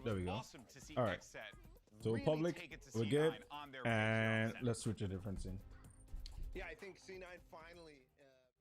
There we go. Awesome to see All right. Xset So really public, take it to we're C9 good. on their And big let's switch a difference in. Yeah, I think C9 finally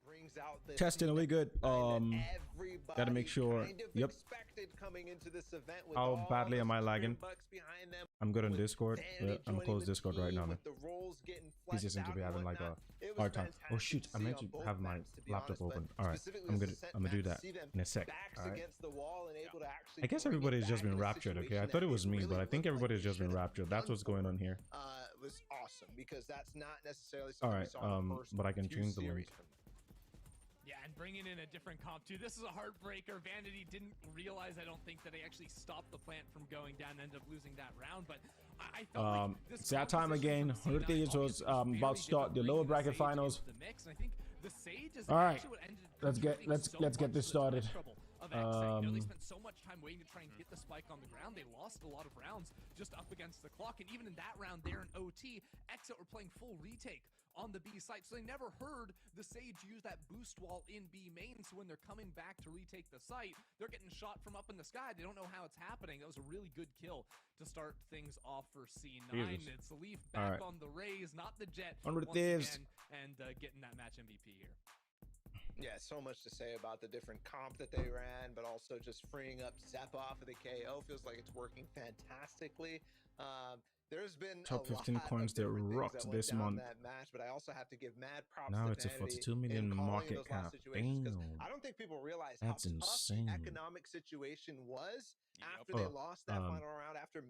brings out the Testing, are we good? Gotta make sure. Kind of Yep. expected coming into this event with How all badly am I those lagging? bucks behind them, I'm good on with Discord. Vanity Yeah, I'm joining closed the Discord right team, now, man. with the roles getting PC fleshed seems to out be and having like a whatnot. It was hard time. Oh fantastic shoot, I see meant on to both have my maps, to be laptop honest, open. but All right, specifically I'm with good. the I'm gonna do set that match, see them in a sec. backs All right. against the wall and able to actually I guess bring it everybody's just back been in a raptured. Okay, I situation thought it that was me, but I really think looked like everybody's they just been should have raptured. That's what's going on here. was awesome because that's not necessarily All something we right, saw in the first but I can few change the series link. from them. Yeah, and bringing in a different comp too. This is a heartbreaker. Vanity didn't realize, I don't think, that they actually stopped the plant from going down and ended up losing that round. But I felt like this it's that time composition again. from C9 Thieves was obviously about to start the lower bracket finals. The mix. And I think the Sage is All right, actually what ended up let's get this started. Of Xset. You know, they spent so much time waiting to try and get the spike on the ground. They lost a lot of rounds just up against the clock, and even in that round there in OT, Xset were playing full retake on the B site, so they never heard the Sage use that boost wall in B main. So when they're coming back to retake the site, they're getting shot from up in the sky. They don't know how it's happening. That was a really good kill to start things off for C9. Jesus. It's Leaf back right. on the Rays, not the Jet, On with the once Thieves. again, and getting that match MVP here. Yeah, so much to say about the different comp that they ran, but also just freeing up Zep off of the KO. Feels like it's working fantastically. There's been Top a 15 lot coins of that different things rocked that went this down month. That match, but I also have to give mad props Now to it's a Vanity 42 in million calling market those lost cap. situations, 'cause Damn. I don't think people realize That's how tough insane. the economic situation was after Oh, they lost that final round, after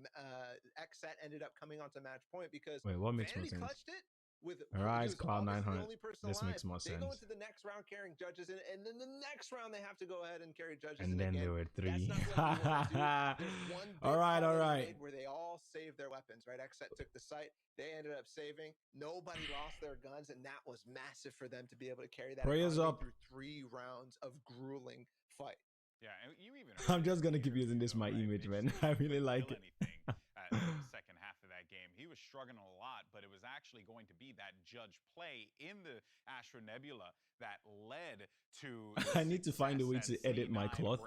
Xset ended up coming onto match point, because Wait, what makes more Vanity sense? clutched it with Alright, he was Cloud obviously 900. the only person This alive. makes more They go sense. into the next round carrying judges, and then the next round they have to go ahead and carry judges. And then again, there were that's 3. not what you wanna do. There's one big All right, call all that they right. made where they all saved their weapons, right? Xset took the site. They ended up saving. Nobody lost their guns, and that was massive for them to be able to carry that Prayers economy up. through 3 rounds of grueling fight. Yeah, and you even. I'm just gonna keep using this my image, man. I really like it. Anything at the second half of that game, he was struggling a lot, but it was actually going to be that judge play in the Astro Nebula that led to. I need to find a way to edit my cloth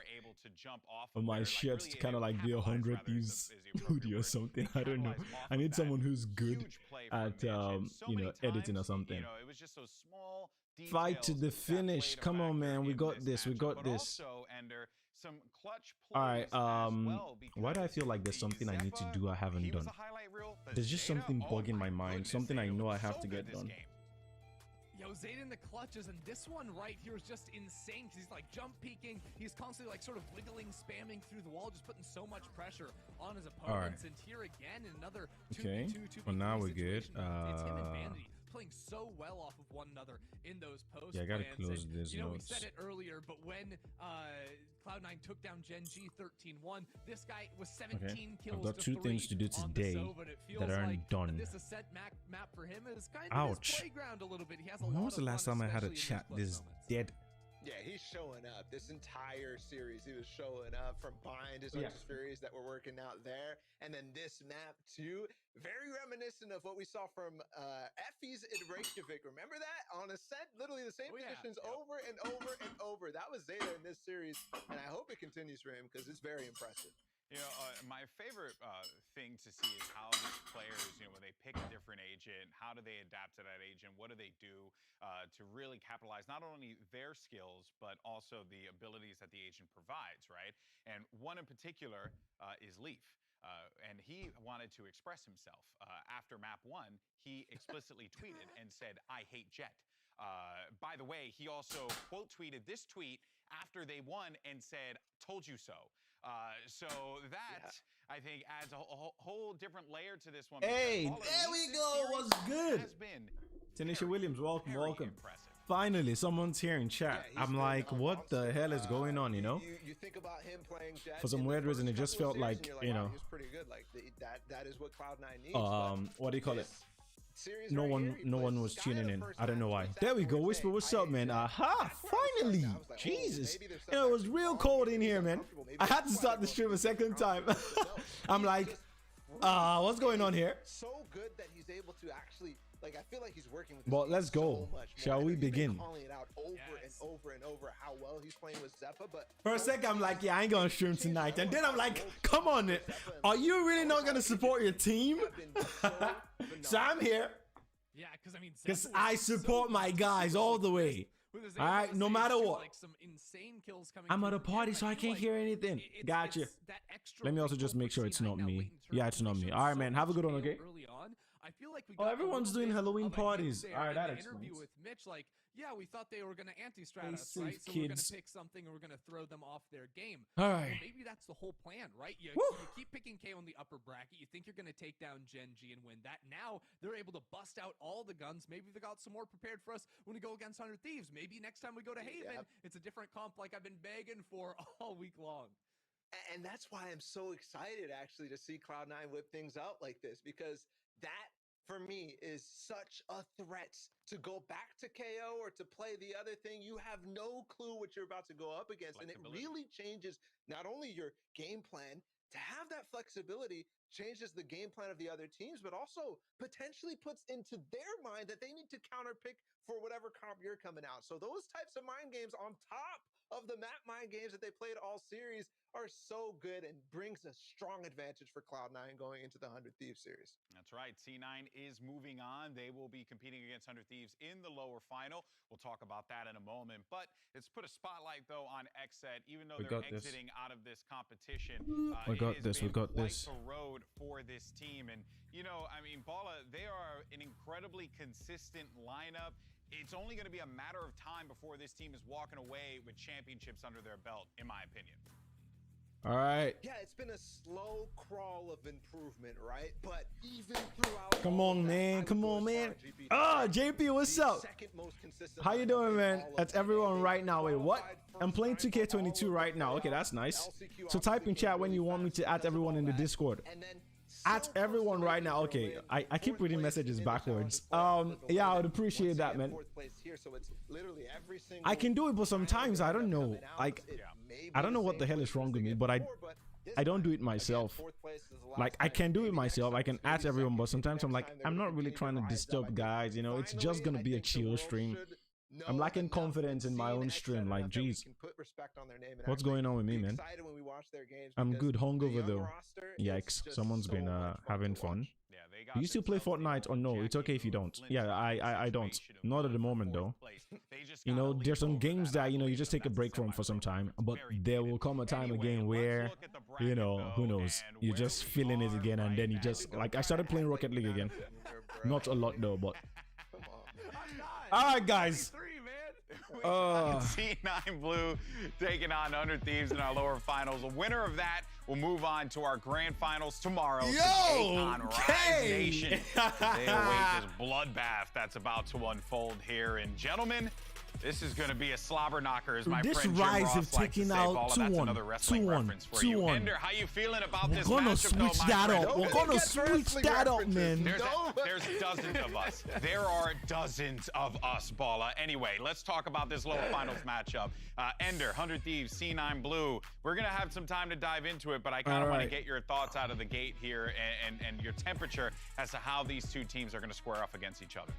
or my shirts to kind of like be 100 Thieves hoodie or something. I don't know. I need someone who's good at you know, editing or something. You know, it was just so small. Fight to the details that finish. played a Come on, factor man. We in got this. We matchup, got but this. also, Ender, some clutch All right. plays as well, Why do I because feel like there's the something I need to Zeppa, do I haven't he was done? a highlight reel. The There's just Zeta, something oh bugging my mind. goodness, Something I Zeta know I was have so to good get this done. game. Yo, Zeta in the clutches, and this one right here is just insane because he's like jump peeking. He's constantly like sort of wiggling, spamming through the wall, just putting so much pressure on his opponents. And here again, another 2v2, 2v3 well, now we're good. situation. It's him and Vanity playing so well off of one another in those post Yeah, I gotta plans. close And, this you know, notes. we said it earlier, but when Cloud9 took down Gen G 13-1, this guy was 17 kills. I've got to 2 things 3 to do on the today Sova, and it feels that aren't like done. This ascent map for him is kind of Ouch. his playground a little bit. He has a When lot was the of last fun, time I had a especially in chat those this close moments. dead? Yeah, he's showing up. This entire series, he was showing up from behind his Arcus Furies that were working out there. And then this map, too, very reminiscent of what we saw from Effie's in Reykjavik. Remember that? On Ascent, literally the same positions over and over and over. That was Zeta in this series, and I hope it continues for him because it's very impressive. You know, my favorite thing to see is how these players, you know, when they pick a different agent, how do they adapt to that agent? What do they do to really capitalize not only their skills, but also the abilities that the agent provides, right? And one in particular is Leaf. And he wanted to express himself. After map 1, he explicitly tweeted and said, "I hate Jet." By the way, he also quote tweeted this tweet after they won and said, "Told you so." So that, I think, adds a whole different layer to this one. Hey, there we go. What's good? Tanisha Williams, welcome, welcome. Impressive. Finally, someone's here in chat. Yeah, I'm like, what the hell is going on, you know? You think about him playing Jet For some in the weird reason, first it just couple of felt series, like, and you're you know, wow, he was pretty good. Like that is what Cloud9 needs. what do you call it? Series No right one, here, he no plays one was Sky tuning the in. first I don't know match, why. he was There we that go. forward Whisper, saying, what's "I up, hate man? Jet." Aha! That's where I was Finally! like, oh, Jesus. maybe there's You know, it was something real wrong cold with in him. here, He's man. uncomfortable. Maybe I had to that's why start the they're stream a second time. No, I'm he's like, just what's going on here? so good that he's able to actually Like, I feel like he's working with. Well, let's go. Shall we begin? Calling it out over and over and over how well he's playing with Zeppa, but for a second I'm like, yeah, I ain't gonna stream tonight, and then I'm like, come on, are you really not gonna support your team? So I'm here. Yeah, because I mean, because I support my guys all the way. All right, no matter what. Like some insane kills coming I'm at a party, so I can't hear anything. Gotcha. Let me also just make sure it's not me. Yeah, it's not me. All right, man. Have a good one, okay? Early on, I feel like we oh, everyone's doing Halloween parties. All right, that explains. With Mitch, like, yeah, we thought they were gonna anti-strat us, right? So we're gonna pick something and we're gonna throw them off their game. All right. Well, maybe that's the whole plan, right? You keep picking KO in the upper bracket. You think you're gonna take down Gen G and win that. Now they're able to bust out all the guns. Maybe they got some more prepared for us when we go against 100 Thieves. Maybe next time we go to Haven, it's a different comp like I've been begging for all week long. And that's why I'm so excited actually to see Cloud9 whip things out like this, because that for me is such a threat to go back to KO or to play the other thing. You have no clue what you're about to go up against, and it really changes not only your game plan. To have that flexibility changes the game plan of the other teams, but also potentially puts into their mind that they need to counterpick for whatever comp you're coming out. So those types of mind games on top of the map mind games that they played all series are so good and brings a strong advantage for Cloud9 going into the 100 Thieves series. That's right. C9 is moving on. They will be competing against 100 Thieves in the lower final. We'll talk about that in a moment. But it's put a spotlight, though, on XZ. Even though they're exiting out of this competition, we got this. The road for this team. And, you know, I mean, Balla, they are an incredibly consistent lineup. It's only going to be a matter of time before this team is walking away with championships under their belt, in my opinion. All right. Yeah, it's been a slow crawl of improvement, right? But even throughout. Come on, man. Come on, man. Ah, JP, what's up? How you doing, man? That's everyone right now. Wait, what? I'm playing 2K22 right now. Okay, that's nice. So type in chat when you want me to add everyone in the Discord. At everyone right now. Okay, I keep reading messages backwards. Yeah, I would appreciate that, man. I can do it, but sometimes I don't know. Like, I don't know what the hell is wrong with me, but I don't do it myself. Like, I can do it myself. I can add everyone, but sometimes I'm like, I'm not really trying to disturb guys. You know, it's just gonna be a chill stream. I'm lacking confidence in my own stream. Like, geez, what's going on with me, man? I'm good. Hungover though. Yikes! Someone's been having fun. Do you still play Fortnite or no? It's okay if you don't. Yeah, I don't. Not at the moment though. You know, there's some games that, you know, you just take a break from for some time, but there will come a time again where, you know, who knows, you're just feeling it again, and then you just, like, I started playing Rocket League again. Not a lot though, but all right, guys. C9 Blue taking on 100 Thieves in our lower finals. The winner of that will move on to our grand finals tomorrow. To take on Rise Nation. They await this bloodbath that's about to unfold here. And gentlemen, this is going to be a slobber knocker, as my friend Jim Rise Ross likes to say. out 2-1. Ender, how you feeling about this matchup? We're gonna switch that up. We're gonna switch that up, man. There's dozens of us. There are dozens of us, Balla. Anyway, let's talk about this lower finals matchup. Ender, 100 Thieves, C9 Blue. We're gonna have some time to dive into it, but I kind of want to get your thoughts out of the gate here and your temperature as to how these two teams are gonna square off against each other.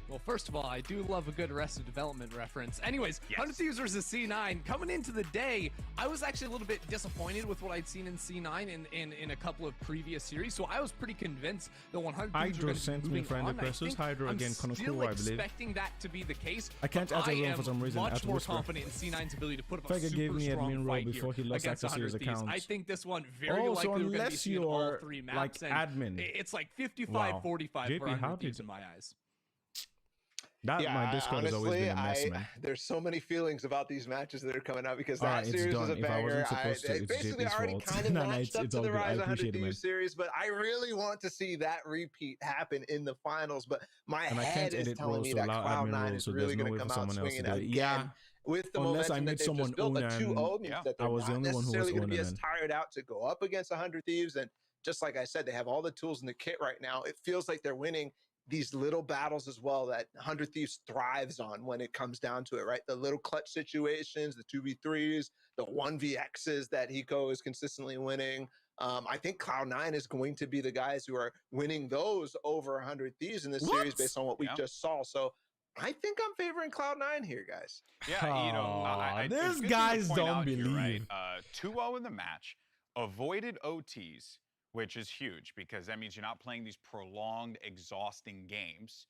Well, first of all, I do love a good Arrested Development reference. Anyways, 100 Thieves versus C9. Coming into the day, I was actually a little bit disappointed with what I'd seen in C9 in a couple of previous series, so I was pretty convinced that 100 Thieves were going to be moving on. Hydro again, I'm still expecting that to be the case. I can't add everyone for some reason. Much more confident in C9's ability to put up a Fega gave me strong admin role before he lost access to his account. I think this one very likely we're going to be seeing all three maps. Like admin, it's like 55-45 for 100 Thieves in my eyes. My Discord has always been a mess, man. There's so many feelings about these matches that are coming out because that series was a banger. Basically already kind of matched up to the Rise 100 Thieves series, but I really want to see that repeat happen in the finals. But my head is telling me that Cloud9 is really going to come out swinging again. With the unless I momentum need that someone built, a 2-0 means that they're not necessarily going to be as tired out to go up against 100 Thieves. And just like I said, they have all the tools in the kit right now. It feels like they're winning these little battles as well that 100 Thieves thrives on when it comes down to it, right? The little clutch situations, the 2v3s, the 1vx's that Hiko is consistently winning. I think Cloud9 is going to be the guys who are winning those over 100 Thieves in this series based on what we just saw. So I think I'm favoring Cloud9 here, guys. Yeah, you know, these guys don't believe. Here, right? 2-0 in the match, avoided OTs, which is huge because that means you're not playing these prolonged, exhausting games.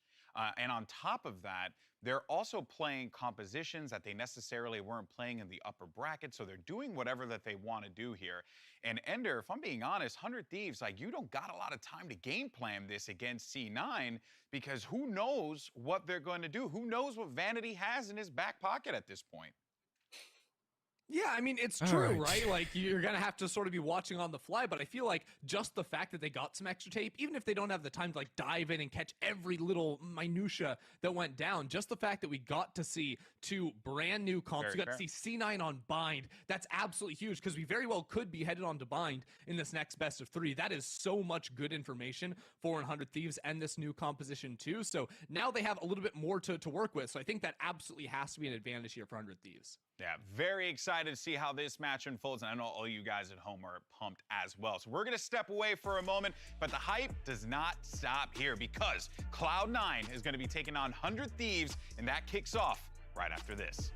And on top of that, they're also playing compositions that they necessarily weren't playing in the upper bracket, so they're doing whatever that they want to do here. And Ender, if I'm being honest, 100 Thieves, like, you don't got a lot of time to game plan this against C9 because who knows what they're going to do? Who knows what Vanity has in his back pocket at this point? Yeah, I mean, it's true, right? Like, you're going to have to sort of be watching on the fly, but I feel like just the fact that they got some extra tape, even if they don't have the time to, like, dive in and catch every little minutia that went down, just the fact that we got to see two brand new comps, we got to see C9 on Bind, that's absolutely huge, because we very well could be headed on to Bind in this next best of 3. That is so much good information for 100 Thieves and this new composition, too. So now they have a little bit more to work with, so I think that absolutely has to be an advantage here for 100 Thieves. Yeah, very excited to see how this match unfolds, and I know all you guys at home are pumped as well. So we're going to step away for a moment, but the hype does not stop here because Cloud9 is going to be taking on 100 Thieves, and that kicks off right after this.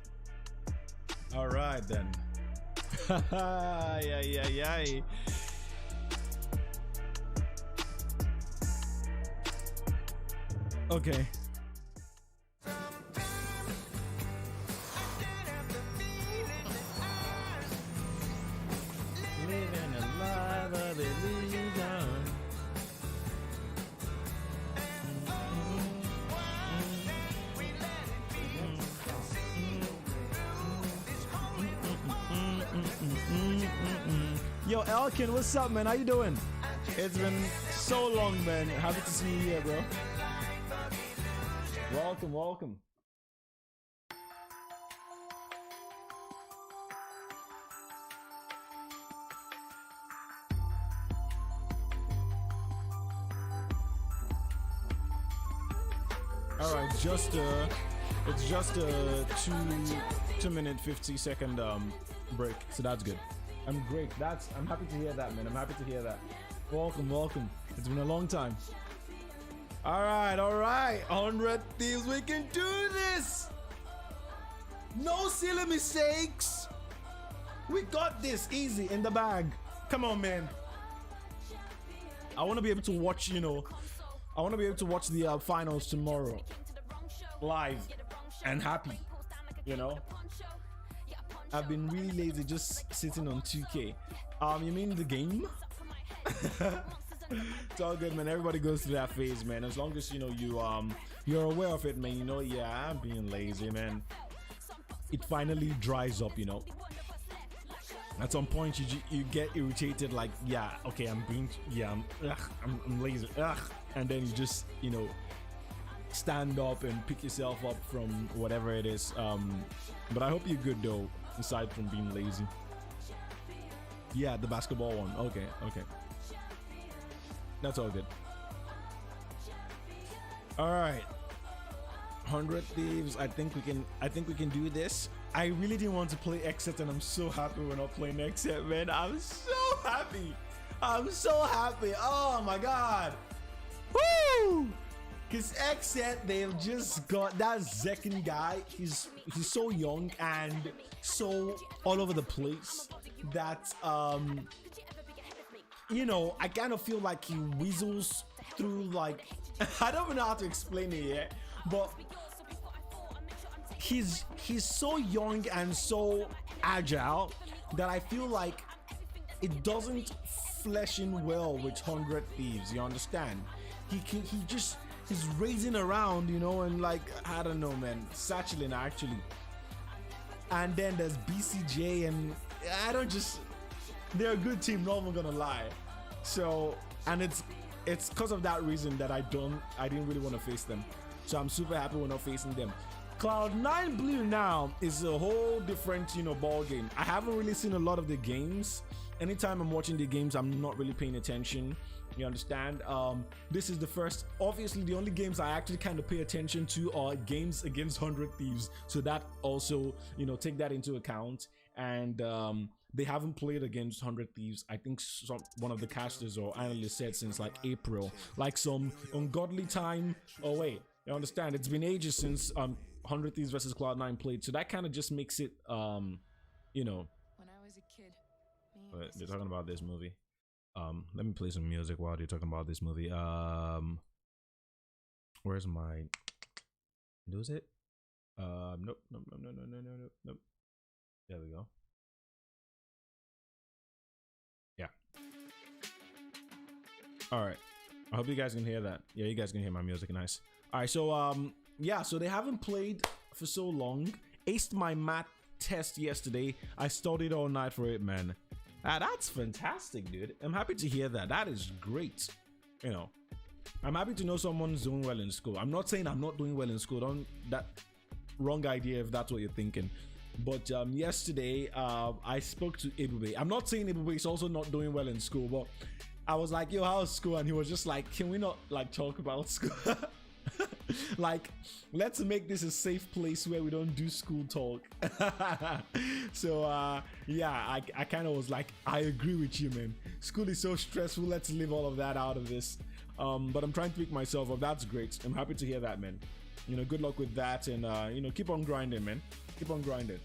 All right, then. Yeah. Okay. Yo, Elkin, what's up, man? How you doing? It's been so long, man. Happy to see you here, bro. Welcome. All right, it's just a 2-minute 50-second break, so that's good. I'm great. I'm happy to hear that, man. I'm happy to hear that. Welcome. It's been a long time. All right. 100 Thieves, we can do this. No silly mistakes. We got this easy in the bag. Come on, man. I want to be able to watch, I want to be able to watch the finals tomorrow live and happy, I've been really lazy just sitting on 2K. You mean the game? It's all good, man. Everybody goes through that phase, man. As long as you're aware of it, man. Yeah, I'm being lazy, man. It finally dries up, At some point, you get irritated, like, yeah, okay, I'm lazy, and then you just, stand up and pick yourself up from whatever it is. But I hope you're good though, aside from being lazy. Yeah, the basketball one. Okay. That's all good. All right. 100 Thieves. I think we can do this. I really didn't want to play Exit, and I'm so happy we're not playing Exit, man. I'm so happy. Oh my god. Woo! Because Exit, they've just got that second guy. He's so young and so all over the place that I kind of feel like he weasels through, like, I don't even know how to explain it yet, but he's so young and so agile that I feel like it doesn't flesh in well with 100 Thieves. You understand? He's racing around, and, like, I don't know, man. Satchelin, actually. And then there's BCJ, and they're a good team, not even gonna lie. So, and it's because of that reason that I didn't really want to face them. So I'm super happy we're not facing them. Cloud9 Blue now is a whole different, ball game. I haven't really seen a lot of the games anytime I'm watching the games, I'm not really paying attention. You understand? This is the first, obviously the only games I actually kind of pay attention to are games against 100 Thieves. So that also, you know, take that into account. And they haven't played against 100 Thieves, I think one of the casters or analysts said, since like April, like some ungodly time. Oh wait, you understand, it's been ages since 100 Thieves versus Cloud9 played, so that kind of just makes it you know, when I was a kid, they're talking about this movie. Let me play some music while you're talking about this movie. Where's my, lose it? Nope. There we go. Yeah. All right. I hope you guys can hear that. Yeah, you guys can hear my music. Nice. All right. So yeah. So they haven't played for so long. Aced my math test yesterday. I studied all night for it, man. That's fantastic, dude. I'm happy to hear that. That is great. You know, I'm happy to know someone's doing well in school. I'm not saying I'm not doing well in school. Don't, that wrong idea if that's what you're thinking. But yesterday, I spoke to Ebube. I'm not saying Ebube is also not doing well in school, but I was like, yo, how's school? And he was just like, can we not like talk about school? Like, let's make this a safe place where we don't do school talk. So yeah, I kind of was like, I agree with you, man. School is so stressful. Let's leave all of that out of this. But I'm trying to pick myself up. That's great. I'm happy to hear that, man. You know, good luck with that, and you know, keep on grinding, man. Keep on grinding.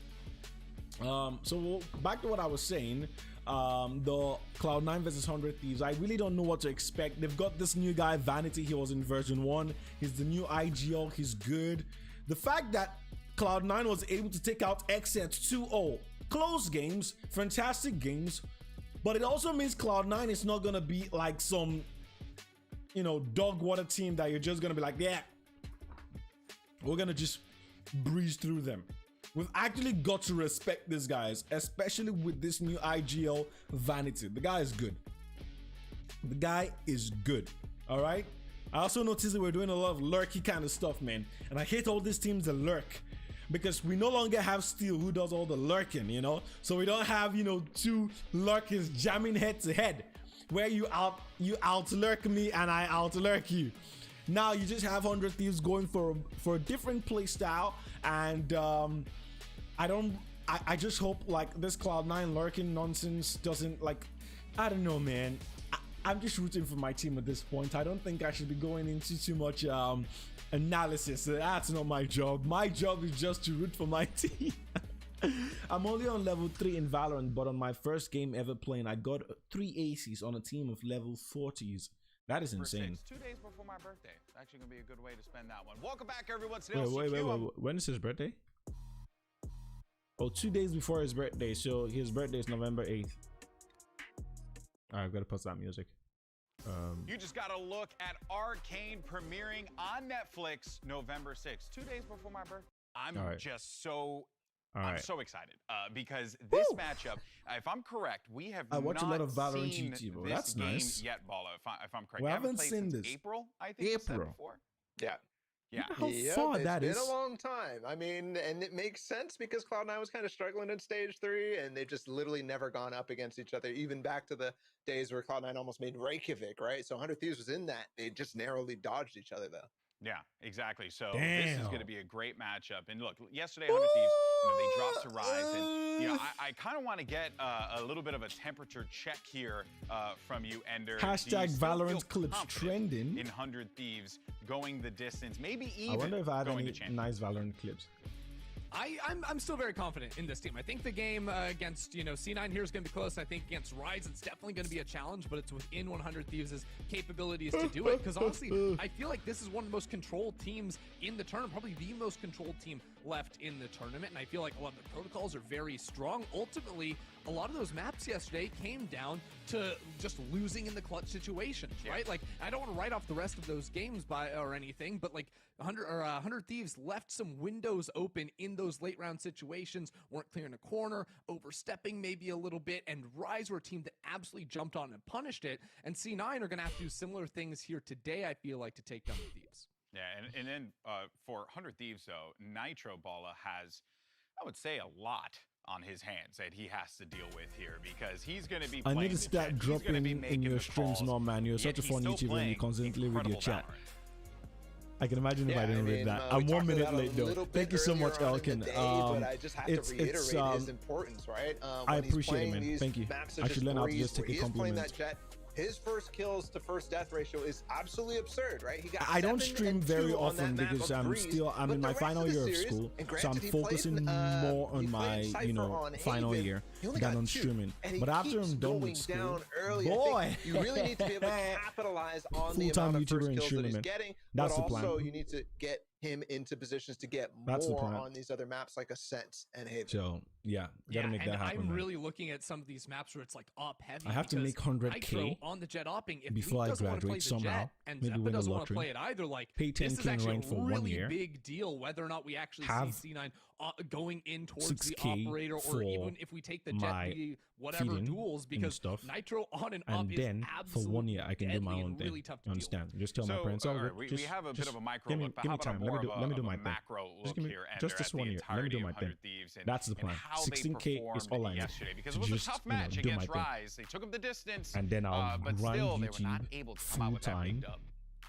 So back to what I was saying. The Cloud9 versus 100 Thieves, I really don't know what to expect. They've got this new guy, Vanity. He was in version 1. He's the new IGL. He's good. The fact that Cloud9 was able to take out XZ 2-0, close games, fantastic games, but it also means Cloud9 is not gonna be like some, you know, dog water team that you're just gonna be like, yeah, we're gonna just breeze through them. We've actually got to respect these guys, especially with this new IGL Vanity. The guy is good. The guy is good. All right. I also noticed that we're doing a lot of lurky kind of stuff, man. And I hate all these teams that lurk, because we no longer have Steel who does all the lurking, you know. So we don't have, you know, two lurkers jamming head to head, where you out lurk me and I out lurk you. Now you just have 100 Thieves going for a different play style, and I just hope like this Cloud9 lurking nonsense doesn't, like, I don't know, man. I'm just rooting for my team at this point. I don't think I should be going into too much analysis. That's not my job. My job is just to root for my team. I'm only on level 3 in Valorant, but on my first game ever playing, I got 3 aces on a team of level 40s. That is insane. 2 days before my birthday. Actually gonna be a good way to spend that one. Welcome back, everyone. To Wait. When is his birthday? Oh, 2 days before his birthday. So his birthday is November 8th. All right, I've got to pause that music. You just got to look at Arcane premiering on Netflix November 6th. 2 days before my birthday. I'm just so... I'm so excited because this matchup, if I'm correct, we have watch a lot of Valorant seen YouTube. this That's game nice. yet, Bala, if I'm correct. We You haven't seen since this. April, I think. April. Before. Yeah. Yeah. How far that is? It's been a long time. I mean, and it makes sense because Cloud9 was kind of struggling in stage 3, and they've just literally never gone up against each other, even back to the days where Cloud9 almost made Reykjavik, right? So 100 Thieves was in that. They just narrowly dodged each other, though. Yeah, exactly. So Damn. This is going to be a great matchup. And look, yesterday 100 Thieves, you know, they dropped to Rise, and you know, I kind of want to get a little bit of a temperature check here from you, Ender. Hashtag Valorant clips trending in 100 Thieves going the distance, maybe even. I wonder if I have any champion. nice Valorant clips. I'm still very confident in this team. I think the game against, you know, C9 here is going to be close. I think against Rise, it's definitely going to be a challenge, but it's within 100 Thieves' capabilities to do it. Because honestly, I feel like this is one of the most controlled teams in the tournament, probably the most controlled team left in the tournament. And I feel like a lot of the protocols are very strong. Ultimately, a lot of those maps yesterday came down to just losing in the clutch situations, right? Like, I don't want to write off the rest of those games or anything, but like 100 Thieves left some windows open in those late round situations, weren't clearing a corner, overstepping maybe a little bit, and Rise were a team that absolutely jumped on and punished it. And C9 are going to have to do similar things here today, I feel like, to take down the Thieves. Yeah, and then for 100 Thieves, though, Nitro Bala has, I would say, a lot on his hands that he has to deal with here, because he's going to be I playing need to the start Jet. He's gonna dropping be in making your the streams calls, more, man. You're yet such a he's fun still YouTuber and playing you constantly with your incredible chat. Valorant. I can imagine if Yeah, I didn't read that. I'm 1 minute late though. Thank you so much, Elkin. But I just have to reiterate his importance, right? I appreciate it, man. Thank you. I should learn how to just take a compliment. His first kills to first death ratio is absolutely absurd, right? He got I don't stream very often because I'm in my final year of school, so I'm focusing more on my, final year than on streaming. But after I'm done with school, boy, you really need to be able to capitalize on the full-time amount of YouTuber first and kills that streamer, he's man. getting. That's but the plan. also you need to get him into positions to get That's the more plan. on these other maps like Ascent and Haven. So yeah, gotta make that happen. I'm man. really looking at some of these maps where it's like up heavy. I have to make 100K on the Jet opping. If before I doesn't want to play graduate the somehow. Jet, and Maybe Zeppa win the doesn't want to lottery. play it either. Like Pay this 10K is actually rank for a 1 really year. big deal whether or not we actually Have see C9 going in towards the 6K operator, or for even if we take the Jet my whatever feeding duels, and because stuff. Nitro on and up And is then for 1 year I can do my own thing. really tough to You understand? Just tell my So, parents. all Oh, right, we have a bit of a micro give me, look, but give how me about time. a more Let me do of my a thing. macro Just look give me here, just Ender, this at the 1 year. Let me do entirety my of thing. 100 Thieves and- That's the and plan. how they 16K is all I need. yesterday, because To it was a just, tough match do my against thing. Rise. They took him the distance, And then I'll but grind still they were not YouTube able to come out with that full-time. big dub.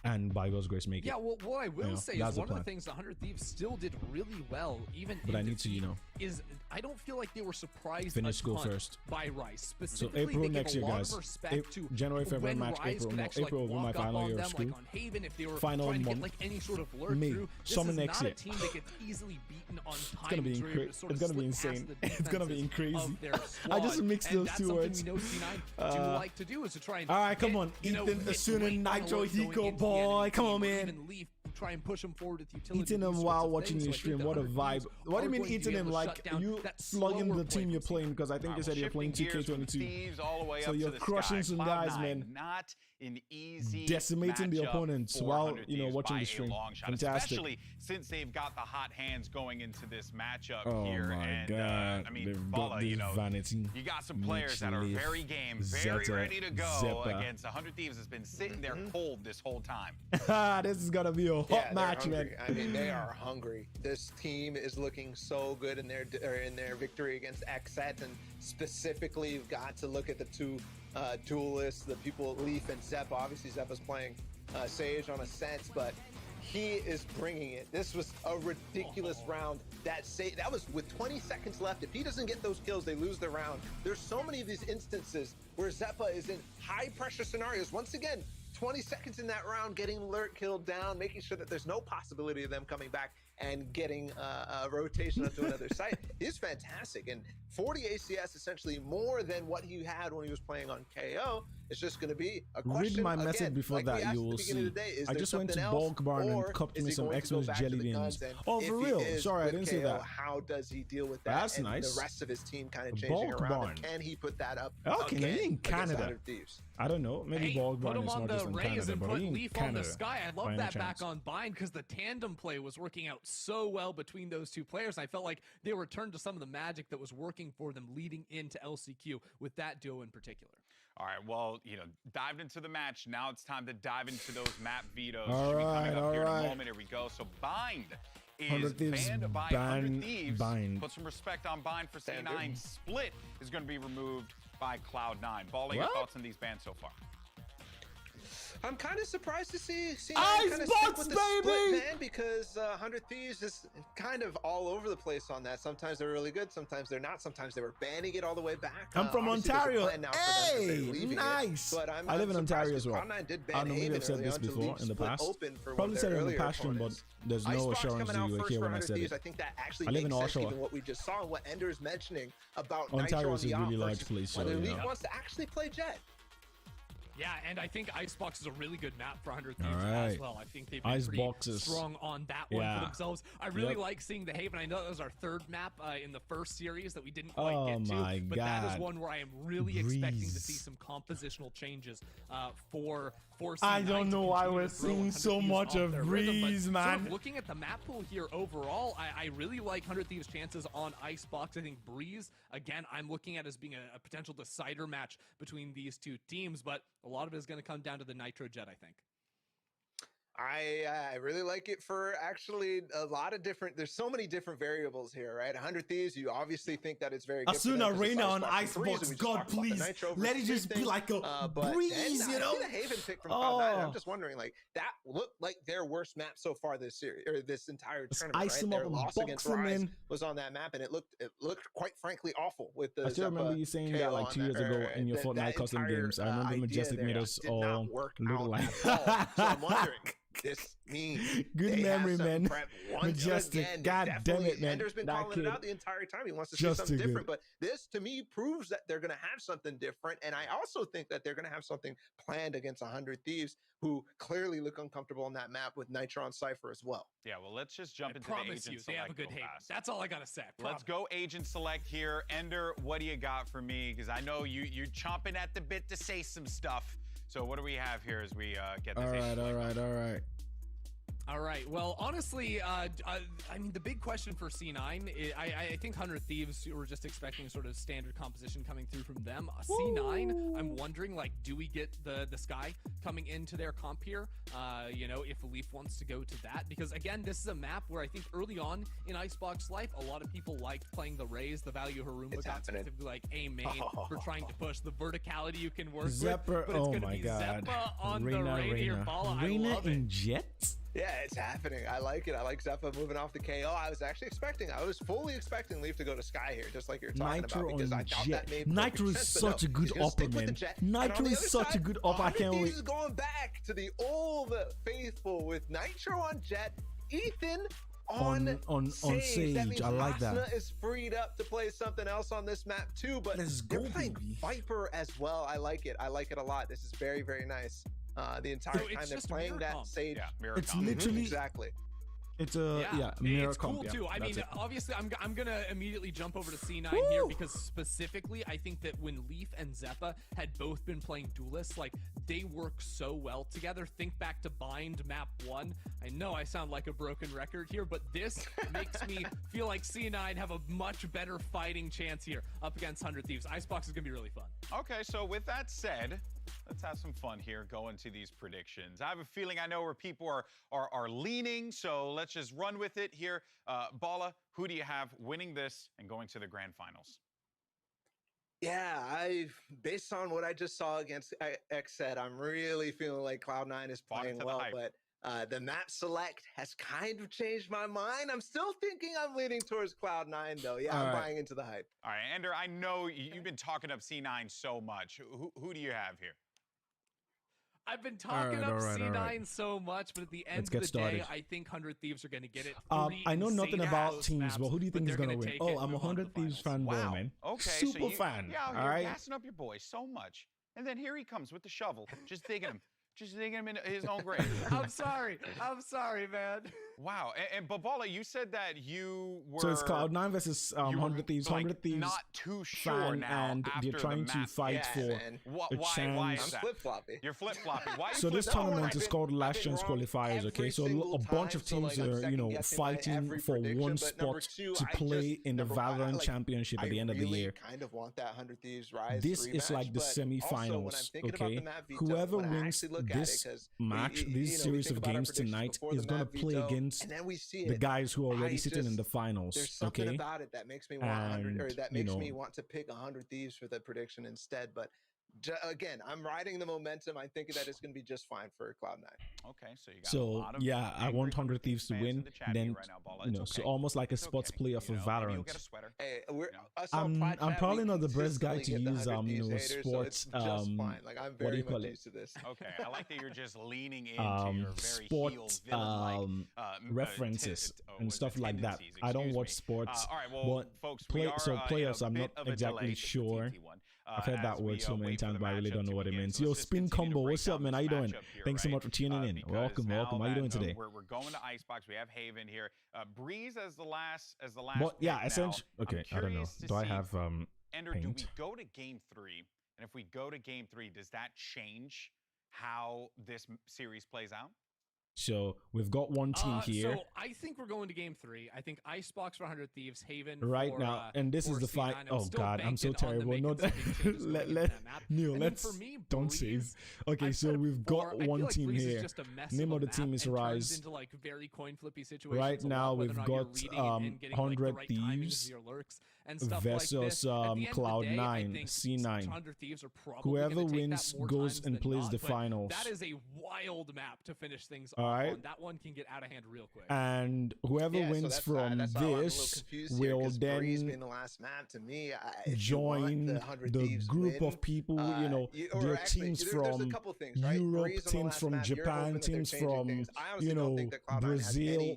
And by God's grace, make it. Yeah, well, what I will say that's is the one of the plan. things the 100 Thieves still did really well, even But in I need to, defeat, is I don't feel like they were surprised finish a school ton first. by Rice. So Specifically, April they gave next a year, lot guys. of respect to January, February when match. Rise April, could no, actually, April will be my walk up final on year of them, school. like on Haven, if they were Final trying to month. get like any sort of lurk May. through. This Summer is next not year. a team that gets easily beaten on It's gonna be timing. it's gonna be insane. It's gonna be crazy. I I just mixed those two words. We know C9 do like to do is to try and all right, come on, you know, Ethan, hit Asuna, late on Nitro, alert going Hiko, into the boy, enemy come team, on, or man. even Leaf, try and push him forward with utility. Eating him these while sorts of watching things. your So I think stream, the what a 100 vibe. Thieves What do you are mean going to eating be him able to like shut down you that slugging slower the play team you're from playing? Because I think you said you're playing 2K22. So you're crushing some guys, man. Not an easy Decimating the matchup opponents for while 100 Thieves watching by the a stream. long shot, Fantastic. especially since they've got the hot hands going into this matchup Oh here. my And god, I mean, they've Bala, got this vanity. you got some players that are Mitch, very Leaf, game, very Zeta, ready to go Zeppa. against 100 Thieves has been sitting there cold this whole time. This is gonna be a hot match, man. I mean, they are hungry. This team is looking so good in their victory against XSET, and specifically, you've got to look at the two duelists, the people Leaf and Zeppa. Obviously, Zeppa's playing Sage on Ascent, but he is bringing it. This was a ridiculous round. That was with 20 seconds left. If he doesn't get those kills, they lose the round. There's so many of these instances where Zeppa is in high pressure scenarios. Once again, 20 seconds in that round, getting lurk killed down, making sure that there's no possibility of them coming back and getting a rotation onto another site is fantastic. And 40 ACS, essentially more than what he had when he was playing on KO. It's just going to be a question. Read my message again, before like we that, asked you at will the beginning see. of the day, is I there just went to something Bulk else, Barn and or cupped is me he some going to go Xmas back to jelly the beans. guns? And Oh, if for he real? is Sorry, I with didn't say KO, that. how does he deal with that? That's and nice. the rest of his team kind of Bulk changing around. Barn. And can he put that up Okay, again he in against Canada. 100 Thieves? I don't know. Maybe Hey, Bulk put Barn him is on not the just in Rays Canada, and but put he in Leaf on the Canada. Sky. I by love any that chance. back on Bind because the tandem play was working out so well between those two players. I felt like they returned to some of the magic that was working for them leading into LCQ with that duo in particular. All right, well, dived into the match. Now it's time to dive into those map vetoes. All Should be right, coming up all here in right. a moment. Here we go. So Bind is 100 Thieves banned by ban 100 Thieves. Bind. Put some respect on Bind for C9. Standard. Split is going to be removed by Cloud9. Bala, your What? thoughts on these bans so far? I'm kind of surprised to see Ice kind of stick box, with the baby! split ban, because 100 Thieves is kind of all over the place on that. Sometimes they're really good, sometimes they're not. Sometimes they were banning it all the way back. I'm from Obviously, there's a Ontario. plan now for them 'cause they're Hey, leaving it. nice. But I live in I'm Ontario surprised as well. 'cause Cloud9 did I ban don't know, maybe Haven I've said early this on to before leave in the split past. open for one Probably of said their it in the earlier passion, but opponents. there's no Icebox assurance coming that out you were first here for when I 100 said Thieves. it. I think that actually I live makes in sense, Oshawa. given what we just saw and what Ender's mentioning about Ontario Nitro is on a the really off large versus place, so, whether you Leaf know. wants to actually play Jet. Yeah, and I think Icebox is a really good map for 100 Thieves All as right. well. I think they've been Icebox pretty is- strong on that one yeah. for themselves. I really Yep. like seeing the Haven. I know that was our third map in the first series that we didn't quite Oh get to, my but that is God. one where I am really expecting to Breeze. see some compositional changes for I C9 don't to know why continue we're to throw seeing 100 so Thieves much off of their rhythm. But Breeze, sort man. of looking at the map pool here overall, I really like 100 Thieves' chances on Icebox. I think Breeze, again, I'm looking at as being a potential decider match between these two teams, but a lot of it is going to come down to the Nitro Jet, I think. I really like it for actually a lot of different. There's so many different variables here, right? 100 Thieves. You obviously think that it's very good. Asuna Reina on Icebox. God, please let it just be like a breeze, you know. The Haven pick from Cloud9. I'm just wondering, like that looked like their worst map so far this series or this entire tournament. Right? Their loss against Rise was on that map, and it looked quite frankly awful. With the I still remember you saying that like 2 years ago in your Fortnite custom games. I remember Majestic made us all look like. So I'm wondering. This means good memory, man. Majestic, god damn it, man. Ender's been calling it out the entire time. He wants to see something different, but this to me proves that they're going to have something different. And I also think that they're going to have something planned against 100 Thieves, who clearly look uncomfortable on that map with Nitro on Cypher as well. Yeah, well, let's just jump into the agent select. They have a good Haven. That's all I gotta say. Let's go agent select here. Ender, what do you got for me? Because I know you're chomping at the bit to say some stuff. So what do we have here as we get this? All right. Well, honestly, I mean, the big question for C9, I think 100 Thieves, were just expecting sort of standard composition coming through from them. C9, I'm wondering, like, do we get the Sky coming into their comp here? You know, if Leaf wants to go to that, because again, this is a map where I think early on in Icebox life, a lot of people liked playing the Raze, the value Haruma got specifically like a main for trying to push the verticality you can work Zephyr, with. But it's going to be Zeppa on the Rainier Bala. Reina in Jets? Yeah, it's happening. I like it. I like Zeppa moving off the KO. I was fully expecting Leaf to go to Sky here, just like you're talking Nitro about, because I thought that made Nitro is such a good opera, man. Nitro is such a good opera. I can't wait. He's going back to the old faithful with Nitro on Jet, Ethan on Sage. That means I like that. Asuna is freed up to play something else on this map too, but they're playing Viper as well. I like it. I like it a lot. This is very, very nice. The entire time they're playing that Sage. Yeah, it's literally exactly. It's a mirror it's cool comp, too. I mean, obviously, I'm gonna immediately jump over to C9 here, because specifically, I think that when Leaf and Zeppa had both been playing duelists, like they work so well together. Think back to Bind map 1. I know I sound like a broken record here, but this makes me feel like C9 have a much better fighting chance here up against 100 Thieves. Icebox is gonna be really fun. Okay, so with that said, let's have some fun here, go into these predictions. I have a feeling I know where people are leaning, so let's just run with it here. Bala, who do you have winning this and going to the grand finals? Yeah, based on what I just saw against XZ, I'm really feeling like Cloud9 is playing well, but the map select has kind of changed my mind. I'm still thinking I'm leaning towards Cloud9 though. Yeah, I'm buying into the hype. All right, Ender, I know you've been talking up C9 so much. Who do you have here? I've been talking up C9 so much, but at the end of the day, I think 100 Thieves are going to get it. I know nothing about teams, but who do you think is going to win? Oh, I'm a 100 Thieves fanboy, man. Okay, super fan. Yeah, all right, gassing up your boy so much, and then here he comes with the shovel, just digging him. Just digging him in his own grave. I'm sorry, man. Wow, and Bala, you said that you were. So it's Cloud9 versus 100 Thieves. 100 Thieves. Not too sure now. And they're trying to fight for a chance. Why is that? I'm flip-floppy. You're flip-floppy. Why? So this tournament is called Last Chance Qualifiers. Okay, so a bunch of teams are fighting for one spot to play in the Valorant Championship at the end of the year. Kind of want that 100 Thieves Rise. This is like the semi-finals. Okay, whoever wins this match, this series of games tonight, is gonna play against the guys who are already sitting in the finals. There's something about it that makes me want 100, or that makes me want to pick 100 Thieves for the prediction instead. But again, I'm riding the momentum. I'm thinking that it's going to be just fine for Cloud9. Okay, so you got a lot of I want 100 Thieves to win. Then so almost like a spots player for Valorant. Hey, I'm probably not the best guy to use sports. Like I'm very much used to this. Okay, I like that you're just leaning into your very sports references and stuff like that. I don't watch sports. All right, well, folks, players, I'm not exactly sure. I've heard that word so many times, but I really don't know what it means. Yo, Spin Combo, what's up, man? How you doing? Thanks so much for tuning in. Welcome. How you doing today? We're going to Icebox. We have Haven here. Breeze as the last. But yeah, essentially. Okay, I don't know. Do I have Ender, do we go to game 3? And if we go to game 3, does that change how this series plays out? So we've got one team here. So I think we're going to game 3. I think Icebox for 100 Thieves, Haven right for, now, and this is the fight. C9. Oh God, I'm so terrible. No, Neil, don't save. Okay, so we've got one team here. Name of the team is Rise. Into like very coin flippy situations Right now we've got 100 Thieves versus Cloud9, C9. Whoever wins goes and plays the finals. That is a wild map to finish things all off right on. That one can get out of hand real quick. And whoever wins from this will then being the last map, to me, join the group of people, you know, there are teams from Europe, teams from Japan, teams from, you know, Brazil.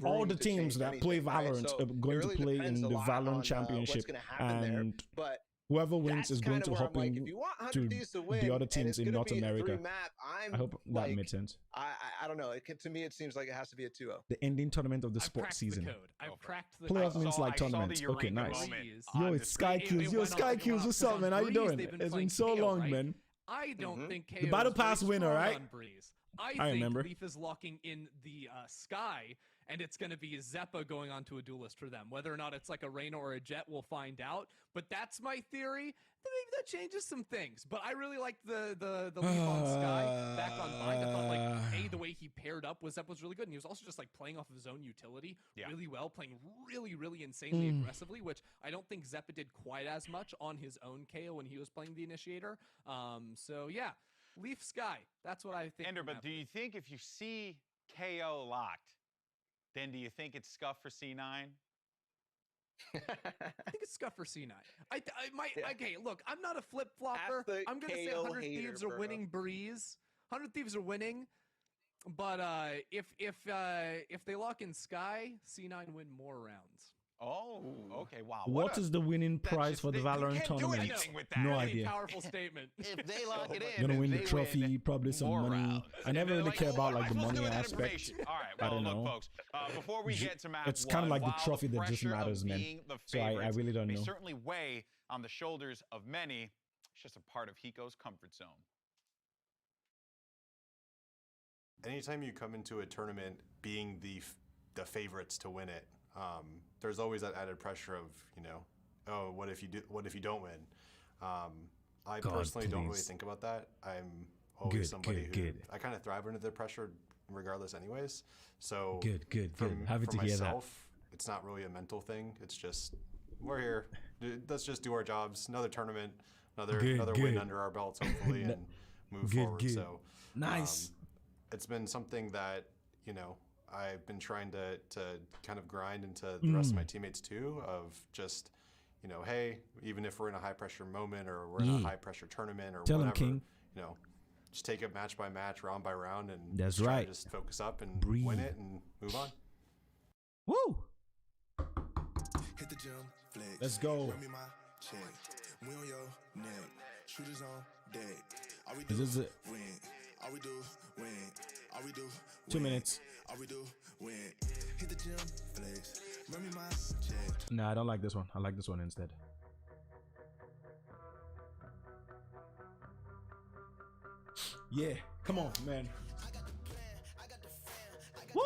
All the teams that play Valorant are going to play in the Valorant Championship, and whoever wins is going to hop in to the other teams in North America. I hope that made sense. I don't know. To me, it seems like it has to be a 2-0. The ending tournament of the sports season. I've cracked the playoff means like tournaments. Okay, nice. Yo, it's Sky Kills. Yo, Sky Kills, what's up, man? How you doing? It's been so long, man. I don't think KO the Battle Pass winner, right? I remember. Leaf is locking in the Sky, and it's going to be Zeppa going on to a duelist for them. Whether or not it's like a Reyna or a Jet, we'll find out. But that's my theory. Maybe that changes some things. But I really like the Leaf on Sky back on Bind. I thought like the way he paired up with Zeppa was really good, and he was also just like playing off of his own utility really well, playing really insanely aggressively, which I don't think Zeppa did quite as much on his own KO when he was playing the Initiator. So yeah. Leaf Sky, that's what I think. Ender, but do you think if you see KO locked, then do you think it's scuff for C9? I think it's scuff for C9. Okay, look, I'm not a flip-flopper. I'm going to say 100 Thieves are winning Breeze. 100 Thieves are winning, but if they lock in Sky, C9 win more rounds. Oh, okay, wow. What is the winning prize for the Valorant tournament? No idea. Powerful statement. If they lock it in, gonna win the trophy, probably some money. I never really care about like the money aspect. All right, well, I don't know. Look, folks, before we get to match it's kind of like the trophy that just matters, man. So I really don't know. Certainly weigh on the shoulders of many. It's just a part of Hiko's comfort zone. Anytime you come into a tournament being the favorites to win it, there's always that added pressure of, you know, oh, what if you don't win? I personally don't really think about that. I'm always somebody who I kind of thrive under the pressure regardless anyways. So good. Happy to hear that. It's not really a mental thing. It's just, we're here. Let's just do our jobs. Another tournament, another win under our belts, hopefully, and move forward. So nice. It's been something that, you know, I've been trying to kind of grind into the rest of my teammates too, of just, you know, hey, even if we're in a high pressure moment or we're in a high pressure tournament or whatever, King. you know, just take it match by match, round by round, and that's right. Just focus up and breathe, win it, and move on. Woo! Hit the gym, flex. Let's go. This is it. 2 minutes. Nah, I don't like this one. I like this one instead. Yeah, come on, man. Woo!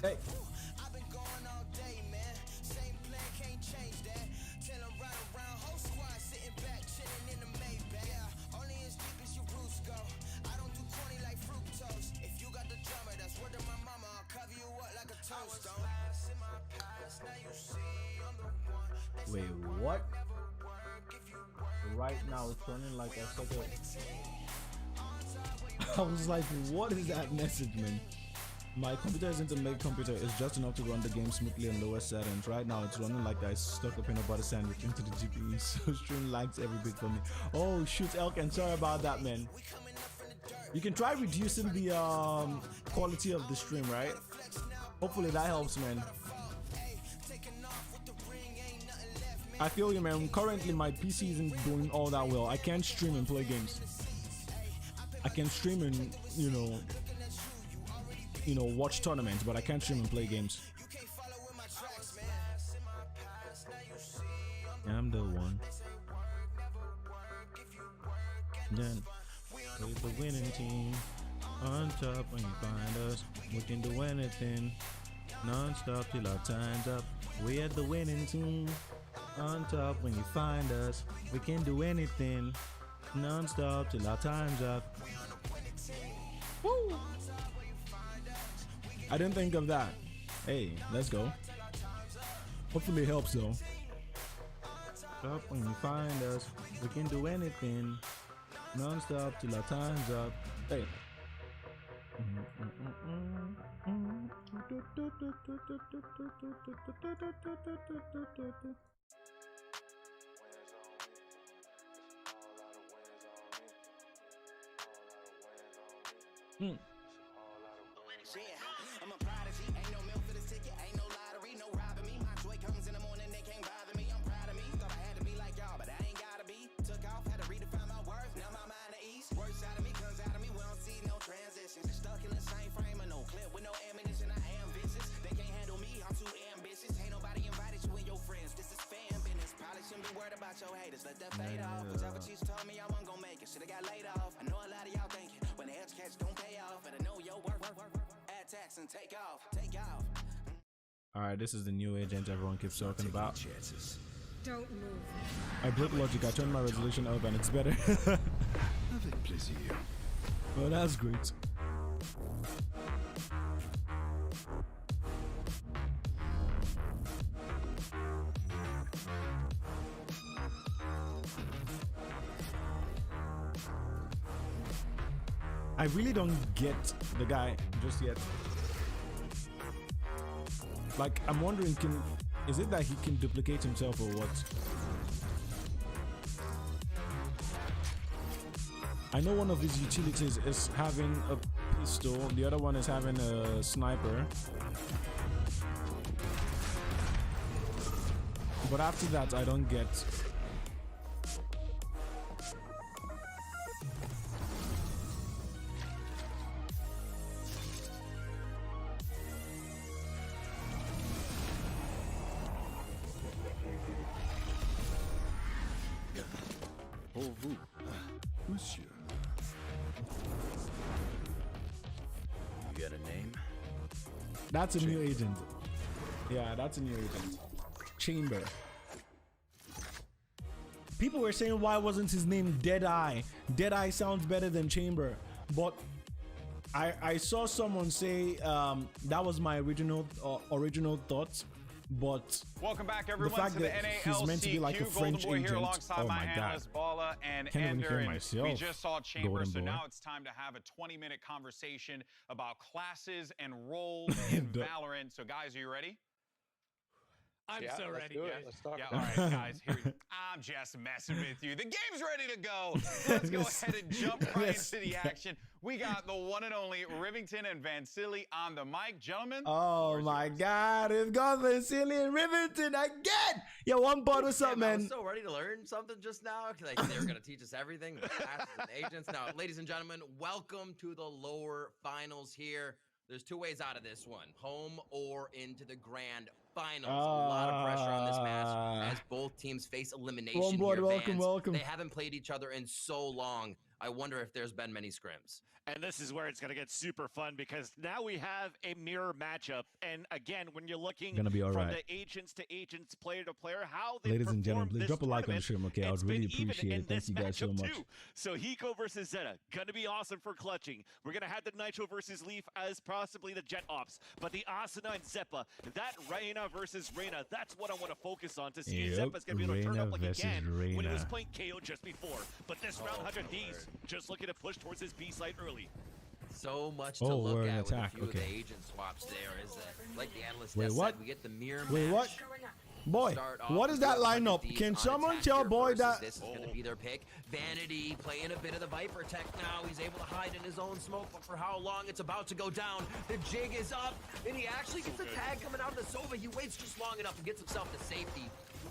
Hey. Wait, what? Right now it's running like a sucker. I was like, what is that message, man? My computer isn't a mega computer, it's just enough to run the game smoothly on lower settings. Right now it's running like I stuck a peanut butter sandwich into the GPU, so stream lags every bit for me. Oh shoot, Elkin, sorry about that, man. You can try reducing the quality of the stream, right? Hopefully that helps, man. I feel you, man. Currently my PC isn't doing all that well. I can't stream and play games. I can stream and, you know, watch tournaments, but I can't stream and play games. I'm the one. Then we're the winning team. On top when you find us, we can do anything. Non-stop till our time's up. We're the winning team. On top when you find us, we can do anything. Non-stop till our time's up. Woo! I didn't think of that. Hey, let's go. Hopefully it helps though. Stop when you find us, we can do anything. Non-stop till our time's up. Hey. I'm a prodigy, ain't no milk for this ticket, ain't no lottery, no robbing me. My joy comes in the morning, they can't bother me. I'm proud of me, thought I had to be like y'all, but I ain't gotta be. Took off, had to redefine my worth, now my mind at ease. Worst out of me comes out of me, we don't see no transitions. Stuck in the same frame of no clip with no ammunition, I am vicious. They can't handle me, I'm too ambitious. Ain't nobody invited you and your friends, this is fan business. Probably shouldn't be worried about your haters, let that fade off. Whichever cheese told me I wasn't gonna make it, should've got laid off. I know a lot of y'all thinking, when the edge catch don't pay off, but I know your work. Tax and take off. All right, this is the new agent everyone keeps talking about. Chances. Don't move. I broke logic. I turned my resolution up and it's better. Avec plaisir. Well, that's great. I really don't get the guy just yet. Like, I'm wondering, is it that he can duplicate himself or what? I know one of his utilities is having a pistol, the other one is having a sniper. But after that, I don't get. Pour vous, monsieur. You got a name? That's a new agent. Yeah, that's a new agent. Chamber. People were saying, why wasn't his name Deadeye? Deadeye sounds better than Chamber. But I saw someone say that was my original thoughts. But welcome back, everyone, the fact to the that he's meant to be like a NALCQ. French Golden Boy here agent. alongside Oh my my god. analyst Bala and Can't even Ender, hear and myself. we just saw Chamber, Golden so Boy. now it's time to have a 20-minute conversation about classes and roles in Valorant. So guys, are you ready? I'm so ready. Let's talk Yeah, about all right, guys. I'm just messing with you. The game's ready to go. Let's go ahead and jump right into the action. We got the one and only Rivington and Vansili on the mic. Gentlemen. Oh my god, it's got Vasily and Rivington again! Yo, one part or something, I was man. so ready to learn something just now. Like they were going to teach us everything, the classes and agents. Now, ladies and gentlemen, welcome to the lower finals here. There's two ways out of this one, home or into the grand finals. A lot of pressure on this match as both teams face elimination One board, here, welcome, Vans. welcome. They haven't played each other in so long. I wonder if there's been many scrims. And this is where it's going to get super fun because now we have a mirror matchup. And again, when you're looking Gonna be all from right. the agents to agents, player to player, how they Ladies and gentlemen, perform please this drop a like on the tournament, stream, okay? I it's would really been even appreciate in it. Thank this you guys so matchup much. too. So Hiko versus Zeta, gonna be awesome for clutching. We're gonna have the Nitro versus Leaf as possibly the Jet Ops, but the Asuna and Zeppa, that Reyna versus Reyna, that's what I want to focus on to see if Yep, Zeppa's gonna be able to turn Reyna up like he versus can when he was Reyna. playing KO just before. But this round 100 D's just looking to push towards his B site early. So much to Oh, look we're in at with attack, a few of the okay. agent swaps there is that, like the analyst Wait, said, what? we get the mirror Wait, match. what? Boy, Start off what is with that the 100 lineup? Ds Can on someone attack tell here boy versus that? This is going to be their pick. Vanity playing a bit of the Viper tech now. He's able to hide in his own smoke, but for how long? It's about to go down. The jig is up, and he actually gets a tag coming out of the Sova. He waits just long enough and gets himself to safety.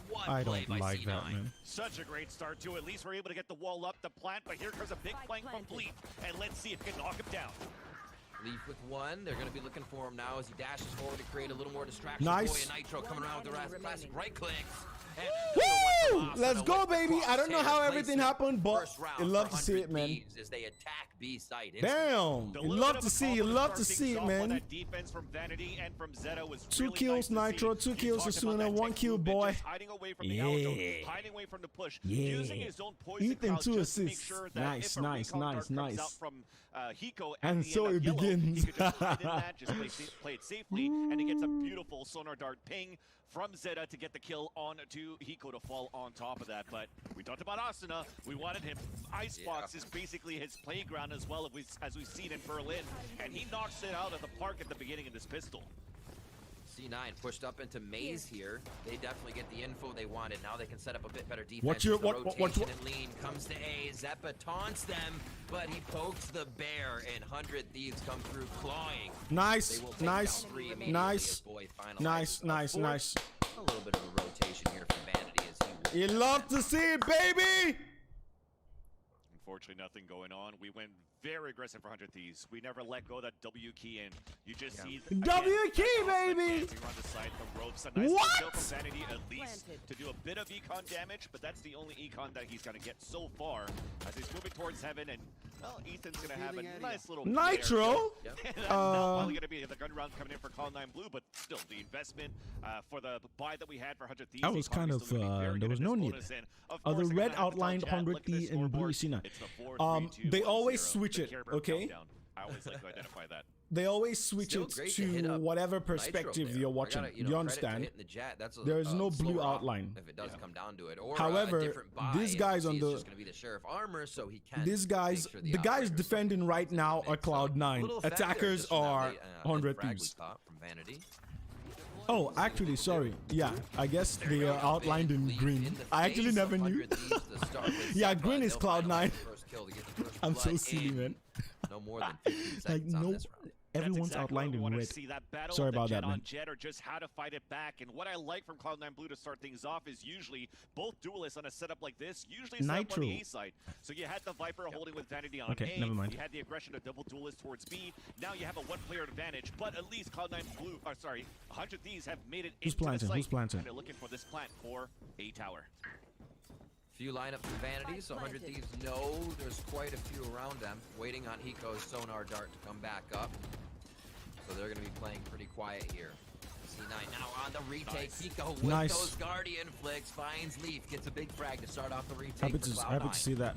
What I play don't by like C9. that, man. Such a great start to at least we're able to get the wall up, the plant, but here comes a big flank from Leaf, and let's see if we can knock him down. Leaf with one. They're going to be looking for him now as he dashes forward to create a little more distraction. Nice. Boy, and Nitro coming around with the classic right clicks. Woo! Let's go, baby. I don't know how everything happened, but I love to see it, man. As they attack B site. Damn. You love to see it, man. That defense from Vanity and from Zeta was 2 kills, Nitro. 2 kills, Asuna. 1 kill, boy. Hiding away from the auto, hiding away from the push, using his own poison Ethan, cloud 2 just to make assists. sure that Nice, if a nice, recon dart nice, comes nice. out from Hiko And the so end of it yellow, begins. he could just hide in that, just play it safely, and he gets a beautiful sonar dart ping from Zeta to get the kill on to Hiko to fall on top of that. But we talked about Asuna. We wanted him. Icebox is basically his playground as well, as we've seen in Berlin, and he knocks it out of the park at the beginning of this pistol. C9 pushed up into Maze here. They definitely get the info they wanted. Now they can set up a bit better defense. What's your rotation and lean comes to A. Zeppa taunts them, but he pokes the bear, and 100 Thieves come through clawing. Nice, nice, nice, nice, nice, nice. A little bit of a rotation here from Vanity as he. You love to see it, baby. Unfortunately, nothing going on. We went very aggressive for 100 Thieves. We never let go of that W key, and you just see W key, baby. On the side, the ropes. A nice kill from Vanity, at least to do a bit of econ damage, but that's the only econ that he's gonna get so far as he's moving towards heaven. And well, Ethan's gonna have a nice little Nitro. That's not only gonna be the gun round coming in for Cloud9 Blue, but still the investment for the buy that we had for 100 Thieves. That was kind of there was no need. The red outlined 100 Thieves in blue Cena. They always switch it, okay? I always like to identify that. They always switch it to whatever perspective you're watching. You understand? There is no blue outline. If it does come down to it. Or however, these guys on the sheriff armor, so he can these guys, the guys defending right now are Cloud9. Attackers are 100 Thieves. Oh, actually, sorry. Yeah, I guess they are outlined in green. I actually never knew. Yeah, green is Cloud9. I'm so silly, man. No more than 15 seconds on this round. Everyone's outlined in red. Sorry about that, man. Jet, or just how to fight it back. And what I like from Cloud9 Blue to start things off is usually both duelists on a setup like this, usually set up on the A side. So you had the Viper holding with Vanity on A. Never mind. You had the aggression of double duelist towards B. Now you have a one-player advantage, but at least Cloud9 Blue, 100 Thieves have made it into the site. Who's planting? And they're looking for this plant for A tower. Few lineups for Vanity, so 100 Thieves know there's quite a few around them, waiting on Hiko's sonar dart to come back up. So they're going to be playing pretty quiet here. C9 now on the retake. Hiko with those Guardian flicks finds Leaf, gets a big frag to start off the retake. Happy to see that.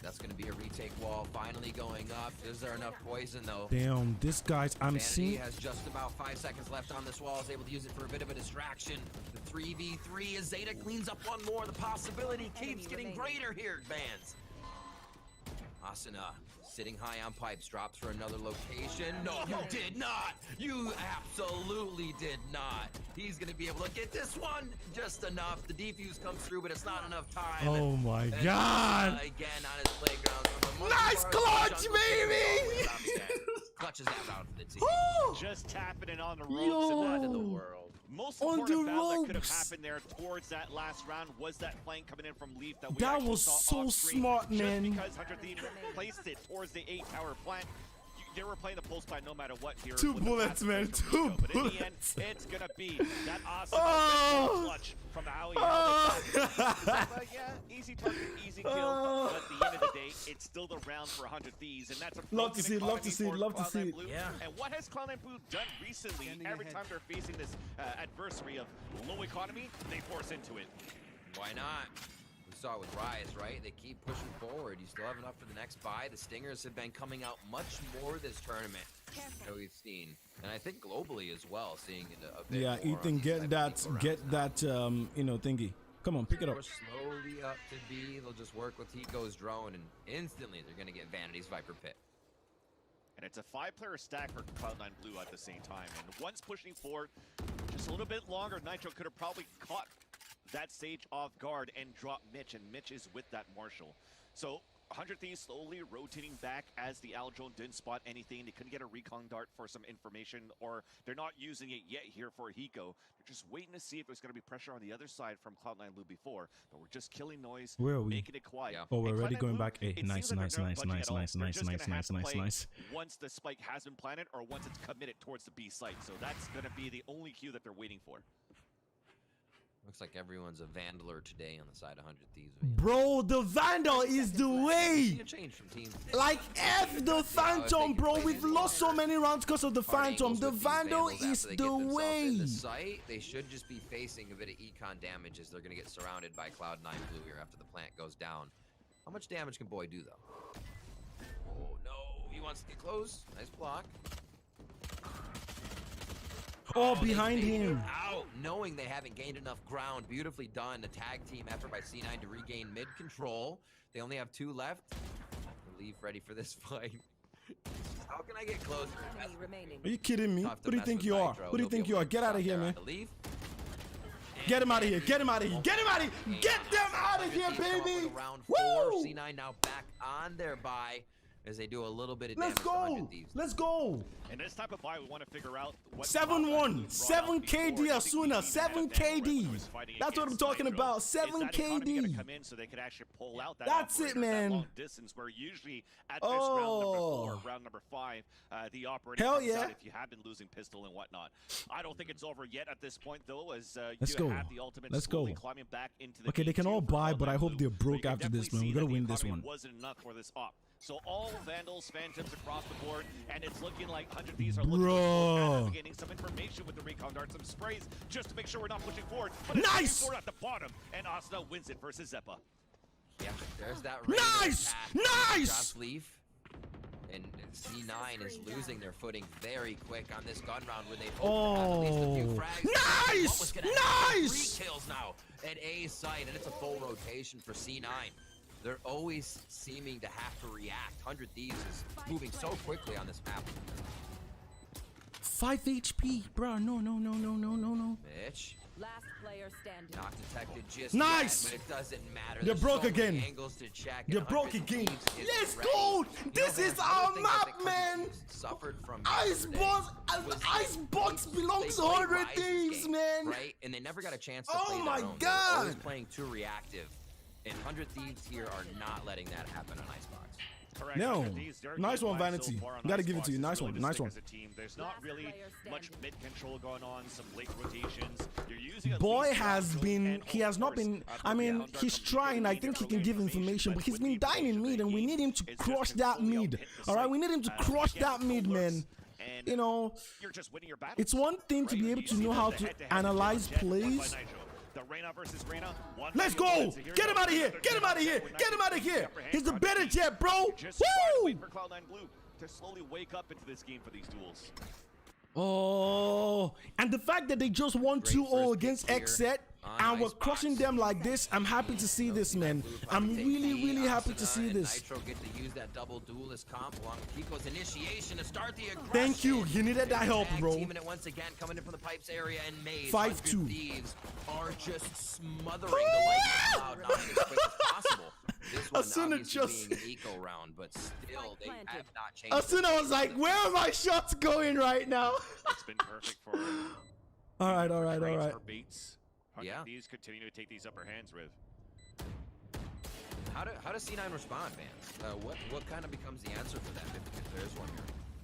That's going to be a retake wall finally going up. Is there enough poison though? Damn, this guy's Vanity has just about 5 seconds left on this wall. Is able to use it for a bit of a distraction. The 3v3 as Zeta cleans up one more. The possibility keeps getting greater here, Vans. Asuna sitting high on pipes, drops for another location. No, you did not. You absolutely did not. He's going to be able to get this one just enough. The defuse comes through, but it's not enough time. Oh my God. Again on his playground. Nice clutch, baby. Clutches out for the team. Just tapping it on the ropes in the world. Most important battle that could have happened there towards that last round was that flank coming in from Leaf that we that was so smart, man. Just because 100 Thieves placed it towards the 8-tower plant. They were playing the pulse plan no matter what here. 2 bullets, man. 2 bullets. But in the end, it's gonna be that awesome clutch from Howie. Yeah, easy target, easy kill. But at the end of the day, it's still the round for 100 Thieves, and that's a love to see it. Yeah. And what has Cloud9 Blue done recently? Every time they're facing this adversary of low economy, they force into it. Why not? We saw it with Rise, right? They keep pushing forward. You still have enough for the next buy. The Stingers have been coming out much more this tournament that we've seen, and I think globally as well, seeing it a bit more. Ethan, get that thingy. Come on, pick it up. Slowly up to B. They'll just work with Hiko's drone, and instantly they're gonna get Vanity's Viper Pit. And it's a 5-player stack for Cloud9 Blue at the same time. And once pushing forward, just a little bit longer, Nitro could have probably caught that Sage off guard and dropped Mitch, and Mitch is with that Marshall. So 100 Thieves slowly rotating back as the Al drone didn't spot anything. They couldn't get a recon dart for some information, or they're not using it yet here for Hiko. They're just waiting to see if there's going to be pressure on the other side from Cloud9 Blue before, but we're just killing noise, Where are we? making it quiet. Yeah. Oh, we're And already Cloud9 going Blue, back. Hey, it nice, seems like nice, they're not nice, budging nice, at all. nice, They're nice, just nice, gonna have nice, to nice, play nice. once the spike has been planted or once it's committed towards the B site. So that's going to be the only cue that they're waiting for. Looks like everyone's a Vandaler today on the side of 100 Thieves. Bro, the Vandal is the way. A change from team. Like F the Phantom, bro. We've lost so many rounds because of the Phantom. The Vandal is the way. The site, they should just be facing a bit of econ damage as they're going to get surrounded by Cloud9 Blue here after the plant goes down. How much damage can Boy do, though? Oh, no. He wants to get close. Nice block. Oh, behind him. Out, knowing they haven't gained enough ground. Beautifully done. A tag team effort by C9 to regain mid control. They only have 2 left. Leaf ready for this fight. How can I get closer? Are you kidding me? Who do you think you are? Who do you think you are? Get out of here, man. Get him out of here. Get him out of here. Get him out of here. Get them out of here, baby. Round 4. Woo! C9 now back on their bye as they do a little bit of Let's damage to 100 go. Thieves. Let's go. And this type of buy, we want to figure out what 7-1, 7 KD Asuna, 7 KD. That's what I'm talking about. 7 KD. Come in so they could actually pull out that That's it, operator, that man. long distance where usually at this round number 4, round number 5, the operator Hell comes yeah. out if you have been losing pistol and whatnot. I don't think it's over yet at this point though, as Let's you go. have the ultimate Let's slowly go. climbing back into the Okay, they can game all too for buy, but I Cloud9 hope Blue. they're But broke you can after this, definitely man. see We're gonna that win the this economy one. wasn't enough for this op. So all Vandals, Phantoms across the board, and it's looking like 100 Thieves are looking Bro. at getting some information with the recon darts, some sprays, just to make sure we're not pushing forward. But it's Nice! pushing forward at the bottom, and Asuna wins it versus Zeppa. Yeah, there's that Nice! Nice! Leaf. And C9 is losing their footing very quick on this gun round where they hope to have at least a few frags. Nice! What was gonna happen? Nice! 3 kills now at A site, and it's a full rotation for C9. They're always seeming to have to react. 100 Thieves is moving so quickly on this map. 5 HP, bro. No. Mitch. Last player standing. Not detected just Nice! yet, but it doesn't matter. You're There's broke so many again. angles to check, You're and broke 100 again. Thieves is Let's ready. go. You This know, is there's our other things that map, they man. suffered from Icebox, yesterday was Icebox they belongs to played 100 Rise's Thieves, game, man. Right? And they never got a chance to Oh play my their own. They were always God. playing too reactive. And 100 Thieves here are not letting that happen on Icebox. Correct. No. 100 Thieves, they're Nice good one, buys Vanity. so far on Gotta give it to you. Icebox. Nice It's one, really nice just one. as a team. There's not Last really player much standing. mid control going on, some late rotations. You're using at Boy least has one been, and he has not been, I mean, he's trying. I think he can give information, but he's been dying in mid, and we need him to crush that mid. All right, we need him to crush that mid, man. You know, You're just winning your battles. it's one thing to be able to know how to analyze plays. The Reyna versus Reyna. Let's go! Get him out of here! Get him out of here! Get him out of here! He's the better jet, bro! Just trying to Woo! wait for Cloud9 Blue to slowly wake up into this game for these duels. Oh, and the fact that they just won 2-0 against X set and we're crushing them like this, I'm happy to see this, man. I'm really happy to see this. Nitro get to use that double duelist comp along with Kiko's initiation to start the aggression. Thank you. You needed that help, Tag bro. teaming it once again, coming in from the pipes area, and Maze 5-2. 100 Thieves are just smothering the lights of Cloud9 as quick as possible. This one Asuna obviously just- being an eco round, but still they have not changed. As soon as I was like, where are my shots going right now? It's been perfect for All right. trades, for baits. Yeah. These continue to take these upper hands with. How does C9 respond, man? What kind of becomes the answer for them if there is one here?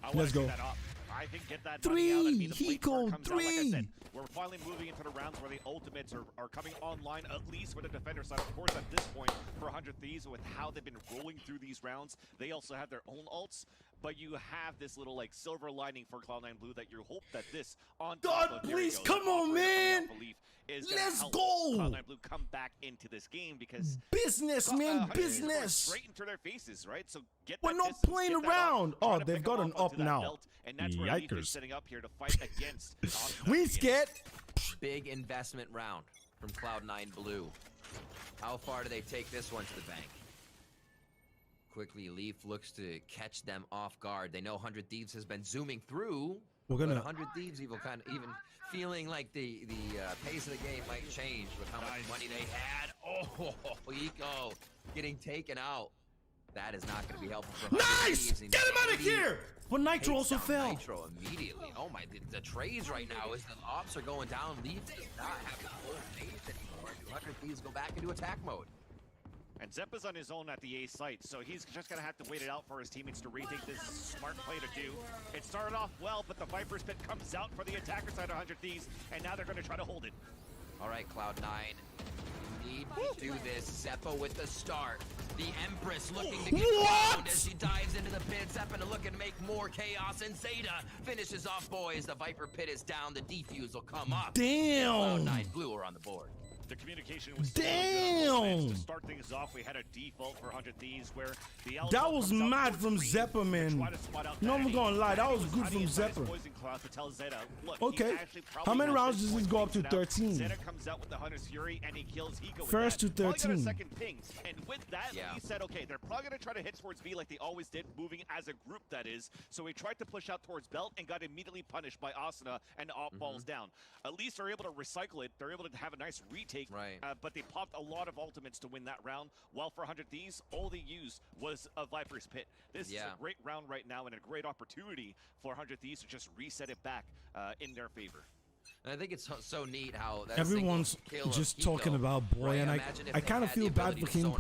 I want Let's to go. get that up. I think get that Three. money out. That'd be the He plate card go comes out. Like I three. said, we're finally moving into the rounds where the ultimates are coming online, at least for the defender side. Of course, at this point, for 100 Thieves, with how they've been rolling through these rounds, they also have their own ults. But you have this little like silver lining for Cloud9 Blue that you hope that this on top God, of, there we please, go, come that on, operator coming man. off a leaf is gonna Let's help go. Cloud9 Blue come back into this game because Business, man, 100 Thieves is going business. straight into their faces, right? So get We're that not distance, playing get that up, around. try Oh, to they've pick got them an off onto up that now. belt, and that's where Leaf Yikers. is setting up here to fight against. We scared. Big investment round from Cloud9 Blue. How far do they take this one to the bank? Quickly, Leaf looks to catch them off guard. They know 100 Thieves has been zooming through. We're But gonna. 100 Thieves even feeling like the pace of the game might change with how much money they had. Oh, Eco getting taken out. That is not going to be helpful for Nice! Get him out of here! But Nitro also fell. Nitro immediately. Oh my, the trades right now as the ops are going down. Leaf does not have the full phase anymore. 200 Thieves go back into attack mode. And Zeppa's on his own at the A site, so he's just gonna have to wait it out for his teammates to retake. This smart play to do. It started off well, but the Viper's Pit comes out for the attacker side of 100 Thieves, and now they're gonna try to hold it. All right, Cloud9. You need to do this. Zeppa with the start. The Empress looking to get around as she dives into the pit. Zeppa looking to make more chaos, and Zeta finishes off boys. The Viper Pit is down. The defuse will come up. Damn! Cloud9 Blue are on the board. The communication was damn. To start things off, we had a default for 100 Thieves where the that was mad from Zeppa, man. No, I'm gonna lie, that was good from Zeppa. Okay, how many rounds does this go up to? 13. Zeta comes out with the Hunter's Fury and he kills Hiko. First to 13. Second ping, and with that, he said, okay, they're probably gonna try to hit towards B like they always did, moving as a group, that is. So he tried to push out towards Belt and got immediately punished by Asuna, and Op falls down. At least they're able to recycle it. They're able to have a nice retake. Right. But they popped a lot of ultimates to win that round. While for 100 Thieves, all they used was a Viper's Pit. This is a great round right now and a great opportunity for 100 Thieves to just reset it back in their favor. And I think it's so neat how that everyone's just talking about boy, and I kind of feel bad for him.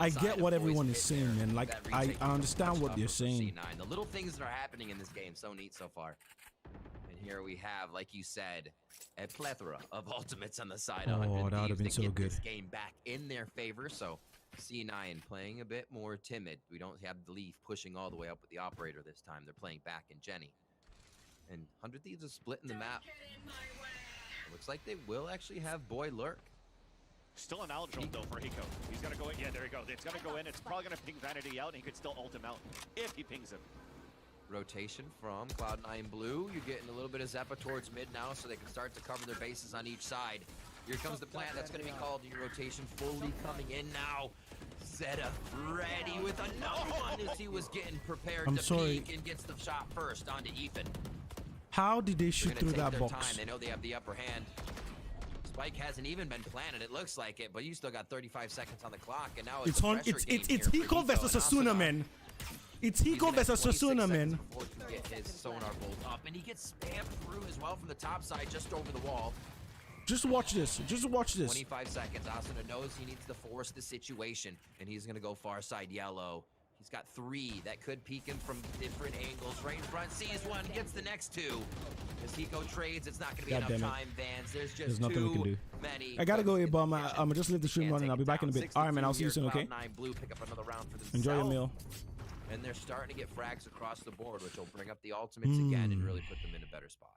I get what everyone is saying, man. Like I understand what they're saying. The little things that are happening in this game, so neat so far. And here we have, like you said, a plethora of ultimates on the side. Oh, that would have been so good. This game back in their favor. So C9 playing a bit more timid. We don't have the Leaf pushing all the way up with the operator this time. They're playing back in Jenny. And 100 Thieves is splitting the map. It looks like they will actually have Boy lurk. Still an Aldril though for Hiko. He's gonna go in. Yeah, there you go. It's gonna go in. It's probably gonna ping Vanity out, and he could still ult him out if he pings him. Rotation from Cloud9 Blue. You're getting a little bit of Zeppa towards mid now, so they can start to cover their bases on each side. Here comes the plant. That's going to be called. Your rotation fully coming in now. Zeta ready with another one as he was getting prepared to peek and gets the shot first onto Ethan. How did they shoot through that box? They know they have the upper hand. Spike hasn't even been planted. It looks like it, but you still got 35 seconds on the clock, and now it's Hiko versus Asuna, man. It's Hiko versus Asuna, man. Get his sonar bolt up, and he gets spammed through as well from the top side, just over the wall. Just watch this. Just watch this. 25 seconds. Asuna knows he needs to force the situation, and he's gonna go far side yellow. He's got 3 that could peek him from different angles. Right in front, sees one, gets the next 2. As Hiko trades, it's not gonna be enough time, Vans. There's nothing we can do. Many. I gotta go, Ibum. I'm gonna just leave the stream running. I'll be back in a bit. All right, man. I'll see you soon. Okay. Blue pick up another round for enjoy your meal. And they're starting to get frags across the board, which will bring up the ultimates again and really put them in a better spot.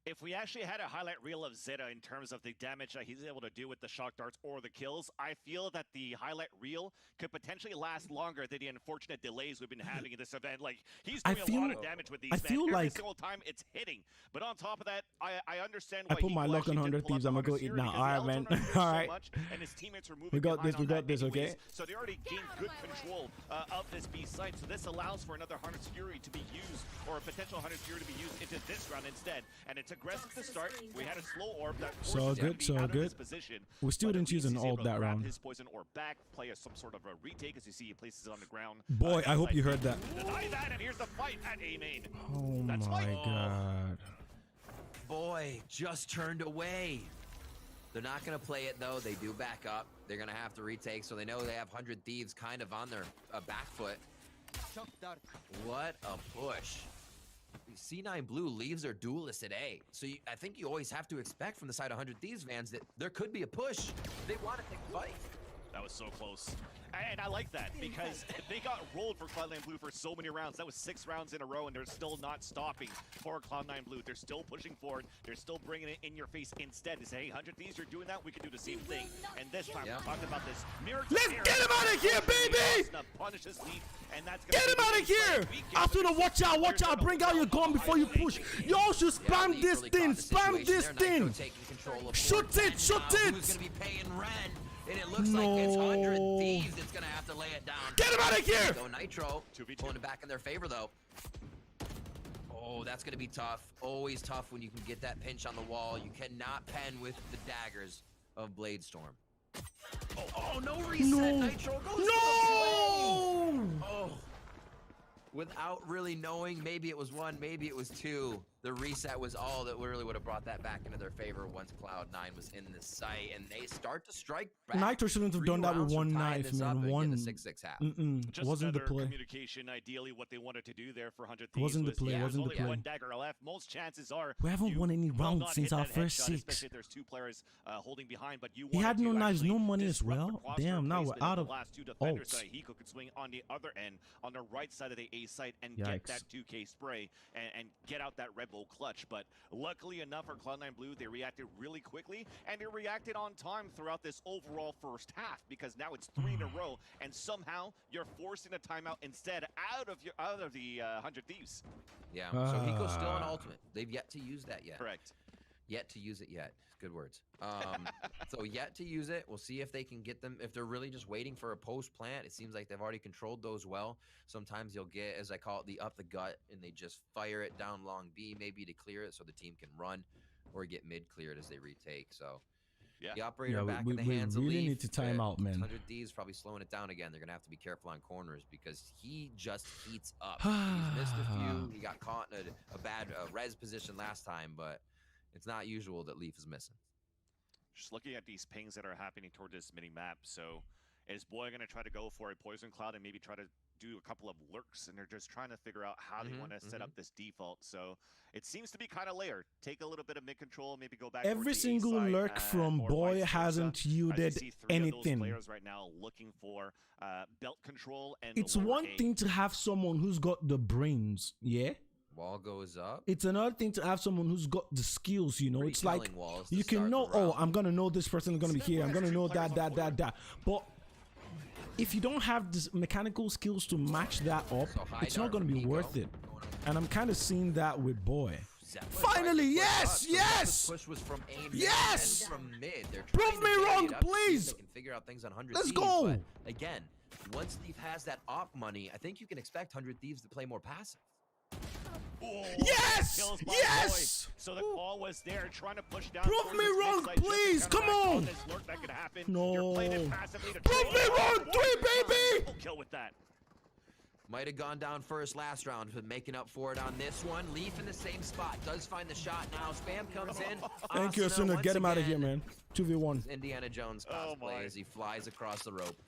If we actually had a highlight reel of Zeta in terms of the damage that he's able to do with the shock darts or the kills, I feel that the highlight reel could potentially last longer than the unfortunate delays we've been having in this event. Like, he's doing a lot of damage with these. Every single time it's hitting. But on top of that, I understand why I put my luck on 100 Thieves. I'm gonna go eat now. All right, man. All right. And his teammates are moving. We got this, okay? So they already gained good control of this B site. So this allows for another Hunter's Fury to be used, or a potential Hunter's Fury to be used into this round instead. And it's aggressive to start. We had a slow orb that so good. We still didn't use an ult that round. His poison orb back, play some sort of a retake as you see he places it on the ground. Boy, I hope you heard that. Deny that, and here's the fight at A main. Oh my god. Boy, just turned away. They're not going to play it, though. They do back up. They're going to have to retake, so they know they have 100 Thieves kind of on their back foot. What a push. C9 Blue leaves their duelist at A. So I think you always have to expect from the side of 100 Thieves fans that there could be a push. They want to take the fight. That was so close. And I like that because they got rolled for Cloud9 Blue for so many rounds. That was 6 rounds in a row, and they're still not stopping for Cloud9 Blue. They're still pushing forward. They're still bringing it in your face instead. They say, hey, 100 Thieves, you're doing that. We can do the same thing. And this time, we're talking about this mirror. Let's get him out of here, baby! Punishes Leaf, and that's get him out of here! Asuna, watch out. Bring out your gun before you push. Y'all should spam this thing. Spam this thing. Shoot it. Who's going to be paying rent? And it looks like it's 100 Thieves that's going to have to lay it down. Get him out of here! Go Nitro. Pulling it back in their favor, though. Oh, that's going to be tough. Always tough when you can get that pinch on the wall. You cannot pen with the daggers of Bladestorm. Oh, no reset. Nitro goes no! Oh. Without really knowing, maybe it was 1, maybe it was 2. The reset was all that really would have brought that back into their favor once Cloud9 was in the sight, and they start to strike back. Nitro shouldn't have done that with one knife, man. One. 6-6 half. Just wasn't the play. Communication, ideally, what they wanted to do there for 100 Thieves wasn't the play. Wasn't the only play. one dagger left. Most chances are we haven't won any rounds since our first 6. Especially if there's 2 players holding behind. But you he had no knives, no money as disrupt well. the Damn, now we're out of the last 2 defenders ults. that Hiko could swing on the other end, on the right side of the A site, and Yikes. get that 2K spray and get out that Red Bull clutch. But luckily enough for Cloud9 Blue, they reacted really quickly, and they reacted on time throughout this overall first half, because now it's 3 in a row, and somehow you're forcing a timeout instead out of the 100 Thieves. Yeah, so Hiko's still on ultimate. They've yet to use that yet. Correct. Yet to use it yet. Good words. So yet to use it. We'll see if they can get them. If they're really just waiting for a post plant, it seems like they've already controlled those well. Sometimes you'll get, as I call it, the up the gut, and they just fire it down long B maybe to clear it so the team can run, or get mid cleared as they retake. So yeah, the operator back in the hands of Leaf. We really Leaf. need to time out, man. 100 D's probably slowing it down again. They're gonna have to be careful on corners because he just heats up. He's missed a few. He got caught in a bad res position last time, but it's not usual that Leaf is missing. Just looking at these pings that are happening toward this mini map, so is Boy going to try to go for a poison cloud and maybe try to do a couple of lurks, and they're just trying to figure out how they want to set up this default. So it seems to be kind of layered. Take a little bit of mid control, maybe go back. Every single lurk from Boy hasn't yielded anything. Players right now looking for belt control, and it's one thing to have someone who's got the brains, yeah. Wall goes up. It's another thing to have someone who's got the skills, you know. It's like you can know, oh, I'm gonna know this person is gonna be here. I'm gonna know that. But if you don't have the mechanical skills to match that up, it's not gonna be worth it. And I'm kind of seeing that with Boy. Finally, yes, yes, push was from aim, yes. From mid. They're prove me wrong, please. They can figure out things on 100 Let's Thieves, go. But again, once Leaf has that op money, I think you can expect 100 Thieves to play more passive. Oh, yes! Yes! Boy. So the call was there, trying to push down. Prove me wrong, please! Come on! That could happen. No. Prove me wrong! 3, baby! Kill with that. Might have gone down first last round, but making up for it on this one. Leaf in the same spot. Does find the shot now. Spam comes in. Thank you, Asuna. Get him out of here, man. 2v1. Indiana Jones cosplay as he flies across the rope.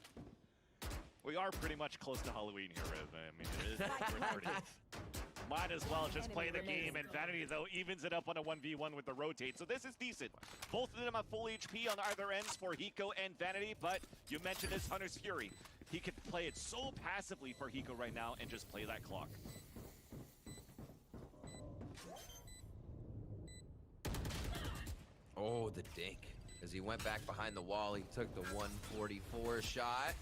We are pretty much close to Halloween here, Riv. I mean, it is October 30th. Might as well just play the game, and Vanity, though, evens it up on a 1v1 with the rotate, so this is decent. Both of them have full HP on either ends for Hiko and Vanity, but you mentioned this Hunter's Fury. He could play it so passively for Hiko right now and just play that clock. Oh, the dink. As he went back behind the wall, he took the 144 shot.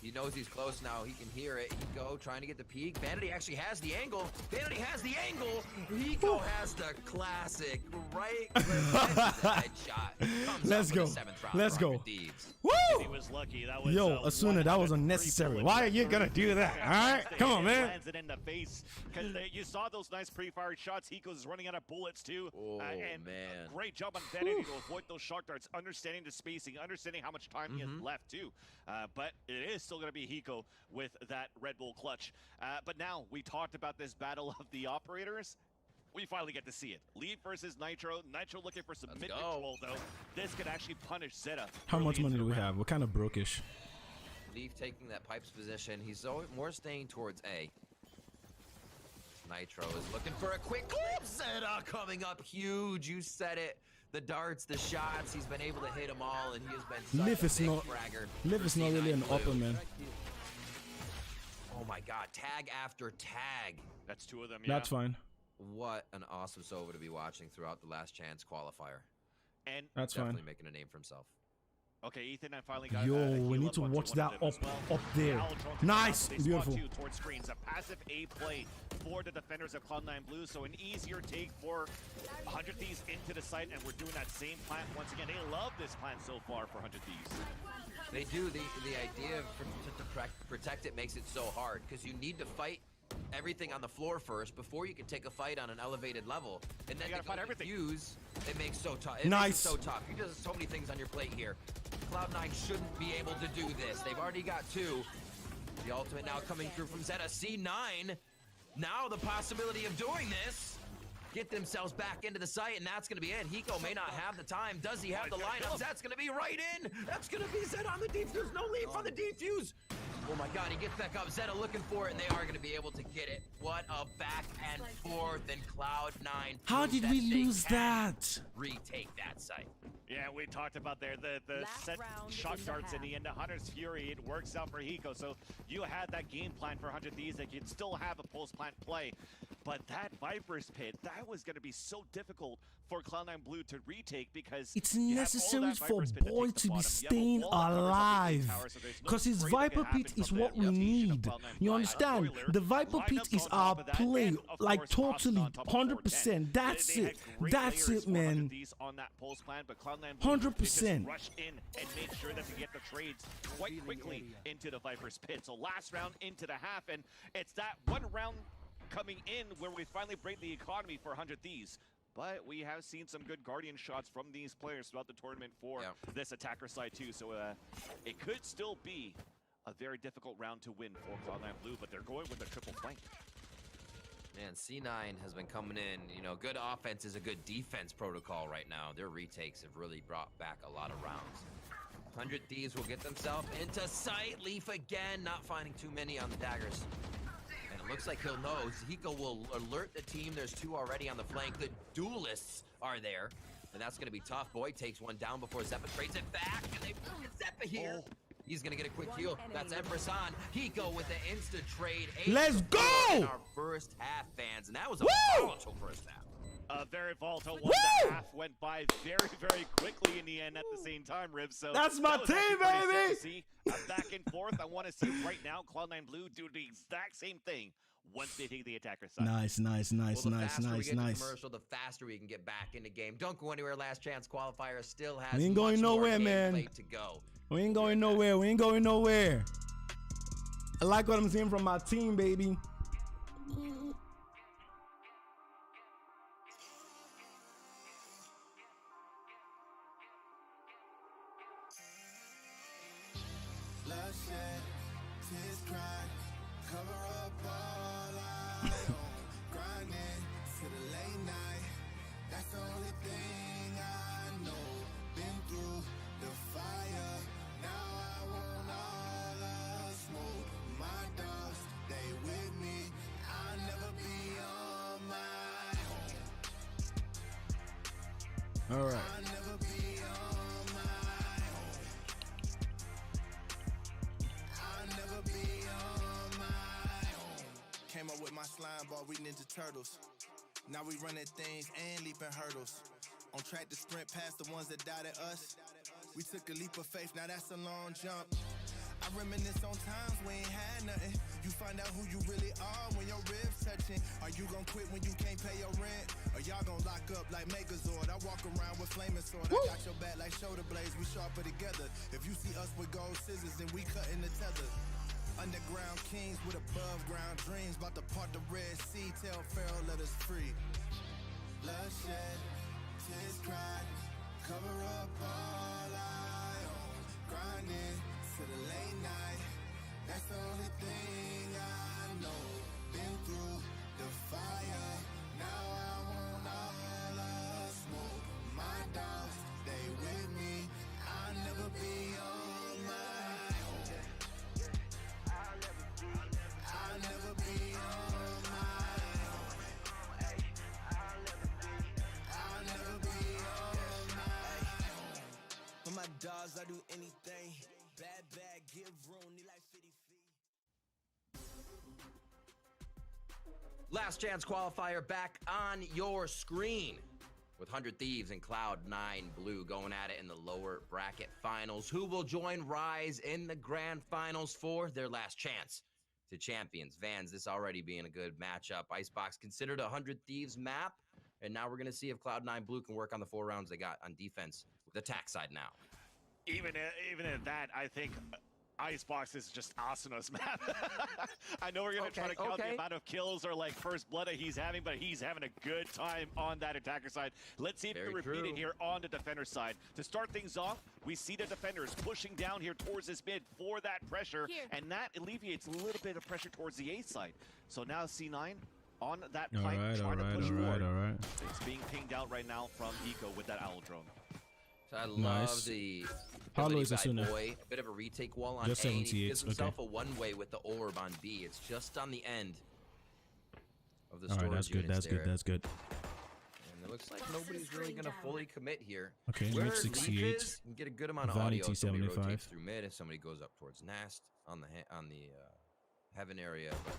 He knows he's close now. He can hear it. Hiko trying to get the peek. Vanity actually has the angle. Vanity has the angle. Hiko has the classic right headshot. Let's go. Let's go. Woo! He was lucky. That was, yo, Asuna, that was unnecessary. Why are you gonna do that? All right, come on, man. Lands it in the face because you saw those nice pre-fired shots. Hiko's running out of bullets too. Oh, and man. Great job on Vanity to avoid those shock darts, understanding the spacing, understanding how much time he has left too. But it is still going to be Hiko with that Red Bull clutch. But now we talked about this battle of the operators. We finally get to see it. Lead versus Nitro. Nitro looking for some mid control though. This could actually punish Zeta. How much money do we have? We're kind of brokish. Leaf taking that pipes position. He's more staying towards A. Nitro is looking for a quick clip. Zeta coming up huge. You said it. The darts, the shots, he's been able to hit them all, and he has been such a big fragger. Liv is not really an upper, man. Oh my god, tag after tag. That's 2 of them, yeah. That's fine. What an awesome Sova to be watching throughout the last chance qualifier. And that's definitely making a name for himself. Okay, Ethan, I finally got. Yo, we need to watch that up there. Nice, beautiful. Towards screens, a passive A play for the defenders of Cloud9 Blue, so an easier take for 100 Thieves into the site, and we're doing that same plant once again. They love this plant so far for 100 Thieves. They do. The idea to protect it makes it so hard because you need to fight everything on the floor first before you can take a fight on an elevated level, and then you gotta fight everything. It makes so tough. It makes it so tough. You just have so many things on your plate here. Cloud9 shouldn't be able to do this. They've already got 2. The ultimate now coming through from Zeta. C9. Now the possibility of doing this. Get themselves back into the site, and that's going to be it. Hiko may not have the time. Does he have the lineups? That's going to be right in. That's going to be Zeta on the defuse. No leave on the defuse. Oh my God, he gets back up. Zeta looking for it, and they are going to be able to get it. What a back and forth, and Cloud9. How did we lose that? Retake that site. Yeah, we talked about there the set shock darts in the end. The Hunter's Fury, it works out for Hiko. So you had that game plan for 100 Thieves that you'd still have a post plant play. But that Viper's Pit, that was going to be so difficult for Cloud9 Blue to retake because it's necessary for Boy to be staying alive. Because his Viper Pit is what we need. You understand? The Viper Pit is our play. Like totally, 100%. That's it. That's it, man. 100%. Rush in and make sure that they get the trades quite quickly into the Viper's Pit. So last round into the half, and it's that one round coming in where we finally break the economy for 100 Thieves. But we have seen some good Guardian shots from these players throughout the tournament for this attacker side too. So it could still be a very difficult round to win for Cloud9 Blue, but they're going with a triple flank. Man, C9 has been coming in. You know, good offense is a good defense protocol right now. Their retakes have really brought back a lot of rounds. 100 Thieves will get themselves into sight. Leaf again, not finding too many on the daggers. And it looks like he'll know. Hiko will alert the team. There's two already on the flank. The duelists are there. And that's going to be tough. Boy takes one down before Zeppa trades it back. And they bring Zeppa here. He's going to get a quick heal. That's Empress on. Hiko with the insta trade. Let's go! In our first half, fans. And that was a volatile first half. A very volatile one. The half went by very, very quickly in the end at the same time, Rib. So that's my team, baby! See a back and forth. I want to see right now Cloud9 Blue do the exact same thing once they take the attacker side. Nice. Well, the faster we get to commercial, the faster we can get back in the game. Don't go anywhere. Last chance qualifier still has we ain't going nowhere, man. To go. We ain't going nowhere. We ain't going nowhere. I like what I'm seeing from my team, baby. All right. Came up with my slime ball, we Ninja Turtles. Now we running things and leaping hurdles. On track to sprint past the ones that doubted us. We took a leap of faith, now that's a long jump. I reminisce on times we ain't had nothing. You find out who you really are when your ribs touching. Are you gonna quit when you can't pay your rent? Or y'all gonna lock up like Megazord? I walk around with flaming sword. I got your back like shoulder blades, we sharper together. If you see us with gold scissors, then we cutting the tether. Underground kings with above ground dreams. About to part the Red Sea, tell Pharaoh let us free. Bloodshed, tears cried, cover up all I own. Grinding to the late night, that's the only thing I know. Been through the fire, now I want all the smoke. My dogs, they with me, I'll never be on my own. I'll never be on my own. I'll never be on my own. For my dogs, I do anything. Bad, give room, need like 50 feet. Last chance qualifier back on your screen with 100 Thieves and Cloud9 Blue going at it in the lower bracket finals. Who will join Rise in the grand finals for their last chance to champions? Vans, this already being a good matchup. Icebox considered a 100 Thieves map, and now we're going to see if Cloud9 Blue can work on the 4 rounds they got on defense with attack side now. Even at that, I think Icebox is just Asuna's map. I know we're going to try to count the amount of kills or like first blood that he's having, but he's having a good time on that attacker side. Let's see if we can repeat it here on the defender side. To start things off, We see the defenders pushing down here towards this mid for that pressure, and that alleviates a little bit of pressure towards the A side. So now C9 on that plank, trying to push forward. It's being pinged out right now from Eco with that owl drone. So I love the Hollow is a bit of a retake wall on just A. He gives 78. himself a one-way with the orb on B. It's just on the end of the storage Alright, that's good, units that's there. good, that's good. And it looks like nobody's really going to fully commit here. Okay, Where mid Leaf 68. is, you can get a good amount of Vanity audio if somebody 75. rotates through mid, if somebody goes up towards Nast on the heaven area. But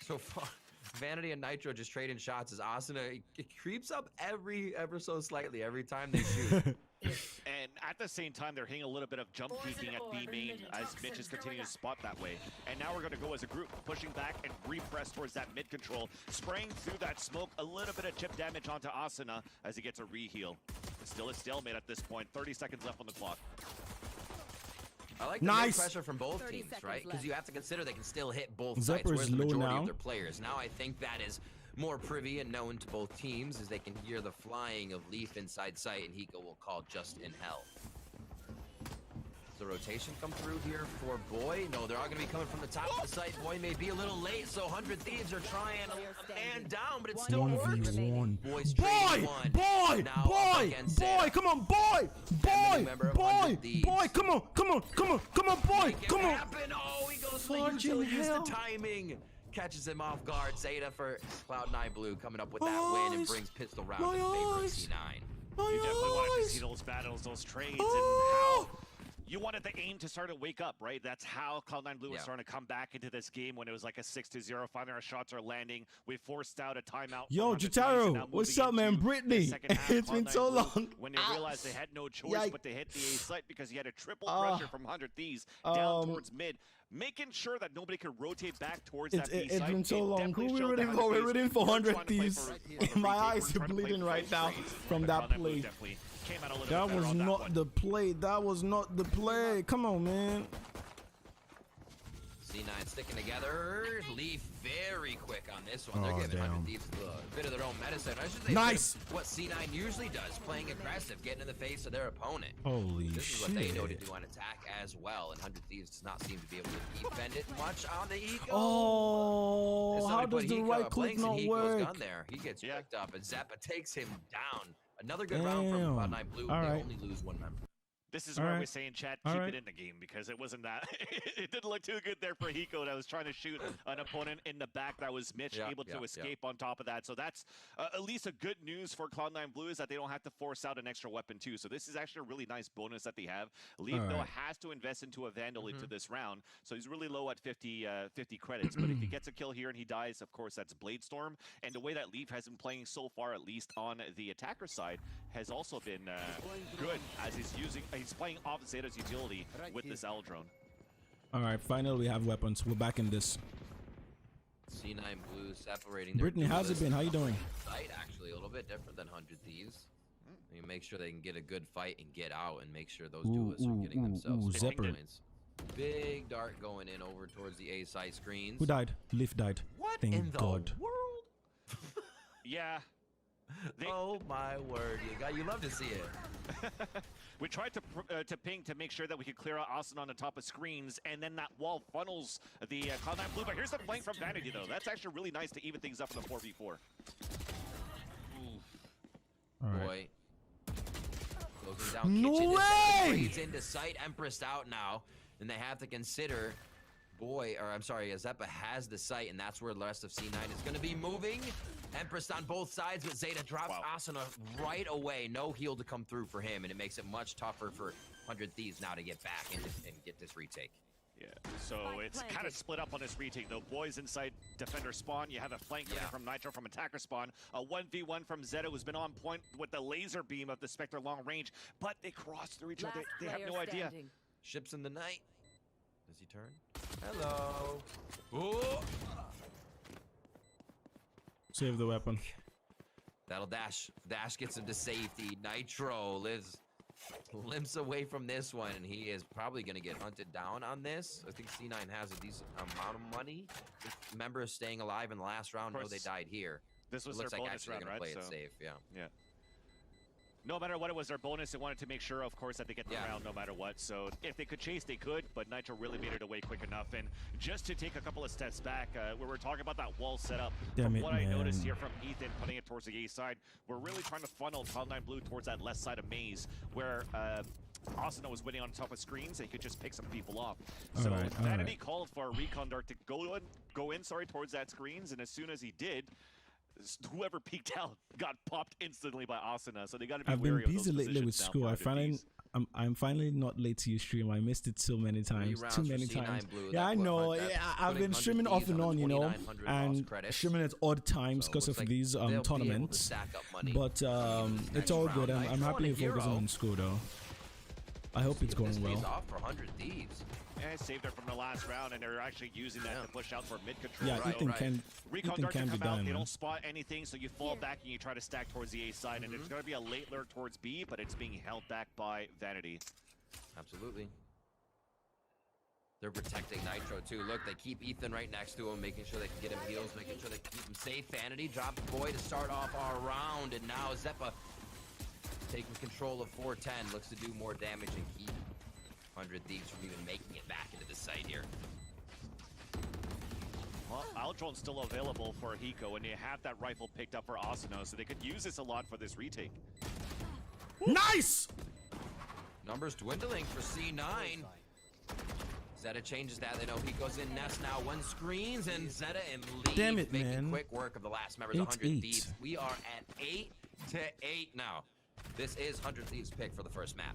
so far, Vanity and Nitro just trading shots as Asuna, it creeps up ever so slightly every time they shoot. And at the same time, they're hitting a little bit of jump peeking at B main as Mitch is continuing to spot that way. And now we're going to go as a group, pushing back and repress towards that mid control, spraying through that smoke, a little bit of chip damage onto Asuna as he gets a reheal. Still a stalemate at this point, 30 seconds left on the clock. I like the mid pressure from both teams, right? Because you have to consider they can still hit both sides, whereas the majority of their players. Now I think that is more privy and known to both teams as they can hear the flying of Leaf inside sight, and Hiko will call just in hell. Does the rotation come through here for Boy? No, they're all going to be coming from the top of the site. Boy may be a little late, so 100 Thieves are trying a man down, but it still works. 1v1. Boy's Boy! Boy! Come on, boy! Boy! Come on, boy! Come on! Oh, he goes late until he used the timing. Catches him off guard. Zeta for Cloud9 Blue coming up with that win and brings pistol round in favor of C9. You definitely wanted to see those battles, those trades, and how you wanted the aim to start to wake up, right? That's how Cloud9 Blue was starting to come back into this game when it was like a 6-0. Finally, our shots are landing. We forced out a timeout. Yo, Jotaro, what's up, man? Brittany, it's been so long. When they realized they had no choice but to hit the A site because he had a triple pressure from 100 Thieves down towards mid, making sure that nobody could rotate back towards that B site. It's been so long. Who we rooting for? We're rooting for 100 Thieves. My eyes are bleeding right now from that play. That was not the play. That was not the play. Come on, man. C9 sticking together. Leaf very quick on this one. They're giving 100 Thieves a bit of their own medicine. I should say nice. What C9 usually does, playing aggressive, getting in the face of their opponent. Holy shit. This is what they know to do on attack as well. And 100 Thieves does not seem to be able to defend it much on the Eco. Oh, how does the right click not work? Gun there. He gets picked up, and Zappa takes him down. Another good round from Cloud9 Blue. They only lose one member. This is where we're saying, chat, keep it in the game, because it wasn't that. It didn't look too good there for Hiko that was trying to shoot an opponent in the back. That was Mitch able to escape on top of that. So that's at least a good news for Cloud9 Blue is that they don't have to force out an extra weapon too. So this is actually a really nice bonus that they have. Leaf, though, has to invest into a Vandal into this round. So he's really low at 50 credits. But if he gets a kill here and he dies, of course, that's Bladestorm. And the way that Leaf has been playing so far, at least on the attacker side, has also been good as he's playing off Zeta's utility with this L drone. Alright, finally we have weapons. We're back in this. C9 Blue separating. Brittany, how's it been? How you doing? Site actually a little bit different than 100 Thieves. You make sure they can get a good fight and get out, and make sure those duelists are getting themselves points. Big dart going in over towards the A side screens. Who died? Leaf died. What Thank in the God. world? Yeah. Oh my word! You love to see it. We tried to ping to make sure that we could clear out Austin on the top of screens, and then that wall funnels the Cloud9 Blue. But here's the flank from Vanity, though. That's actually really nice to even things up in the 4v4. Boy. Closing down no kitchen. way! Trades into sight. Empress out now, and they have to consider. Zeppa has the site, and that's where the rest of C9 is going to be moving. Empress on both sides, but Zeta drops Asuna right away. No heal to come through for him, and it makes it much tougher for 100 Thieves now to get back and get this retake. Yeah, so it's kind of split up on this retake, though. Boys inside defender spawn. You have a flank coming from Nitro from attacker spawn. A 1v1 from Zeta, who's been on point with the laser beam of the Spectre long range, but they cross through each other. They have no idea. Ships in the night. Does he turn? Hello. Ooh. Save the weapon. That'll dash. Dash gets him to safety. Nitro limps away from this one, and he is probably going to get hunted down on this. I think C9 has a decent amount of money. Remember staying alive in the last round. No, they died here. This was looks their like bonus actually round, they're going to play right? it safe. Yeah. no matter what it was their bonus, they wanted to make sure, of course, that they get the round no matter what. So if they could chase, they could, but Nitro really made it away quick enough. And just to take a couple of steps back, where we're talking about that wall setup, from what I noticed here from Ethan putting it towards the A side, we're really trying to funnel Cloud9 Blue towards that left side of Maze, where Asuna was winning on top of screens, they could just pick some people off. So Vanity called for a recon dart to go in towards that screens, and as soon as he did, whoever peeked out got popped instantly by Asuna. So they got to be wary of those positions. I've been busy lately with school. I'm finally not late to your stream. I missed it so many times. Too many times. Yeah, I know. I've been streaming off and on, you know, and streaming at odd times because of these tournaments. But it's all good. I'm happy to focus on school though. I hope it's going well. Off for 100 Thieves. Yeah, saved her from the last round, and they're actually using that to push out for mid control. Yeah, Ethan can be done. They don't spot anything, so you fall back and you try to stack towards the A side, and there's going to be a late lurk towards B, but it's being held back by Vanity. Absolutely. They're protecting Nitro too. Look, they keep Ethan right next to him, making sure they can get him heals, making sure they can keep him safe. Vanity dropped the boy to start off our round, and now Zeppa taking control of 410, looks to do more damage and keep 100 Thieves from even making it back into the site here. Well, Aldron's still available for Hiko, and they have that rifle picked up for Asuna, so they could use this a lot for this retake. Nice! Numbers dwindling for C9. Zeta changes that. They know Hiko's in nest now. One screens, and Zeta and Lee making quick work of the last members of 100 Thieves. We are at 8-8 now. This is 100 Thieves pick for the first map.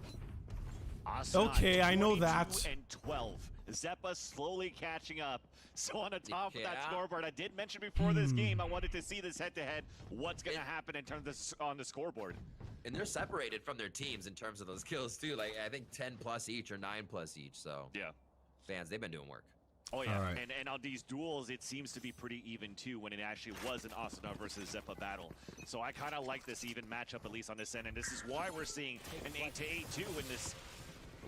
Asuna, okay, I know that. And 12. Zeppa slowly catching up. So on the top of that scoreboard, I did mention before this game, I wanted to see this head-to-head. What's going to happen in terms of on the scoreboard? And they're separated from their teams in terms of those kills too. Like I think 10 plus each or 9 plus each. So yeah, fans, they've been doing work. Oh yeah, and on these duels, it seems to be pretty even too when it actually was an Asuna versus Zeppa battle. So I kind of like this even matchup, at least on this end, and this is why we're seeing an 8-8 too in this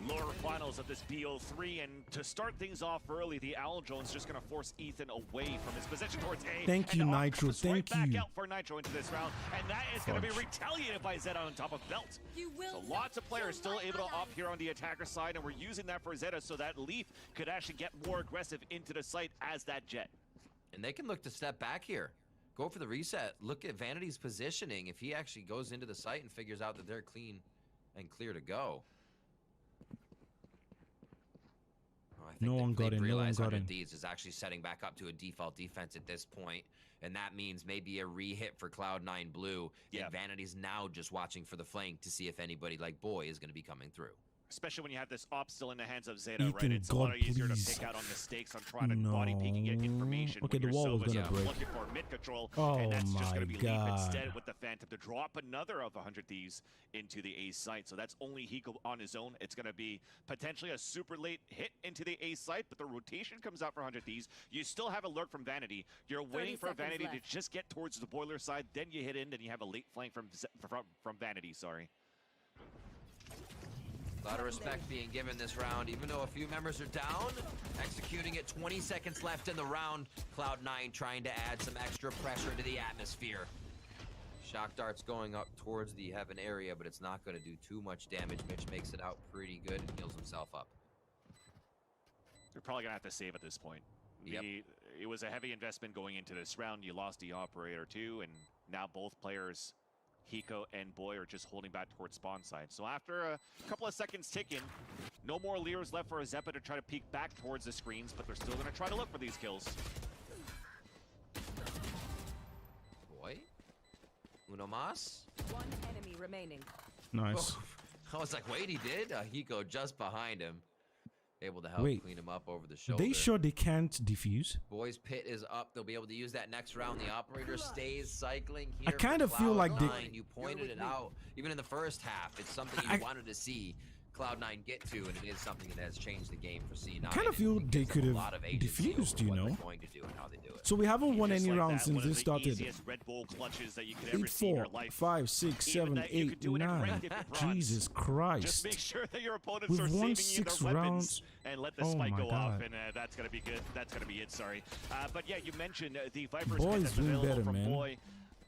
lower finals of this BO3. And to start things off early, the Owl Jones just going to force Ethan away from his position towards A. Thank you, Nitro. Thank you. Back out for Nitro into this round, and that is going to be retaliated by Zeta on top of Belt. So lots of players still able to opt here on the attacker side, and we're using that for Zeta so that Leaf could actually get more aggressive into the site as that Jet. And they can look to step back here. Go for the reset. Look at Vanity's positioning. If he actually goes into the site and figures out that they're clean and clear to go. No one got in. No one got in. Thieves is actually setting back up to a default defense at this point, and that means maybe a re-hit for Cloud9 Blue. Yeah. And Vanity's now just watching for the flank to see if anybody like Boy is going to be coming through. Especially when you have this op still in the hands of Zeta, right? It's a lot easier to pick out on mistakes on trying to body peek and get information. Okay, the wall was gonna break. Looking for mid control, oh and that's just gonna be God. Leaf instead with the Phantom to drop another of 100 Thieves into the A site. So that's only Hiko on his own. It's gonna be potentially a super late hit into the A site, but the rotation comes out for 100 Thieves. You still have a lurk from Vanity. You're waiting for Vanity to just get towards the boiler side, then you hit in, then you have a late flank from Vanity. Sorry. A lot of respect being given this round, even though a few members are down. Executing it, 20 seconds left in the round. Cloud9 trying to add some extra pressure to the atmosphere. Shock darts going up towards the heaven area, but it's not going to do too much damage. Mitch makes it out pretty good and heals himself up. You're probably going to have to save at this point. Yep. It was a heavy investment going into this round. You lost the operator too, and now both players, Hiko and Boy, are just holding back towards spawn side. So after a couple of seconds ticking, no more Leers left for Zeppa to try to peek back towards the screens, but they're still going to try to look for these kills. Boy? Uno mas? One enemy remaining. Nice. I was like, wait, he did? Hiko just behind him. Able to help clean him up over the shoulder. They sure they can't defuse? Boys pit is up. They'll be able to use that next round. The operator stays cycling here. I kind of feel like you pointed it out. Even in the first half, it's something you wanted to see Cloud9 get to, and it is something that has changed the game for C9. I kind of feel they could have defused, you know. So we haven't won any rounds since this started. 8-4, 5, 6, 7, 8, 9. Jesus Christ. Just make sure that your opponents We've are won saving you 6 their rounds. And let the spike go off, and that's gonna be good. That's gonna be it. Sorry, but yeah, you mentioned the Vipers Boy's doing better, from man. Boy.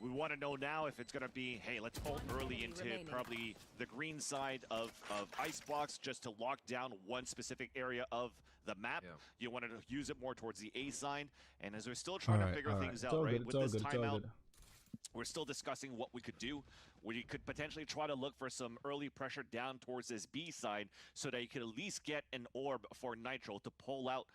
We want to know now if it's going to be, hey, let's ult early into probably the green side of Icebox just to lock down one specific area of the map. Yeah. You want to use it more towards the A side. And as we're still trying to figure things out, right, with this timeout, we're still discussing what we could do. We could potentially try to look for some early pressure down towards this B side so that you could at least get an orb for Nitro to pull out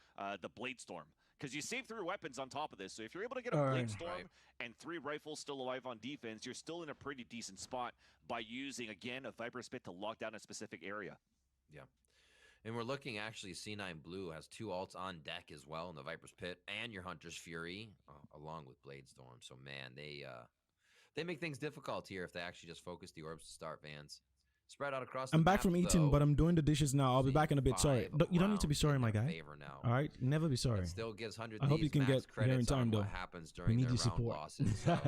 the Blade Storm. Because you save 3 weapons on top of this. So if you're able to get a Blade Storm and 3 rifles still alive on defense, you're still in a pretty decent spot by using, again, a Viper's Pit to lock down a specific area. Yeah. And we're looking, actually, C9 Blue has 2 ults on deck as well in the Viper's Pit and your Hunter's Fury, along with Blade Storm. So, man, they make things difficult here if they actually just focus the orbs to start, Vans. Spread out across the I'm back map, from eating, but I'm doing the dishes now. I'll be back in a bit. Sorry. You don't need to be sorry, my guy. All right? Never be sorry. It still gives 100 I hope you can get here in time, though. We need your support. Losses, so.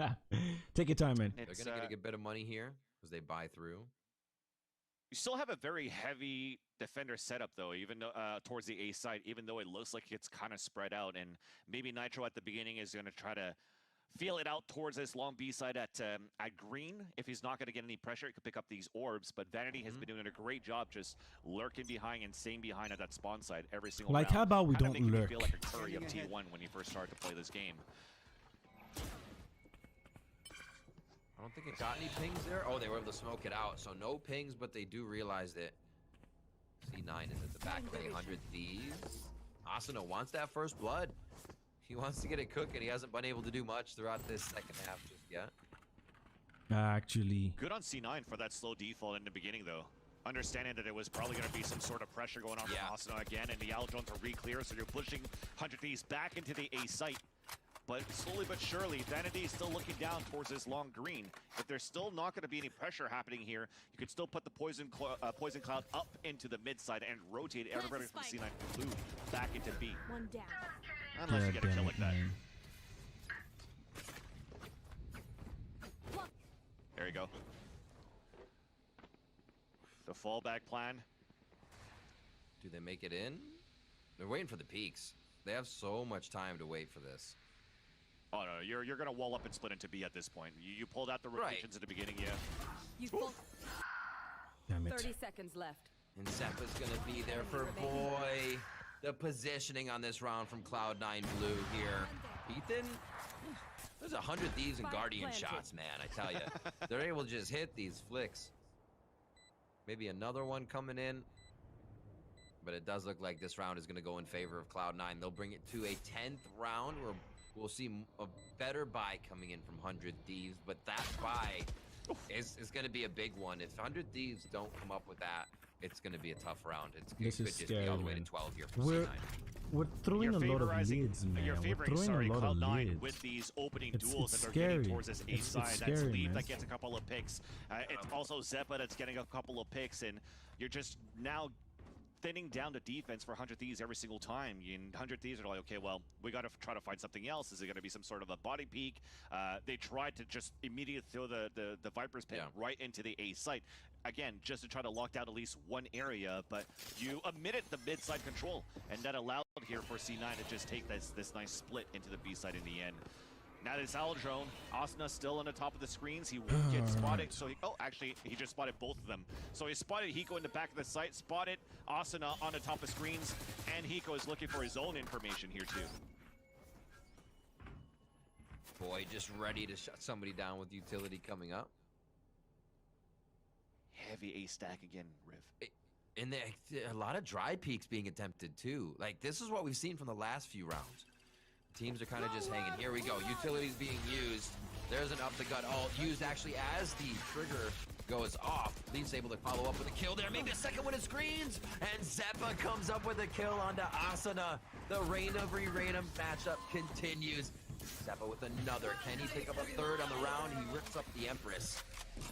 Take your time, man. They're going to get a bit of money here as they buy through. You still have a very heavy defender setup, though, even towards the A side, even though it looks like it's kind of spread out. And maybe Nitro at the beginning is going to try to feel it out towards this long B side at green. If he's not going to get any pressure, he could pick up these orbs. But Vanity has been doing a great job just lurking behind and staying behind at that spawn side every single round. How about we don't lurk? Feel like a Curry of T1 when you first started to play this game. I don't think it got any pings there. Oh, they were able to smoke it out. So no pings, but they do realize that C9 is at the back of 100 Thieves. Asuna wants that first blood. He wants to get it cooking. He hasn't been able to do much throughout this second half just yet. Actually. Good on C9 for that slow default in the beginning, though. Understanding that it was probably going to be some sort of pressure going on from Asuna again, and the Aldrone to re-clear, so you're pushing 100 Thieves back into the A site. But slowly but surely, Vanity is still looking down towards this long green. If there's still not going to be any pressure happening here, you could still put the Poison Cloud up into the mid side and rotate everybody from C9 Blue back into B. One down. Unless you get a kill like that. There you go. The fallback plan. Do they make it in? They're waiting for the peaks. They have so much time to wait for this. Oh no, you're gonna wall up and split into B at this point. You pulled out the rotations at the beginning, Damn it. 30 seconds left. And Zeppa's gonna be there for boy. The positioning on this round from Cloud9 Blue here. Ethan, there's 100 Thieves and Guardian shots, man, I tell you. They're able to just hit these flicks. Maybe another one coming in. But it does look like this round is going to go in favor of Cloud9. They'll bring it to a 10th round where we'll see a better buy coming in from 100 Thieves. But that buy is going to be a big one. If 100 Thieves don't come up with that, it's going to be a tough round. It could just be all the way to 12 here for C9. We're throwing a lot of leads, man. We're throwing a lot of leads. With these opening duels that they're getting towards this A side. That's Leaf that gets a couple of picks. It's also Zeppa that's getting a couple of picks, and you're just now thinning down the defense for 100 Thieves every single time. And 100 Thieves are like, okay, well, we got to try to find something else. Is it going to be some sort of a body peek? They tried to just immediately throw the Viper's Pit right into the A site. Again, just to try to lock down at least one area, but you omitted the mid-side control, and that allowed here for C9 to just take this nice split into the B side in the end. Now this Aldrone, Asuna still on the top of the screens. He won't get spotted. So actually, he just spotted both of them. So he spotted Hiko in the back of the site, spotted Asuna on the top of screens, and Hiko is looking for his own information here too. Boy, just ready to shut somebody down with utility coming up. Heavy A stack again, Riv. And a lot of dry peaks being attempted too. Like, this is what we've seen from the last few rounds. Teams are kind of just hanging. Here we go. Utilities being used. There's an up the gut ult used actually as the trigger goes off. Leaf's able to follow up with a kill there. Maybe a second one of screens. And Zeppa comes up with a kill onto Asuna. The Reyna v Reyna matchup continues. Zeppa with another. Can he pick up a third on the round? He rips up the Empress.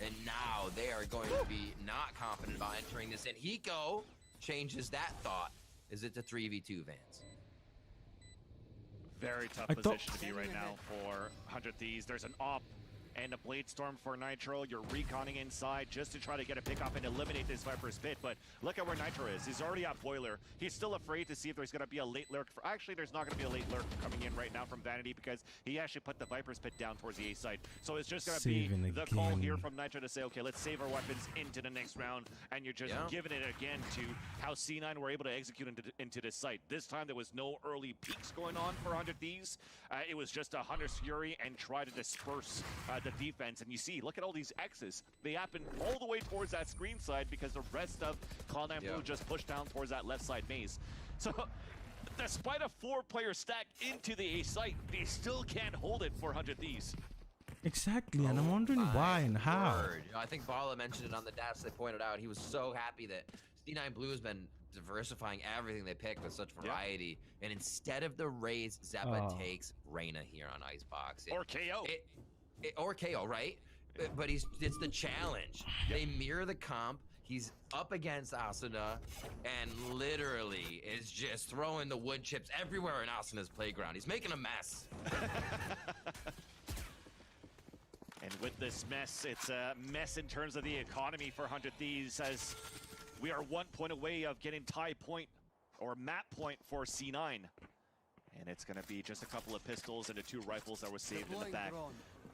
And now they are going to be not confident about entering this in. Hiko changes that thought. Is it the 3v2, Vans? Very tough position to be right now for 100 Thieves. There's an op and a Blade Storm for Nitro. You're reconning inside just to try to get a pick up and eliminate this Viper's Pit, but look at where Nitro is. He's already at Boiler. He's still afraid to see if there's going to be a late lurk. Actually, there's not going to be a late lurk coming in right now from Vanity because he actually put the Viper's Pit down towards the A side. So it's just going to be the call here from Nitro to say, okay, let's save our weapons into the next round, and you're just giving it again to how C9 were able to execute into this site. This time there was no early peaks going on for 100 Thieves. It was just a Hunter's Fury and try to disperse the defense. And you see, look at all these X's. They happen all the way towards that screen side because the rest of Cloud9 Blue just pushed down towards that left side maze. So despite a 4-player stack into the A site, they still can't hold it for 100 Thieves. Exactly, and I'm wondering why and how. I think Bala mentioned it on the dash. They pointed out he was so happy that C9 Blue has been diversifying everything they pick with such variety. And instead of the Raze, Zeppa takes Reyna here on Icebox. Or KO. Or KO, right? But it's the challenge. They mirror the comp. He's up against Asuna and literally is just throwing the wood chips everywhere in Asuna's playground. He's making a mess. And with this mess, it's a mess in terms of the economy for 100 Thieves, as we are 1 point away of getting tie point or map point for C9. And it's going to be just a couple of pistols and the 2 rifles that were saved in the back.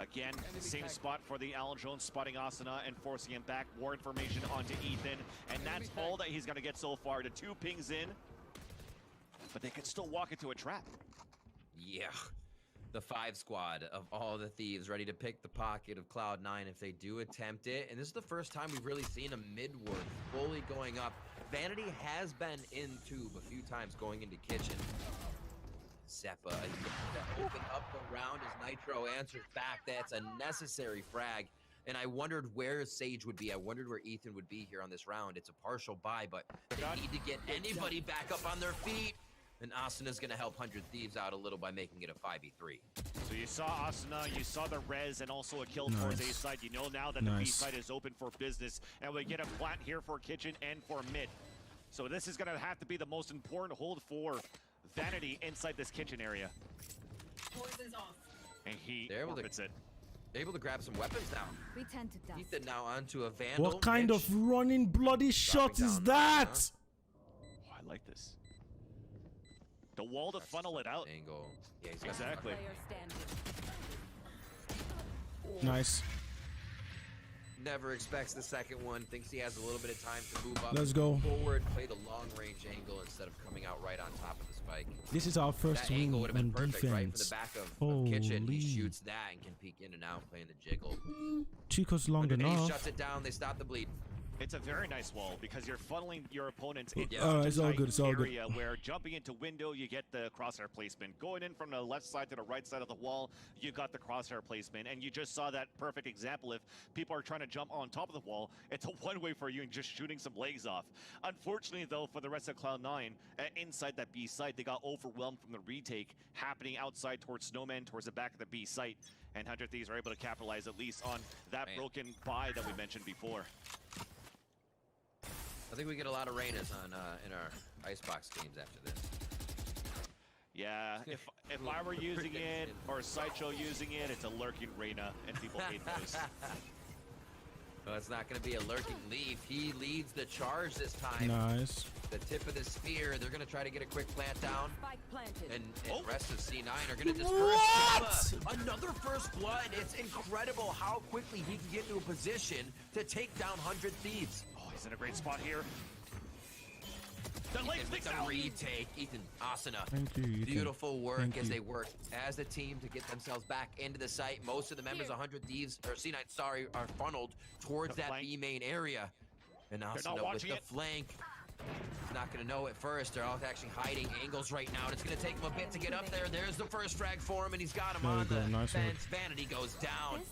Again, same spot for the Alan Jones, spotting Asuna and forcing him back. More information onto Ethan, and that's all that he's going to get so far. The 2 pings in, but they could still walk into a trap. Yeah. The 5 squad of all the Thieves ready to pick the pocket of Cloud9 if they do attempt it. And this is the first time we've really seen a mid-work fully going up. Vanity has been in tube a few times going into kitchen. Zeppa to open up the round as Nitro answers back. That's a necessary frag. And I wondered where Sage would be. I wondered where Ethan would be here on this round. It's a partial buy, but they need to get anybody back up on their feet. And Asuna's going to help 100 Thieves out a little by making it a 5v3. So you saw Asuna, you saw the res, and also a kill towards A side. You know now that the B side is open for business, and we get a plant here for kitchen and for mid. So this is going to have to be the most important hold for Vanity inside this kitchen area. Poison's off. And he orbits it. Able to grab some weapons now. We tend to dust. Ethan now onto a Vandal. What kind of running bloody shot is that? Oh, I like this. The wall to funnel it out. Angle. Yeah, he's exactly. Nice. Never expects the second one. Thinks he has a little bit of time to move up. Let's go Forward, play the long range angle instead of coming out right on top of the spike. This is our first that win angle would have been on perfect, defense. right? From the back of kitchen, he shoots that and can peek in and out playing the jiggle. Chico's long Underneath, enough. shuts it down. They stop the bleed. It's a very nice wall because you're funneling your opponents into it's all good, it's all good. area where jumping into window, you get the crosshair placement. Going in from the left side to the right side of the wall, you got the crosshair placement. And you just saw that perfect example. If people are trying to jump on top of the wall, it's a one-way for you and just shooting some legs off. Unfortunately, though, for the rest of Cloud9, inside that B site, they got overwhelmed from the retake happening outside towards Snowman, towards the back of the B site. And 100 Thieves are able to capitalize at least on that broken buy that we mentioned before. I think we get a lot of Reynas on in our Icebox games after this. Yeah, if I were using it or Sideshow using it, it's a lurking Reyna, and people hate those. Well, it's not going to be a lurking leaf. He leads the charge this time. Nice. The tip of the spear. They're going to try to get a quick plant down. And rest of C9 are going to disperse. Another first blood. It's incredible how quickly he can get into a position to take down 100 Thieves. Oh, he's in a great spot here. The retake. Ethan, Asuna. Thank you, Ethan. Beautiful work as they work as a team to get themselves back into the site. Most of the members, 100 Thieves, or C9, sorry, are funneled towards that B main area. And Asuna with the flank. He's not going to know at first. They're all actually hiding angles right now. And it's going to take him a bit to get up there. There's the first frag for him, and he's got him on the fence. Vanity goes down.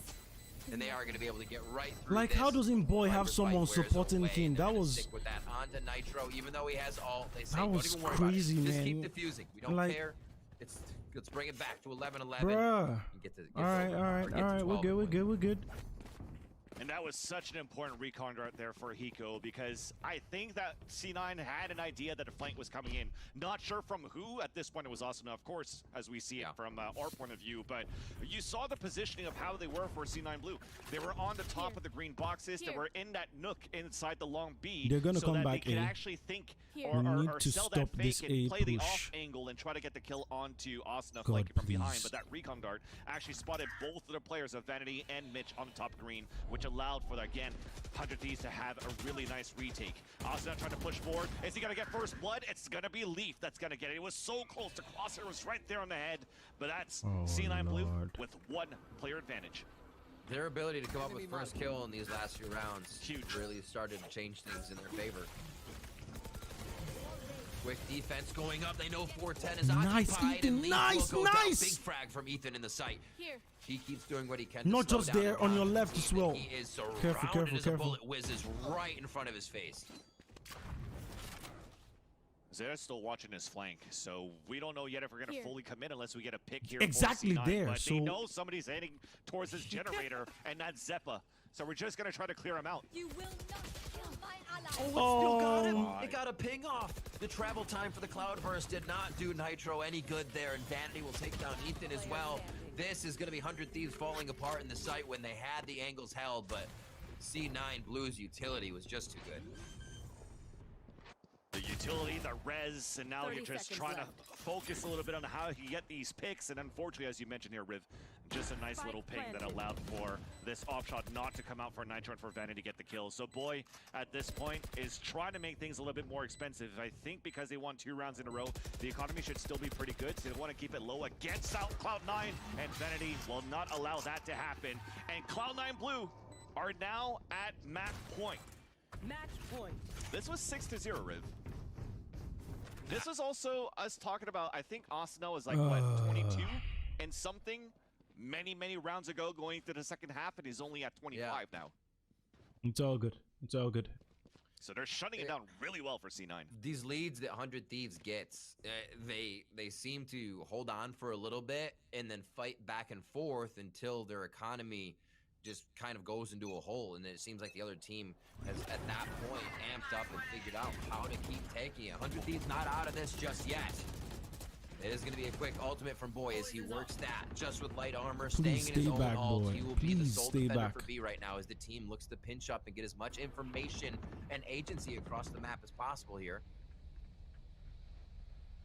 And they are going to be able to get right through Like, how doesn't Boy have someone supporting him? That was... Stick with that onto Nitro, even though he has all. They say, that was crazy, man. Just keep defusing. We don't care. Let's bring it back to 11-11. Bruh. All right. We're good. And that was such an important recon dart there for Hiko, because I think that C9 had an idea that a flank was coming in. Not sure from who. At this point, it was Asuna, of course, as we see it from our point of view. But you saw the positioning of how they were for C9 Blue. They were on the top of the green boxes. They were in that nook inside the long B. They're gonna so come that back they could in. actually think We or need to sell stop that fake this and A play the push. off angle and try to get the kill onto Asuna God, flanking from behind. please. But that recon dart actually spotted both of the players of Vanity and Mitch on the top green, which allowed for, again, 100 Thieves to have a really nice retake. Asuna trying to push forward. Is he going to get first blood? It's going to be Leaf that's going to get it. It was so close. The crosshair was right there on the head. But that's C9 Blue with 1 player advantage. Their ability to come up with first kill in these last few rounds really started to change things in their favor. Quick defense going up. They know 410 is occupied. Ethan, and Leaf nice, will go down. nice. Big frag from Ethan in the site. Here. He keeps doing what he can. Not to slow just down there, the on your Constantine, left as and well. He is surrounded Careful, careful, as a careful. bullet whizzes right in front of his face. Zera's still watching his flank, so we don't know yet if we're going to fully commit unless we get a pick here. Exactly for C9, there, but so- they know somebody's heading towards this generator, and that's Zeppa. So we're just going to try to clear him out. You will not kill my ally. Still got him. It got a ping off. The travel time for the Cloudburst did not do Nitro any good there, and Vanity will take down Ethan as well. This is going to be 100 Thieves falling apart in the site when they had the angles held, but C9 Blue's utility was just too good. The utility, the res, and now you're just trying to focus a little bit on how you get these picks. And unfortunately, as you mentioned here, Riv, just a nice little ping that allowed for this off shot not to come out for Nitro and for Vanity to get the kill. So Boy, at this point, is trying to make things a little bit more expensive. I think because they won 2 rounds in a row, the economy should still be pretty good. So they want to keep it low against Cloud9, and Vanity will not allow that to happen. And Cloud9 Blue are now at match point. Match point. This was 6-0, Riv. This was also us talking about, I think Asuna was like, what, 22 and something many rounds ago going into the second half, and he's only at 25 now. It's all good. It's all good. So they're shutting it down really well for C9. These leads that 100 Thieves gets, they seem to hold on for a little bit and then fight back and forth until their economy just kind of goes into a hole, and it seems like the other team has at that point amped up and figured out how to keep taking it. 100 Thieves not out of this just yet. It is going to be a quick ultimate from Boy as he works that just with light armor, Please staying in his stay own back, ult. Boy. He will be the Please sole stay defender back. for B right now as the team looks to pinch up and get as much information and agency across the map as possible here.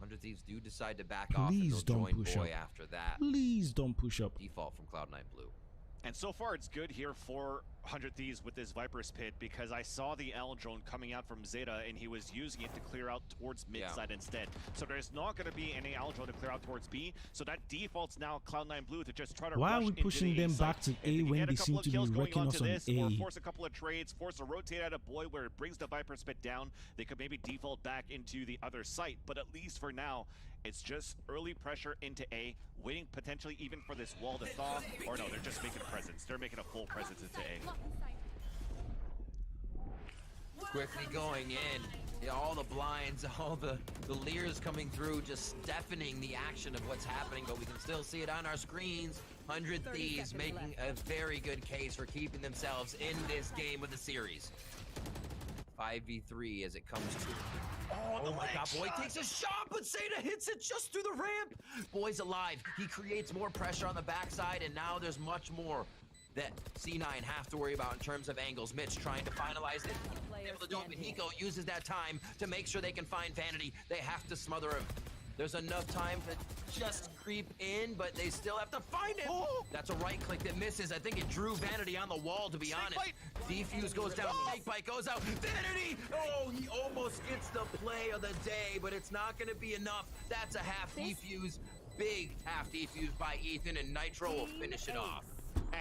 100 Thieves do decide to back off, and Please they'll don't join push Boy up. after that. Please don't push up. Default from Cloud9 Blue. And so far, it's good here for 100 Thieves with this Viper's Pit, because I saw the L drone coming out from Zeta, and he was using it to clear out towards mid side instead. So there's not going to be any L drone to clear out towards B. So that defaults now Cloud9 Blue to just try to Why are rush we into pushing the them side. back to If A can when get a they couple seem of to be kills going wrecking onto us on this, or A? force a couple of trades, force a rotate at a Boy where it brings the Viper's Pit down, they could maybe default back into the other site. But at least for now, it's just early pressure into A, waiting potentially even for this wall to thaw. Or no, they're just making a presence. They're making a full presence into A. Quickly going in. Yeah, all the blinds, all the leers coming through, just deafening the action of what's happening, but we can still see it on our screens. 100 Thieves making a very good case for keeping themselves in this game of the series. 5v3 as it comes to... Oh my god, Boy takes a shot, but Zeta hits it just through the ramp. Boy's alive. He creates more pressure on the backside, and now there's much more that C9 have to worry about in terms of angles. Mitch trying to finalize it. Able to do it, but Hiko uses that time to make sure they can find Vanity. They have to smother him. There's enough time to just creep in, but they still have to find him. That's a right click that misses. I think it drew Vanity on the wall, to be honest. Defuse goes down, Snake Bite goes out. Vanity! Oh, he almost gets the play of the day, but it's not going to be enough. That's a half defuse. Big half defuse by Ethan, and Nitro will finish it off.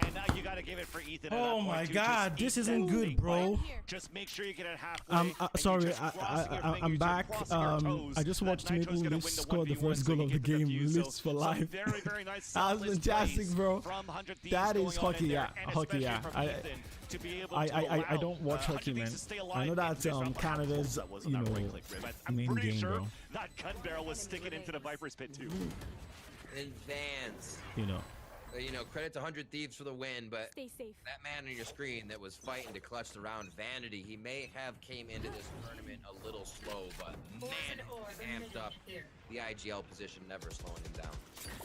And now you gotta give it for Ethan. Oh my god, this isn't good, bro. Just make sure you get it halfway. Sorry, I'm back. I just watched Maple Leafs score the first goal of the game. Leafs for life. Very, very nice. That was fantastic, bro. That is hockey, yeah. Hockey, yeah. I don't watch hockey, man. I know that's Canada's, you know, main game, bro. That gun barrel was sticking into the Viper's Pit too. And Vans. You know. you know, credit to 100 Thieves for the win, but Stay safe. that man on your screen that was fighting to clutch the round, Vanity, he may have came into this tournament a little slow, but man, he amped up the IGL position, never slowing him down.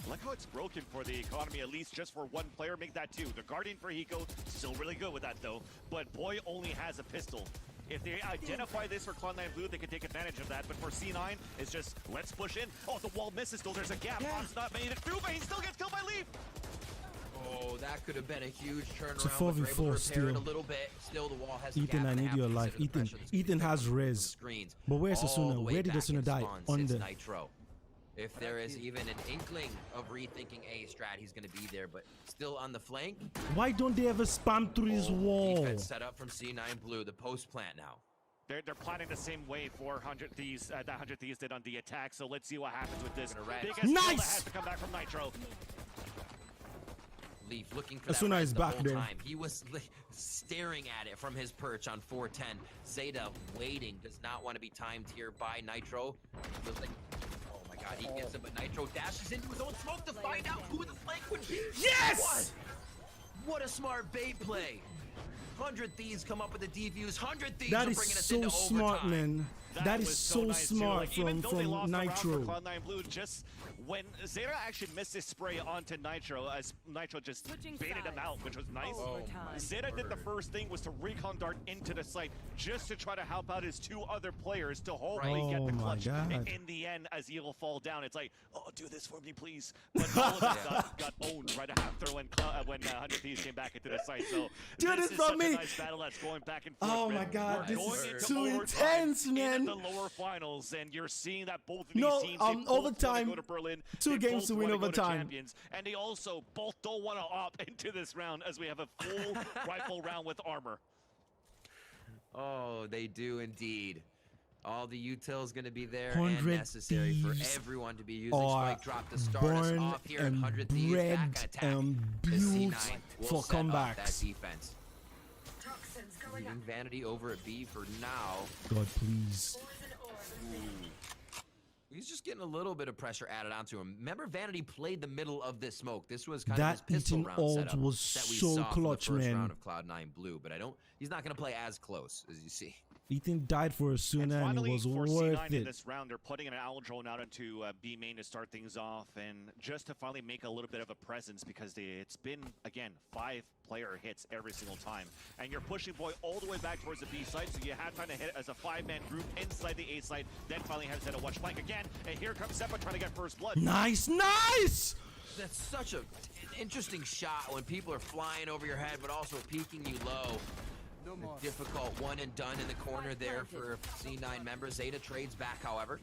Look how it's broken for the economy, at least just for one player. Make that two. The Guardian for Hiko, still really good with that though, but Boy only has a pistol. If they identify this for Cloud9 Blue, they can take advantage of that. But for C9, it's just, let's push in. Oh, the wall misses still. There's a gap. Mom's not made it through, but he still gets killed by Leaf. Oh, that could have been a huge turnaround. It's a but they're able to 4v4 repair still. it a little bit. Still, the wall has a Ethan, gap I and a need half your to life. consider the pressure that's Ethan being has put on the res. screens. But where's All Asuna? the way Where did back Asuna in die? spawn On sits the... Nitro. If there is even an inkling of rethinking A strat, he's going to be there, but still on the flank. Why don't they ever spam through his wall? Defense set up from C9 Blue, the post plant now. They're planning the same way for 100 Thieves, that 100 Thieves did on the attack, so let's see what happens with this. Biggest kill that has to come back from Nitro. Leaf looking for Asuna that is the back whole there. time. He was staring at it from his perch on 410. Zeta waiting, does not want to be timed here by Nitro. Feels like, oh my god, he gets him, but Nitro dashes into his own smoke to find out who the flank would be. Yes! What a smart bait play. 100 Thieves come up with a defuse. 100 Thieves That are is bringing us so into smart, overtime. man. That is was so nice too. smart Like, even though they from lost the round for Nitro. Cloud9 Blue, just when Zeta actually missed his spray onto Nitro, as Nitro just Switching baited him sides. out, which was nice. Overtime. Zeta did the first thing was to recon dart into the site just to try to help out his two other players to hopefully get the Oh my clutch. God. In the end, as he'll fall down, it's like, oh, do this for me, please. But all of it got owned right after when 100 Thieves came back into the site. So Do this is for such me. a nice battle that's going back and forth. Oh man. my God, We're this going is into too overtime intense, in man. the lower finals, and you're seeing that both of these No, teams they both overtime, wanna go to Berlin. two They games both to win wanna go overtime. champions, and they also both don't want to opt into this round as we have a full rifle round with armor. Oh, they do indeed. All the util's going to be there 100 and necessary for Thieves everyone to be using are Spike Drop to start us born off here. and 100 Thieves bred back on attack. and The built C9 will for set up that comebacks. defense. Leaving Vanity over at B for now. God, please. He's just getting a little bit of pressure added onto him. Remember, Vanity played the middle of this smoke. This was kind That of his pistol eating round ult setup was that we so saw from the clutch, first man. round of Cloud9 Blue. But he's not going to play as close as you see. Ethan died for Asuna and it Finally, was for worth C9 in it. this round, they're putting an owl drone out into B main to start things off, and just to finally make a little bit of a presence because it's been, again, 5-player hits every single time. And you're pushing Boy all the way back towards the B side, so you have time to hit it as a 5-man group inside the A side, then finally have Zeta watch flank again, and here comes Seppa trying to get first blood. Nice, nice! That's such an interesting shot when people are flying over your head, but also peeking you low. A difficult one and done in the corner there for C9 members. Zeta trades back, however.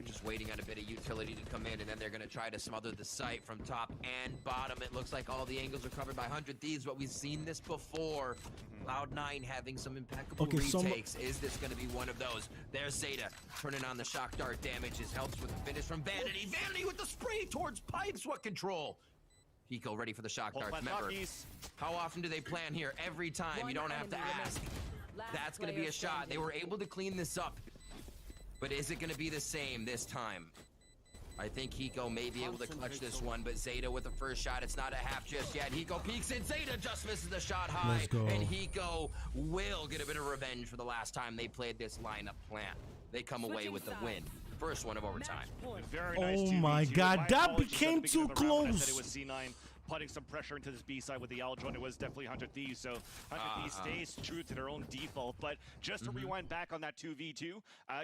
Just waiting on a bit of utility to come in, and then they're going to try to smother the site from top and bottom. It looks like all the angles are covered by 100 Thieves, but we've seen this before. Cloud9 having some impeccable retakes. Is this going to be one of those? There's Zeta turning on the shock dart damages. Helps with the finish from Vanity. Vanity with the spray towards pipes. What control? Hiko ready for the shock darts. Remember, how often do they plan here? Every time. You don't have to ask. That's going to be a shot. They were able to clean this up. But is it going to be the same this time? I think Hiko may be able to clutch this one, but Zeta with the first shot. It's not a half just yet. Hiko peeks it. Zeta just misses the shot high. Let's go. And Hiko will get a bit of revenge for the last time they played this lineup plant. They come away with the win. First one of overtime. Very nice Oh 2v2. my God, that apologies became at the beginning too of the round. I said close. it was C9 putting some pressure into this B side with the owl drone. It was definitely 100 Thieves, so 100 Thieves stays true to their own default. But just to rewind back on that 2v2,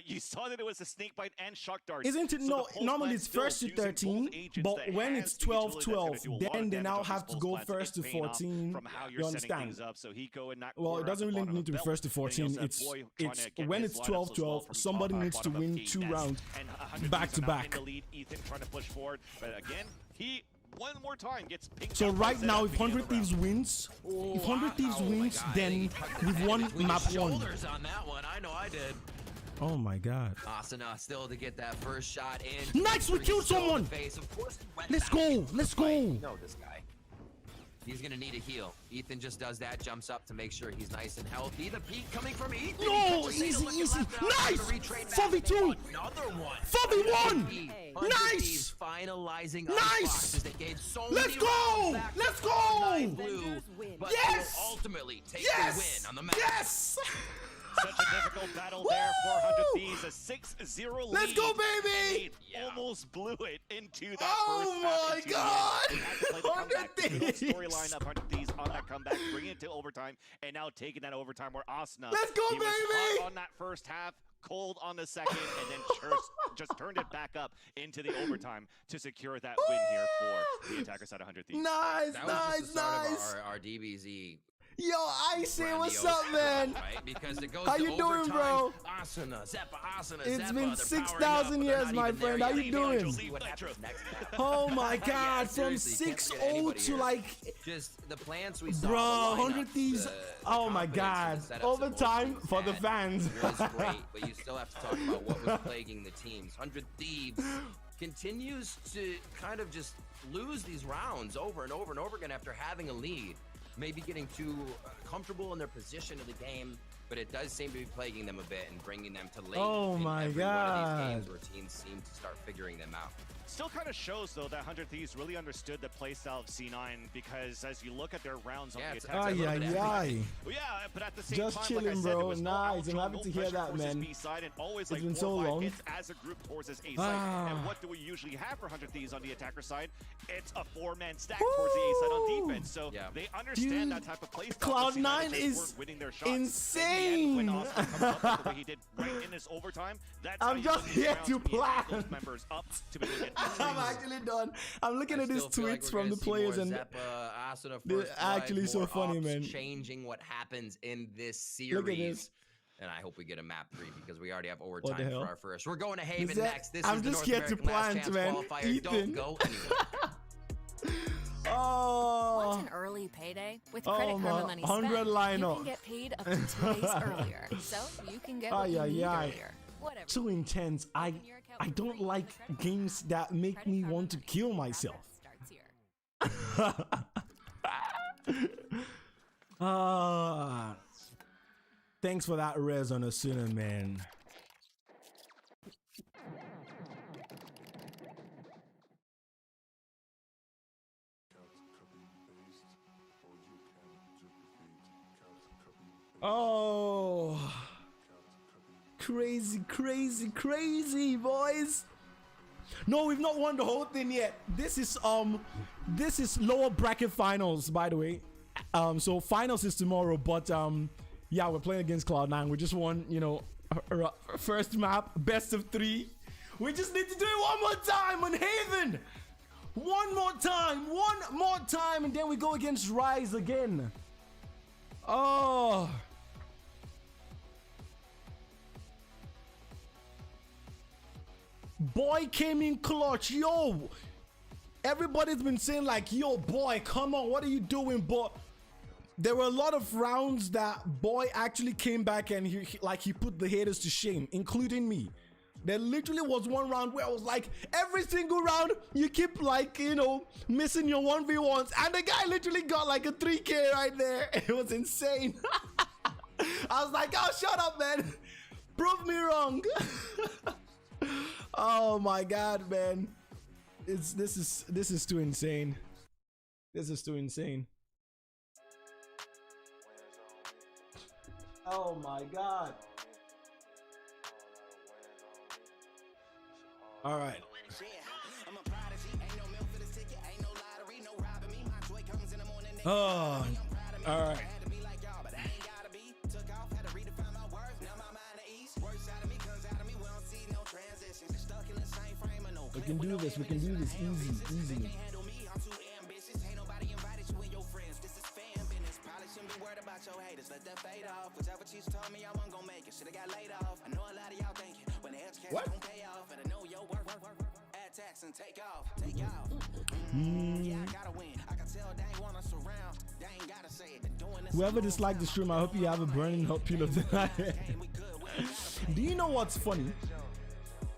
you saw that it was a snake bite and shock darts. Isn't it? So No, the pulse normally plant it's still first to using both 13, agents but that when has it's the utility that's 12-12, gonna do a lot then of they damage now on have these to pulse go plants. first to It's paying off 14. From how You you're setting understand? things up. So Hiko and Well, it doesn't really need to be first to 14. It's when it's 12-12, somebody needs to win 2 rounds back to back. Ethan trying to push forward, but again, he one more time gets picked So up by right Zeta now, at if the beginning 100 of the Thieves round. wins, if 100 Thieves Oh my wins, God, then he tucked his we've head won between map his 1. shoulders on that one. I know I did. Oh my God. Asuna still to get that first shot in. Nice, we killed Still in the someone. face. Of course, he went Let's back go, into the let's fight. go. You know this guy. He's gonna need a heal. Ethan just does that, jumps up to make sure he's nice and healthy. The peek coming from Ethan. No, easy. Nice! 4v2! Another one. 4v1! Nice! Finalizing nice! They gave so Let's go! Let's go! But yes! Ultimately take the win on the match. Yes! Such a difficult battle there. 400 Thieves, a 6-0 lead. Let's go, baby! Almost blew it into that first half. Oh my God! 100 Thieves. Storyline of 100 Thieves on that comeback, bringing it to overtime, and now taking that overtime where Asuna. Let's go, he was baby! hot on that first half, cold on the second, and then just turned it back up into the overtime to secure that win here for the attacker side of 100 Thieves. Nice, that was nice, just the start nice. Of our DBZ. Yo, Icy, what's up, man? Right? Because it goes How to you doing, bro? Asuna, Zeppa, It's been 6,000 years, my friend. How you doing? Oh my God, from 6-0 to like just the plans we saw. Bro, 100 Thieves. Oh my God, overtime for the fans. Was great, but you still have to talk about what was plaguing the teams. 100 Thieves continues to kind of just lose these rounds over and over and over again after having a lead. Maybe getting too comfortable in their position of the game, but it does seem to be plaguing them a bit and bringing them to late. Oh my every God. One of these games where teams seem to start figuring them out. Still kind of shows, though, that 100 Thieves really understood the playstyle of C9, because as you look at their rounds on the attack, yeah, but at the same just time, chilling, like I said, bro. it was Nice. I'm happy to hear that, man. And always, it's like been so long. Hits as a group towards this A side. And what do we usually have for 100 Thieves on the attacker side? It's a 4-man stack towards the A side on defense. So they understand that type of playstyle. Cloud9 is winning their shots. insane. When Austin comes up with the way he did right in this overtime, that's I'm just here to plan. Those members up to be able to get I'm actually done. I'm looking at these tweets from the players, and they're actually so funny, man. Changing what happens in this series. Look at this. And I hope we get a map 3 because we already have overtime for our first. We're going to Haven next. This is the North American Last Chance qualifier. Ethan. Don't go anywhere. Want an early payday? With Credit Karma Money Spent, you can get paid up to 2 days earlier. So you can get what you need earlier. Whatever. Too intense. I don't like games that make me want to kill myself. Thanks for that res on Asuna, man. Oh, crazy, boys. No, we've not won the whole thing yet. This is lower bracket finals, by the way. So finals is tomorrow, but yeah, we're playing against Cloud9. We just won, you know, our first map, best of 3. We just need to do it one more time on Haven. One more time, and then we go against Rise again. Oh. Boy came in clutch, yo. Everybody's been saying like, yo, boy, come on, what are you doing? But there were a lot of rounds that boy actually came back and he put the haters to shame, including me. There literally was one round where I was like, every single round you keep like, you know, missing your 1v1s, and the guy literally got like a 3k right there. It was insane. I was like, oh, shut up, man. Prove me wrong. Oh my God, man. This is too insane. This is too insane. Oh my God. All right. Oh, all right. We can do this. We can do this easy. What? Whoever disliked the stream, I hope you have a burning hot pillow tonight. Do you know what's funny?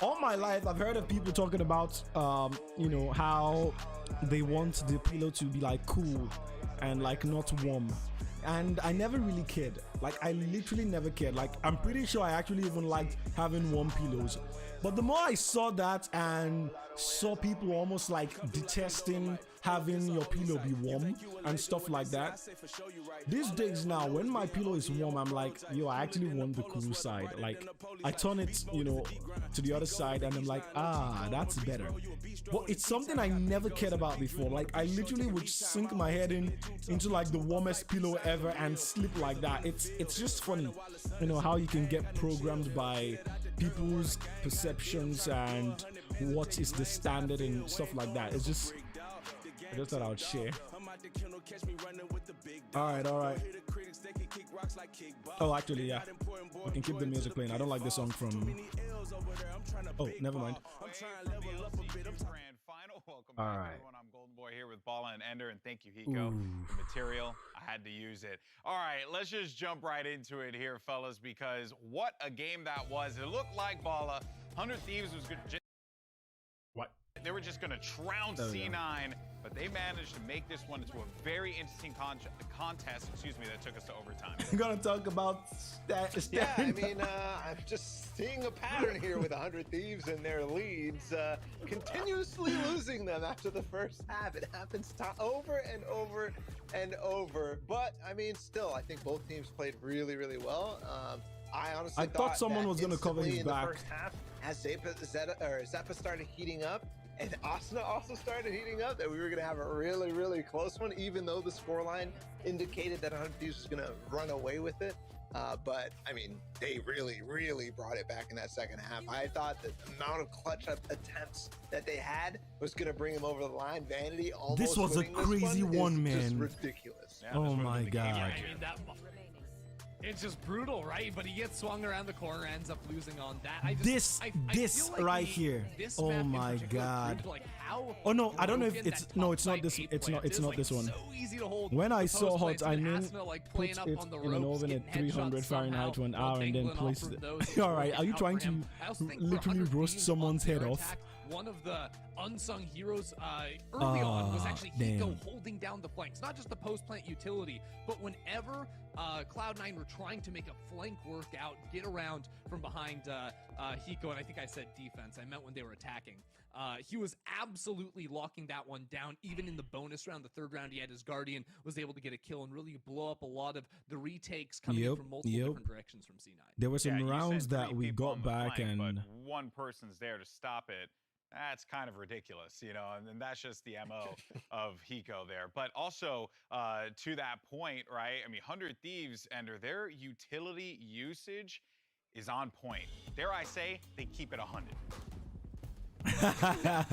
All my life, I've heard of people talking about, you know, how they want the pillow to be like cool and like not warm. And I never really cared. Like, I literally never cared. Like, I'm pretty sure I actually even liked having warm pillows. But the more I saw that and saw people almost like detesting having your pillow be warm and stuff like that, these days now, when my pillow is warm, I'm like, yo, I actually want the cool side. Like, I turn it, you know, to the other side and I'm like, ah, that's better. But it's something I never cared about before. Like, I literally would sink my head into like the warmest pillow ever and sleep like that. It's just funny, you know, how you can get programmed by people's perceptions and what is the standard and stuff like that. It's just, I just thought I would share. All right. Oh, actually, yeah, we can keep the music playing. I don't like the song from. Oh, never mind. Welcome back, everyone. I'm Golden Boy here with Balla and Ender, and thank you, Hiko. The material, I had to use it. All right, let's just jump right into it here, fellas, because what a game that was. It looked like Balla. 100 Thieves was good. What? They were just going to trounce C9, but they managed to make this one into a very interesting contest, that took us to overtime. I'm going to talk about Yeah, I mean, I'm just seeing a pattern here with 100 Thieves and their leads, continuously losing them after the first half. It happens over and over and over. But, I mean, still, I think both teams played really, really well. I honestly thought someone was going to cover his in back. The first half, as Zeppa started heating up, and Asuna also started heating up, that we were going to have a really, really close one, even though the scoreline indicated that 100 Thieves was going to run away with it. But, I mean, they really, really brought it back in that second half. I thought that the amount of clutch attempts that they had was going to bring them over the line. Vanity almost This was a crazy one, man. Just ridiculous. Yeah, oh, my God. Yeah, I mean, it's just brutal, right? But he gets swung around the corner, ends up losing on that. This like right here. Oh my God. Like oh no, I don't know if it's it's not this. It's not this one. So easy to hold when I saw Hot, I mean, like put it in an oven at 300 Fahrenheit for an hour and then place it. All right, are you trying to literally roast someone's head off? One of the unsung heroes early on was actually Hiko holding down the flanks, not just the post-plant utility, but whenever Cloud9 were trying to make a flank work out, get around from behind Hiko, and I think I said defense, I meant when they were attacking. He was absolutely locking that one down. Even in the bonus round, the third round, he had his Guardian, was able to get a kill and really blow up a lot of the retakes coming in from multiple different directions from C9. There were some rounds that we got back flank, and... But one person's there to stop it. That's kind of ridiculous, you know, and that's just the MO of Hiko there. But also, to that point, right, I mean, 100 Thieves, Ender, their utility usage is on point. Dare I say, they keep it 100. Yeah,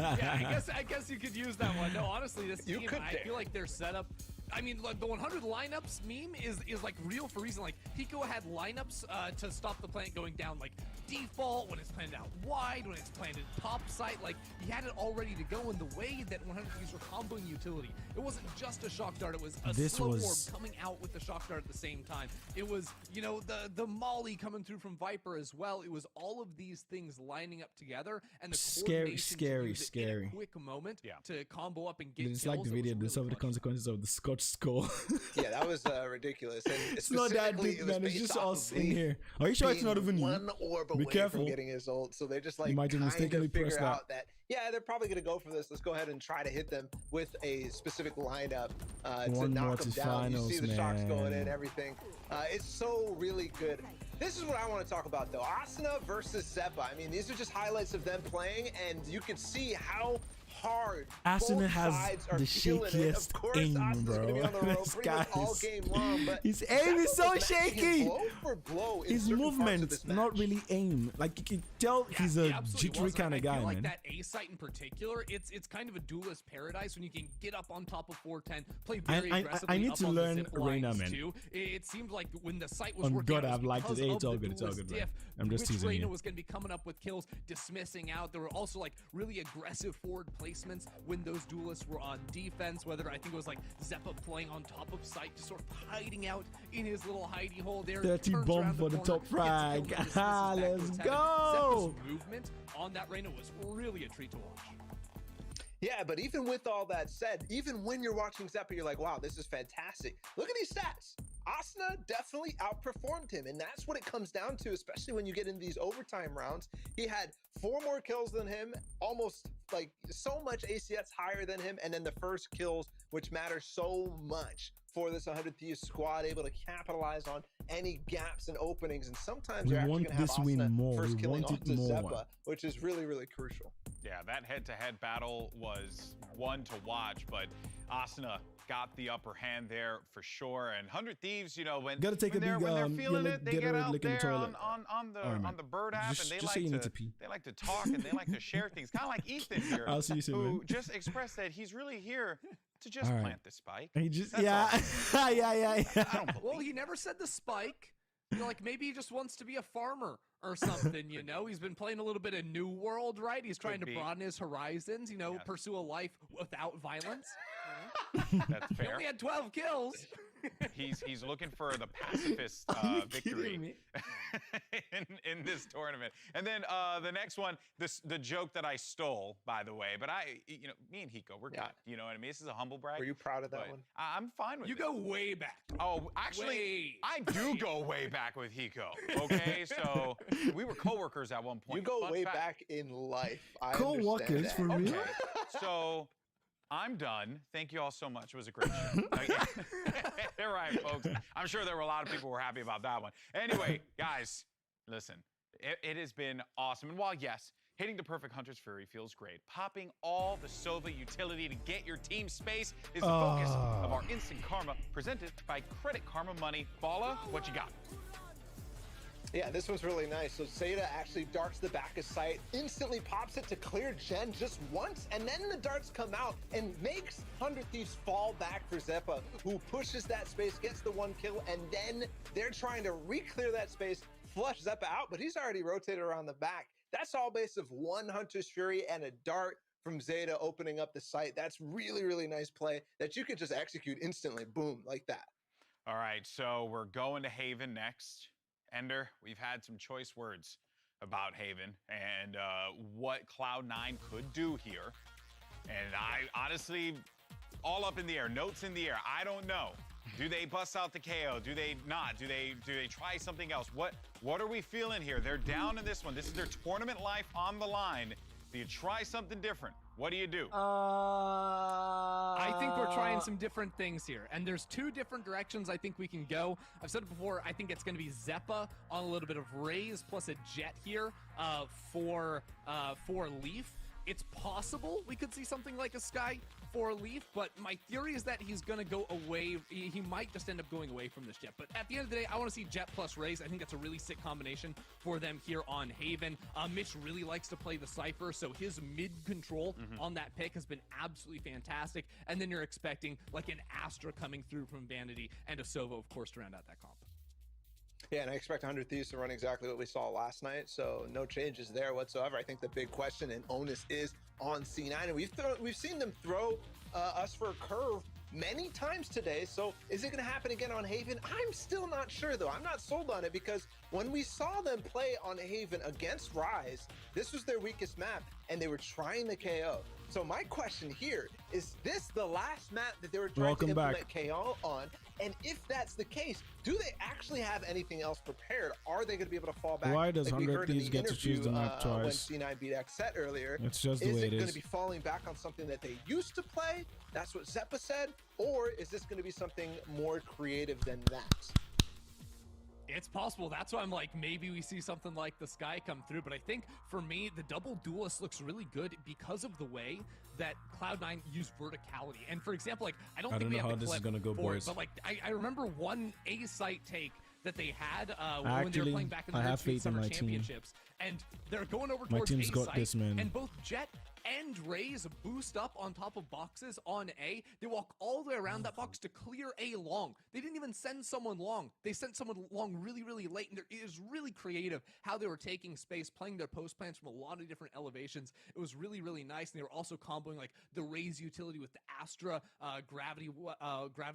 I guess you could use that one. No, honestly, this team, I feel like their setup. I mean, like the 100 lineups meme is like real for reason. Like Hiko had lineups to stop the plant going down, like default, when it's planted out wide, when it's planted top site. Like he had it all ready to go in the way that 100 Thieves were comboing utility. It wasn't just a shock dart; it was a slow orb coming out with the shock dart at the same time. It was, you know, the molly coming through from Viper as well. It was all of these things lining up together, and the scary in a quick moment to combo up and get it's kills. like the video to suffer the consequences of the Scotch skull. Yeah, that was ridiculous. And it's not that big, man. It's just us in here. Are you sure it's not even you? One orb away from getting his ult, so they just like might have mistakenly pressed out that. Yeah, they're probably gonna go for this. Let's go ahead and try to hit them with a specific lineup to knock them down. Finals, you see the shots going in, everything. It's so really good. This is what I want to talk about, though. Asuna versus Zeppa. I mean, these are just highlights of them playing, and you can see how hard Asuna has the shakiest aim, bro. This guy his aim is so shaky. Blow for blow his movement, not really aim. Like you can tell he's a jittery kind of guy, man. Like that A site in particular, it's kind of a duelist paradise when you can get up on top of 410, play very aggressively. I need to learn Reyna, man. Too. It seemed like when the site was on working God, I've liked it. It's all good. It's all good, man. I'm just teasing Reyna you. was going to be coming up with kills, dismissing out. There were also like really aggressive forward placements when those duelists were on defense, whether I think it was like Zeppa playing on top of site, just sort of hiding out in his little hidey hole there. 30 bomb for the top frag. Let's go. Zeppa's movement on that Reyna was really a treat to watch. Yeah, but even with all that said, even when you're watching Zeppa, you're like, wow, this is fantastic. Look at these stats. Asuna definitely outperformed him, and that's what it comes down to, especially when you get into these overtime rounds. He had 4 more kills than him, almost like so much ACS higher than him, and then the first kills, which matter so much for this 100 Thieves squad, able to capitalize on any gaps and openings. And sometimes you're actually going to have Asuna first killing onto Zeppa, which is really, really crucial. Yeah, that head-to-head battle was one to watch, but Asuna got the upper hand there for sure. And 100 Thieves, you know, when they're feeling it, they get out there on the Bird app, and they like to talk and they like to share things. Kind of like Ethan here, who just expressed that he's really here to just plant the spike. He just, yeah. Well, he never said the spike. You know, like maybe he just wants to be a farmer or something, you know? He's been playing a little bit of New World, right? He's trying to broaden his horizons, you know, pursue a life without violence. That's fair. He only had 12 kills. He's looking for the pacifist victory in this tournament. And then the next one, the joke that I stole, by the way, but me and Hiko, we're good. You know what I mean? This is a humble brag. Were you proud of that one? I'm fine with it. You go way back. Oh, actually, I do go way back with Hiko. Okay, so we were coworkers at one point. You go way back in life. Co-workers for real? Okay, so I'm done. Thank you all so much. It was a great show. All right, folks. I'm sure there were a lot of people who were happy about that one. Anyway, guys, listen. It has been awesome. And while, yes, hitting the perfect Hunter's Fury feels great, popping all the Sova utility to get your team space is the focus of our Instant Karma presented by Credit Karma Money. Bala, what you got? Yeah, this one's really nice. So Zeta actually darts the back of sight, instantly pops it to clear Gen just once, and then the darts come out and makes 100 Thieves fall back for Zeppa, who pushes that space, gets the 1 kill, and then they're trying to re-clear that space, flush Zeppa out, but he's already rotated around the back. That's all based of 1 Hunter's Fury and a dart from Zeta opening up the site. That's really, really nice play that you could just execute instantly, boom, like that. All right, so we're going to Haven next. Ender, we've had some choice words about Haven and what Cloud9 could do here. And I honestly, all up in the air, notes in the air. I don't know. Do they bust out the KO? Do they not? Do they try something else? What are we feeling here? They're down in this one. This is their tournament life on the line. Do you try something different? What do you do? I think we're trying some different things here, and there's 2 different directions I think we can go. I've said it before, I think it's going to be Zeppa on a little bit of Raze plus a Jet here for Leaf. It's possible we could see something like a Sky for Leaf, but my theory is that he's going to go away. He might just end up going away from this Jet. But at the end of the day, I want to see Jet plus Raze. I think that's a really sick combination for them here on Haven. Mitch really likes to play the Cypher, so his mid-control on that pick has been absolutely fantastic. And then you're expecting like an Astra coming through from Vanity and a Sova, of course, to round out that comp. Yeah, and I expect 100 Thieves to run exactly what we saw last night, so no changes there whatsoever. I think the big question and onus is on C9, and we've seen them throw us for a curve many times today, so is it going to happen again on Haven? I'm still not sure, though. I'm not sold on it, because when we saw them play on Haven against Rise, this was their weakest map, and they were trying the KO. So my question here, is this the last map that they were trying to implement KO on? And if that's the case, do they actually have anything else prepared? Are they going to be able to fall back? Why does 100 Thieves get to choose the map twice? When C9 beat Xset earlier, it's just the way it is. Is it going to be falling back on something that they used to play? That's what Zeppa said. Or is this going to be something more creative than that? It's possible. That's why I'm like, maybe we see something like the Sky come through. But I think for me, the double duelist looks really good because of the way that Cloud9 used verticality. And for example, like I don't think we have the clip gonna go, for boys. it, but like I remember one A site take that they had when they were playing back in the Mid-Sweet Summer Championships, and they're going over towards A site, and both Jet and Raze boost up on top of boxes on A. They walk all the way around that box to clear A long. They didn't even send someone long. They sent someone long really, really late, and it was really creative how they were taking space, playing their post plans from a lot of different elevations. It was really, really nice, and they were also comboing like the Raze utility with the Astra gravity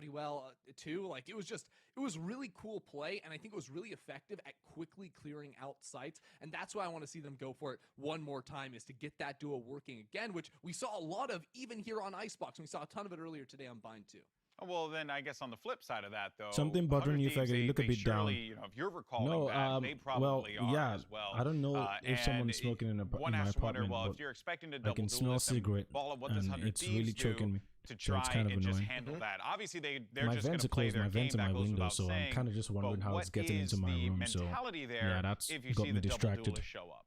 well too. Like it was really cool play, and I think it was really effective at quickly clearing out sites, and that's why I want to see them go for it one more time, is to get that duo working again, which we saw a lot of even here on Icebox, and we saw a ton of it earlier today on Bind too. Well, then I guess on the flip side of that, though, something bothering you, Fega. You look a bit down. You know, if you're recalling that, they probably well, are yeah, as well. I don't know if someone's smoking in my apartment, well, if you're expecting to I can smell cigarette, and it's really choking me. To try so it's kind of and annoying. just handle that. Obviously, they're my just going vents to are play closed. their My vents game. are my That goes window, without so saying, I'm kind of just wondering how it's getting into my room. So there yeah, that's if you got see me the distracted. double duelist show up.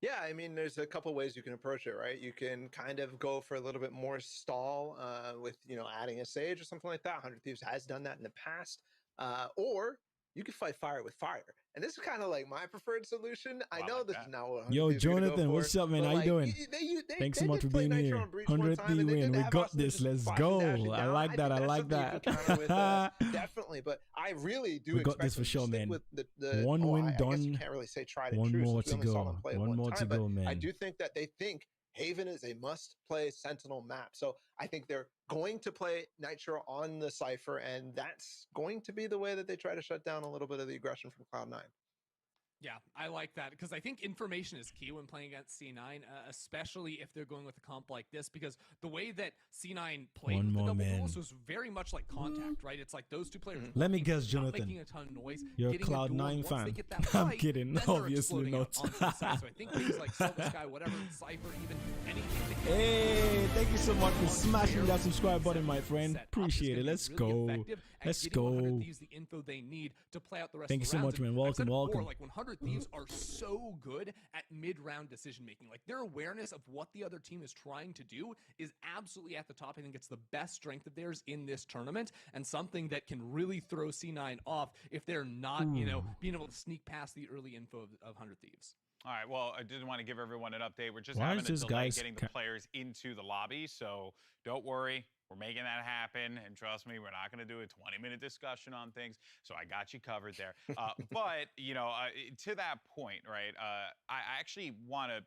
Yeah, I mean, there's a couple ways you can approach it, right? You can kind of go for a little bit more stall with, you know, adding a Sage or something like that. 100 Thieves has done that in the past. Or you can fight fire with fire. And this is kind of like my preferred solution. I know this is not what 100 Yo, Thieves are gonna go Jonathan, for, what's up, man? How you doing? Thanks so much for being here. 100th win. We got this. Let's go. I like that. I like that. Definitely. But I really do we got this for sure, man. One win I done. guess you can't really say try to one true, more to go. One more to go, man. I do think that they think Haven is a must-play Sentinel map. So I think they're going to play Nitro on the Cypher, and that's going to be the way that they try to shut down a little bit of the aggression from Cloud9. Yeah, I like that because I think information is key when playing against C9, especially if they're going with a comp like this, because the way that C9 played with the double duels was very much like contact, right? It's like those two players. Let me guess, Jonathan. Making a ton of noise, you're a Cloud9 fan. I'm kidding. Obviously not. So I think things like Silver Sky, whatever, Cypher, even anything. Hey, thank you so much for smashing that subscribe button, my friend. Appreciate it. Let's go. Let's go. The info they need to play out the rest thank of you so much, man. Welcome. Like 100 Thieves are so good at mid-round decision making. Like their awareness of what the other team is trying to do is absolutely at the top. I think it's the best strength of theirs in this tournament, and something that can really throw C9 off if they're not, you know, being able to sneak past the early info of 100 Thieves. All right, well, I didn't want to give everyone an update. We're just having a delay getting the players into the lobby, so don't worry. We're making that happen, and trust me, we're not going to do a 20-minute discussion on things, so I got you covered there. But, you know, to that point, right, I actually want to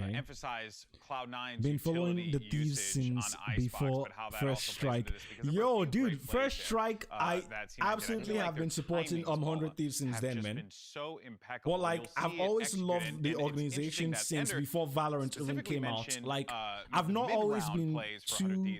emphasize Cloud9's been following the Thieves since before First Strike. Yo, dude, First Strike, I absolutely have been supporting 100 Thieves since then, man. So impeccable. Well, like, I've always loved the organization since before Valorant even came out. Like, I've not always been too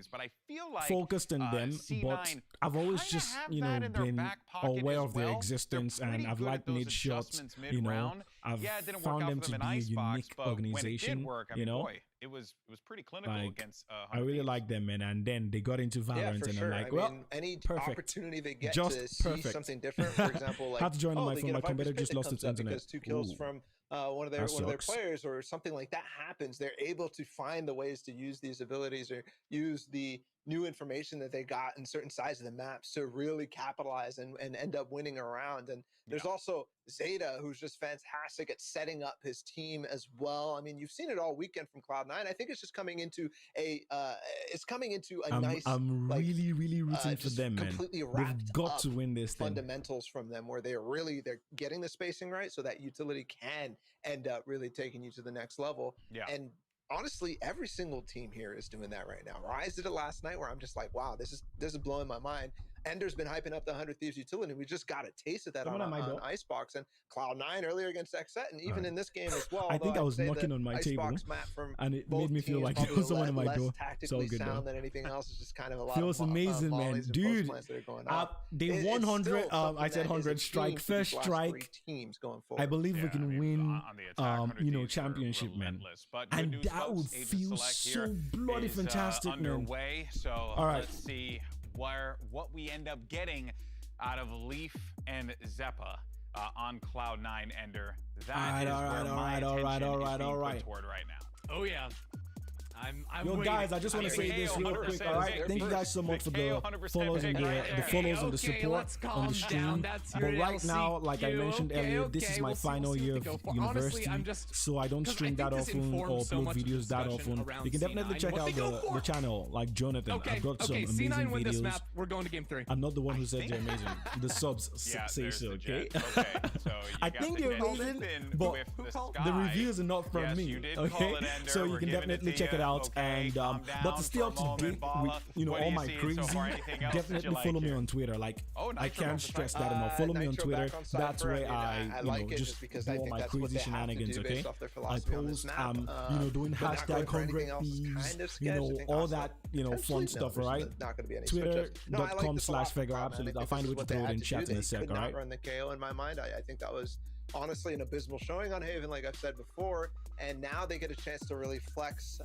focused on them, but I've always just, you know, been aware of their existence, and I've liked mid shots, you know, I've found them to be a unique organization, you know. It was pretty clinical against I really like them, man, and then they got into Valorant, and I'm like, well, any opportunity they get to see something different, for example, like, had to join on my phone, my computer just lost its internet. Because 2 kills from one of their players or something like that happens, they're able to find the ways to use these abilities or use the new information that they got in certain sides of the maps to really capitalize and end up winning around. And there's also Zeta, who's just fantastic at setting up his team as well. I mean, you've seen it all weekend from Cloud9. I think it's just coming into a nice. I'm really rooting for them, man. They've got to win this thing. Fundamentals from them, where they're getting the spacing right, so that utility can end up really taking you to the next level. Yeah. And honestly, every single team here is doing that right now. Rise did it last night, where I'm just like, wow, this is blowing my mind. Ender's been hyping up the 100 Thieves utility. We just got a taste of that on Icebox, and Cloud9 earlier against XZ, and even in this game as well. I think I was knocking on my table, and it made me feel like there was someone at my door. It's all good sound than anything else. Is just kind of a lot. Feels amazing, man, dude. They 100. I said 100 strike. First strike. I believe we can win. You know, championship, man, and that would feel so bloody fantastic, man. So all right, let's see what we end up getting out of Leaf and Zeppa on Cloud9 Ender. That is where my attention is being put toward right now. Oh yeah. Yo, guys, I just want to say this real quick, all right? Thank you guys so much for the follows and the support on the stream. But right now, like I mentioned earlier, this is my final year of university, so I don't stream that often or upload videos that often. You can definitely check out the channel, like Jonathan. I've got some amazing C9 win videos. This map. We're going to game 3. I'm not the one who said they're amazing. The subs say so, okay? I think they're amazing, but the reviews are not from me, okay? So you can definitely check it out out, and but to stay up to date with all my crazy, definitely follow me on Twitter. Like I can't stress that enough. Follow me on Twitter. That's where I just do all my crazy shenanigans. Okay, I post doing hashtag 100 thieves, all that fun stuff. All right, Twitter.com/Fega. Absolutely, I'll find a way to throw it in chat in a sec. All right. Run the KO in my mind. I think that was honestly an abysmal showing on Haven, like I've said before, and now they get a chance to really flex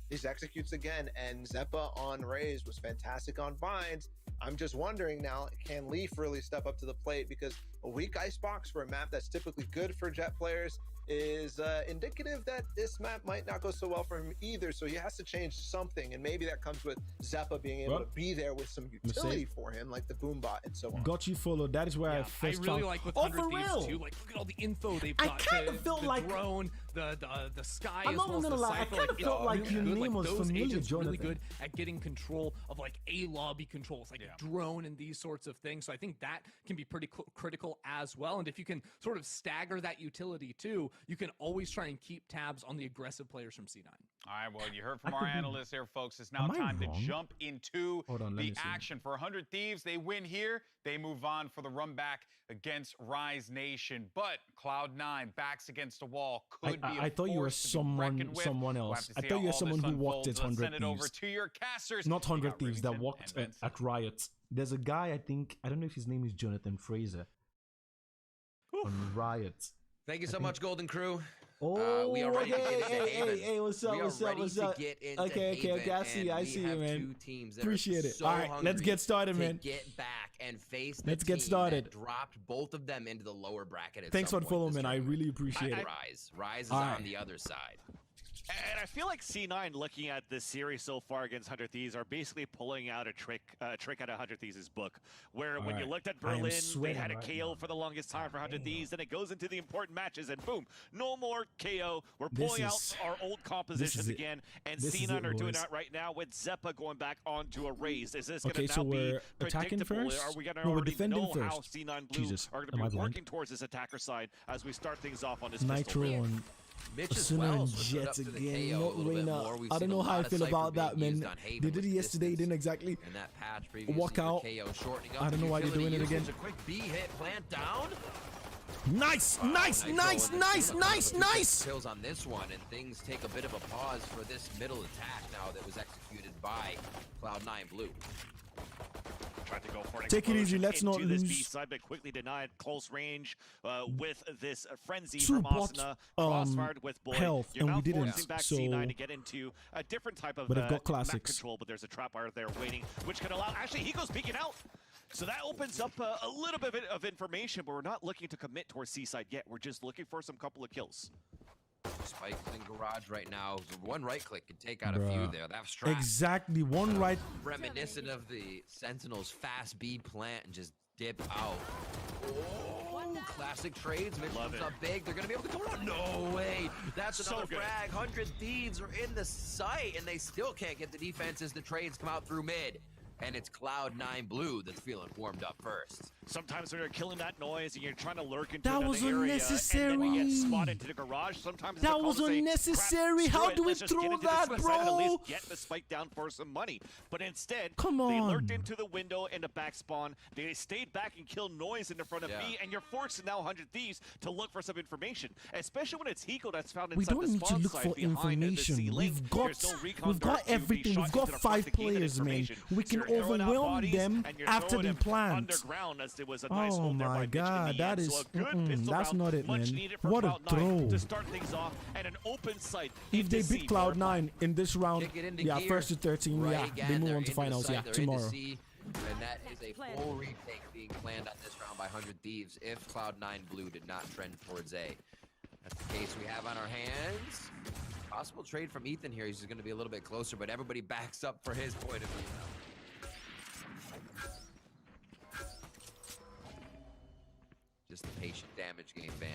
these executes again, and Zeppa on Raze was fantastic on Vines. I'm just wondering now, can Leaf really step up to the plate, because a weak icebox for a map that's typically good for Jet players is indicative that this map might not go so well for him either, so he has to change something, and maybe that comes with Zeppa being able to be there with some utility for him, like the boom bot and so on. Got you followed. That is where I first really like with 100 Thieves too. Like, look at all the info they've got. I kind of felt like drone, the sky. I'm not gonna lie. I kind of felt like your name was familiar, Jonathan. Really good at getting control of like A lobby controls, like drone and these sorts of things. So I think that can be pretty critical as well. And if you can sort of stagger that utility too, you can always try and keep tabs on the aggressive players from C9. All right, well, you heard from our analysts here, folks. It's now time to jump into the action. For 100 Thieves, they win here. They move on for the run back against Rise Nation. But Cloud9 backs against a wall. Could be I thought you were someone else. I thought you were someone who walked at 100 Thieves. Over to your casters. Not 100 Thieves, that walked at Riot. There's a guy, I don't know if his name is Jonathan Fraser. On Riot. Thank you so much, Golden Crew. Oh, we are ready to get into Haven. Hey, what's up? Okay, I see you, man. Appreciate it. All right, let's get started, man. Get back and face let's get started. That dropped both of them into the lower bracket. Thanks for following, man. I really appreciate it. Rise is on the other side. And I feel like C9, looking at this series so far against 100 Thieves, are basically pulling out a trick out of 100 Thieves' book, where when you looked at Berlin, they had a KO for the longest time for 100 Thieves, then it goes into the important matches, and boom, no more KO. We're pulling out our old compositions again, and C9 are doing that right now with Zeppa going back onto a Raze. Is this going to now be predictable? Are we going to already know how C9 Blue are going to be working towards this attacker side as we start things off on this Nitro on Asuna Jets again, not Reyna. I don't know how I feel about that, man. They did it yesterday, didn't exactly walk out. I don't know why they're doing it again. A quick B hit, plant down. Nice. Kills on this one, and things take a bit of a pause for this middle attack now that was executed by Cloud9 Blue. Tried to go for an Take it easy, let's not lose. This B side, but quickly denied close range with this frenzy from Asuna. Crossfired with Boy. Health, You're and we now didn't, forcing back so C9 to get into a different type of I've got classics. control, but there's a trap wire there waiting, which could allow. Actually, he goes peeking out. So that opens up a little bit of information, but we're not looking to commit towards C-side yet. We're just looking for some couple of kills. Spike's in garage right now. One right click can take out a few there. That's strap. Exactly, one right. Reminiscent of the Sentinel's fast B plant and just dip out. Oh, classic trades. Mitch comes up big. They're gonna be able to come out. No way. That's another frag. 100 Thieves are in the site, and they still can't get the defense as the trades come out through mid. And it's Cloud9 Blue that's feeling warmed up first. Sometimes when you're killing that noise and you're trying to lurk into that was unnecessary. And then you get spotted into the garage. Sometimes that was unnecessary. How do we throw that, bro? At least get the spike down for some money. But instead, they lurked into the window in the back spawn. They stayed back and killed noise in the front of B, and you're forcing now 100 Thieves to look for some information, especially when it's Hiko that's found inside the spawn side behind the C-Link. We've got everything. We've got 5 players, man. We can overwhelm them after they plant. Oh my god, that is that's not it, man. What a throw. To start things off at an open site. If they beat Cloud9 in this round, first to 13, they move on to finals, tomorrow. And that is a full retake being planned on this round by 100 Thieves if Cloud9 Blue did not trend towards A. That's the case we have on our hands. Possible trade from Ethan here. He's going to be a little bit closer, but everybody backs up for his point of view now. Just the patient damage game ban.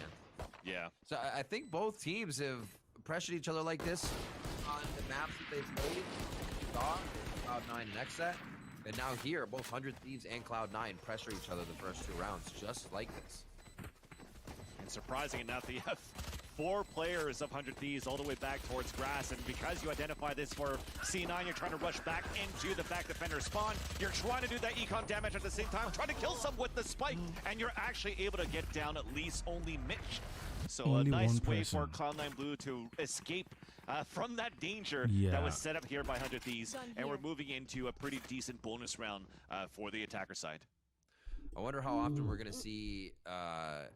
Yeah. So I think both teams have pressured each other like this on the maps that they've played. Cloud9 and Nexet. And now here, both 100 Thieves and Cloud9 pressure each other the first 2 rounds, just like this. And surprising enough, 4 players of 100 Thieves all the way back towards grass, and because you identify this for C9, you're trying to rush back into the back defender spawn. You're trying to do that econ damage at the same time, trying to kill some with the spike, and you're actually able to get down at least only Mitch. So only a nice way person. for Cloud9 Blue to escape from that danger that was set up here by 100 Thieves, and we're moving into a pretty decent bonus round for the attacker side. I wonder how often we're going to see that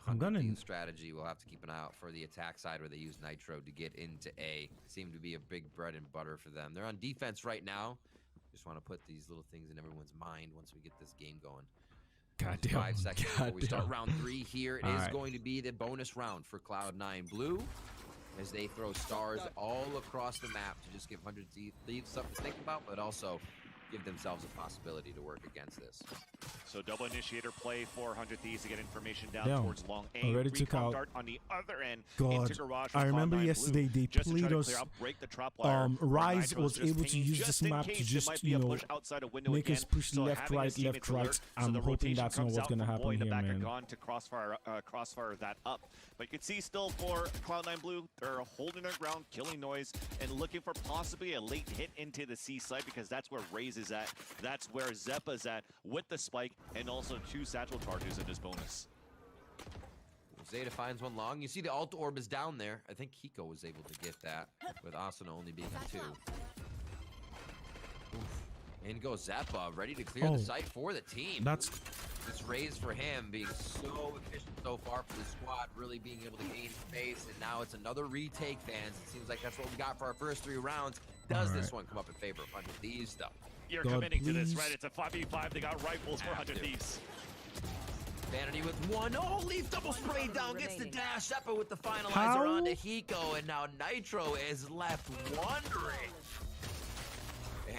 100 Thieves strategy. We'll have to keep an eye out for the attack side where they use Nitro to get into A. Seem to be a big bread and butter for them. They're on defense right now. Just want to put these little things in everyone's mind once we get this game going. Goddamn. 5 seconds before we start round 3 here. It is going to be the bonus round for Cloud9 Blue as they throw stars all across the map to just give 100 Thieves something to think about, but also give themselves a possibility to work against this. So double initiator play for 100 Thieves to get information down towards long A. Already took out. Dart on the other end. God, I remember yesterday they played us. Rise was able to use this map to just, you know, make us push left, right, left, right. I'm hoping that's not what's gonna happen here, man. To crossfire that up. But you can see still for Cloud9 Blue, they're holding their ground, killing noise, and looking for possibly a late hit into the C site because that's where Raze is at. That's where Zeppa's at with the spike and also 2 satchel charges in this bonus. Zeta finds one long. You see the alt orb is down there. I think Hiko was able to get that with Asuna only being on 2. Oof. In goes Zeppa, ready to clear the site for the team. That's this Raze for him being so efficient so far for the squad, really being able to gain space, and now it's another retake, fans. It seems like that's what we got for our first 3 rounds. Does this one come up in favor of 100 Thieves, though? You're committing to this, right? It's a 5v5. They got rifles for 100 Thieves. Vanity with 1. Oh, Leaf double spray down, gets the dash. Zeppa with the finalizer onto Hiko, and now Nitro is left wondering.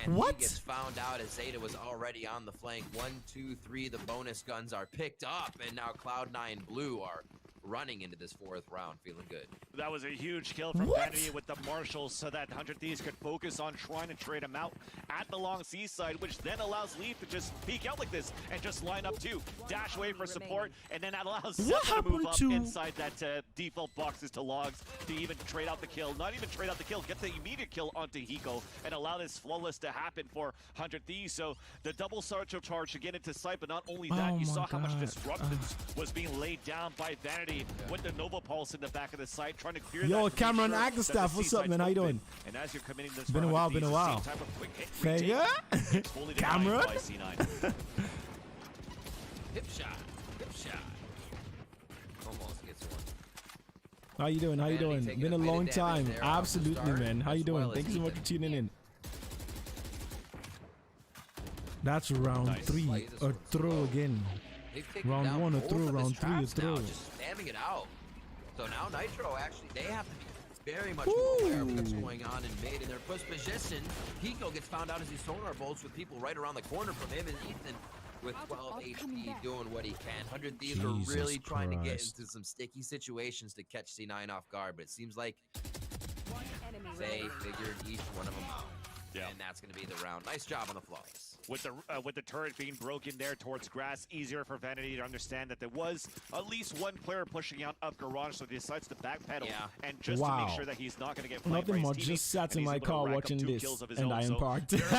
And he gets found out as Zeta was already on the flank. 1, 2, 3, the bonus guns are picked up, and now Cloud9 Blue are running into this 4th round, feeling good. That was a huge kill from Vanity with the Marshals so that 100 Thieves could focus on trying to trade him out at the long C side, which then allows Leaf to just peek out like this and just line up too. Dash away for support, and then that allows Zeppa to move up inside that default boxes to logs to even trade out the kill. Not even trade out the kill, get the immediate kill onto Hiko and allow this flawless to happen for 100 Thieves. So the double satchel charge to get into sight, but not only that, you saw how much disruptance was being laid down by Vanity with the Nova Pulse in the back of the site, trying to clear Yo, Cameron Agstaff, what's up, man? How you doing? And as you're committing this been a while, Fega? Cameron? Hip shot. Almost gets one. How you doing? How you doing? Been a long time. Absolutely, man. How you doing? Thank you so much for tuning in. That's round 3. A throw again. Round 1 a throw, round 3 a throw. Just spamming it out. So now Nitro actually, they have to be very much more aware of what's going on in mid in their push position. Hiko gets found out as he sonar bolts with people right around the corner from him, and Ethan with 12 HP doing what he can. 100 Thieves are really trying to get into some sticky situations to catch C9 off guard, but it seems like they figured each one of them out. Yeah. And that's going to be the round. Nice job on the flawless. With the turret being broken there towards grass, easier for Vanity to understand that there was at least one player pushing out of garage, so he decides to backpedal and just to make sure that he's not going to get flanked. Nothing much. Just sat in my car watching this, and I am parked. It's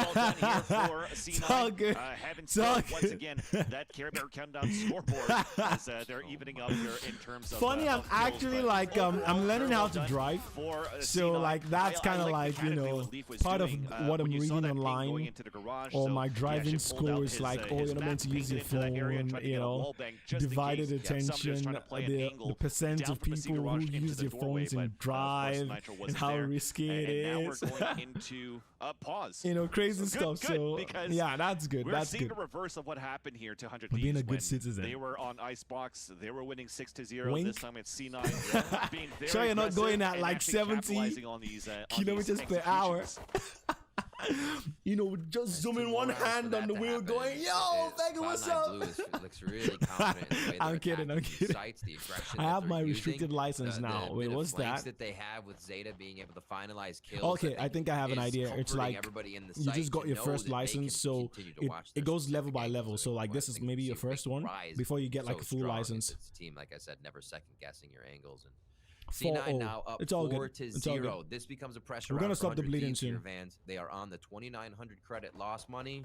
all good. It's all good. Once again, that Care Bear countdown scoreboard as they're evening up here in terms of. Funny, I'm actually like I'm learning how to drive, so like that's kind of like, you know, part of what I'm reading online. Or my driving score is like, oh, you're not meant to use your phone, you know, divided attention, the percent of people who use their phones and drive, and how risky it is. And now we're going into pause. You know, crazy stuff. So yeah, that's good. We're seeing the reverse of what happened here to 100 Thieves. Being a good citizen. They were on Icebox. They were winning 6-0. This time it's C9. Being very sure, you're not going at like 70 kilometers per hour. You know, just zooming one hand on the wheel going, yo, Fega, what's up? Looks really confident in the way I'm kidding. I have my restricted license now. Wait, what's that? That they have with Zeta being able to finalize kills. Okay, I think I have an idea. It's like you just got your first license, so it goes level by level. So like this is maybe your first one before you get like a full license. Team, like I said, never second guessing your angles and C9 now up it's all 4 good. to It's all 0. good. This becomes a pressure. We're gonna round for stop the 100 bleeding Thieves here, soon. Vans. They are on the 2,900 credit loss money.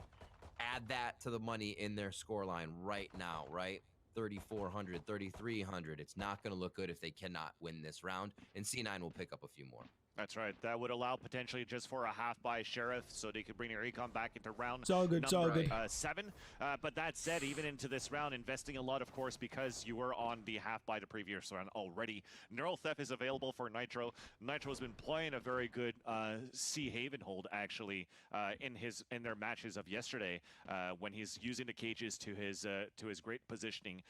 Add that to the money in their scoreline right now, right? 3,400, 3,300. It's not going to look good if they cannot win this round, and C9 will pick up a few more. That's right. That would allow potentially just for a half by Sheriff, so they could bring their econ back into round it's all good, number 7. But that said, even into this round, investing a lot, of course, because you were on the half by the previous round already. Neural Theft is available for Nitro. Nitro's been playing a very good C Haven hold, actually, in their matches of yesterday, when he's using the cages to his great positioning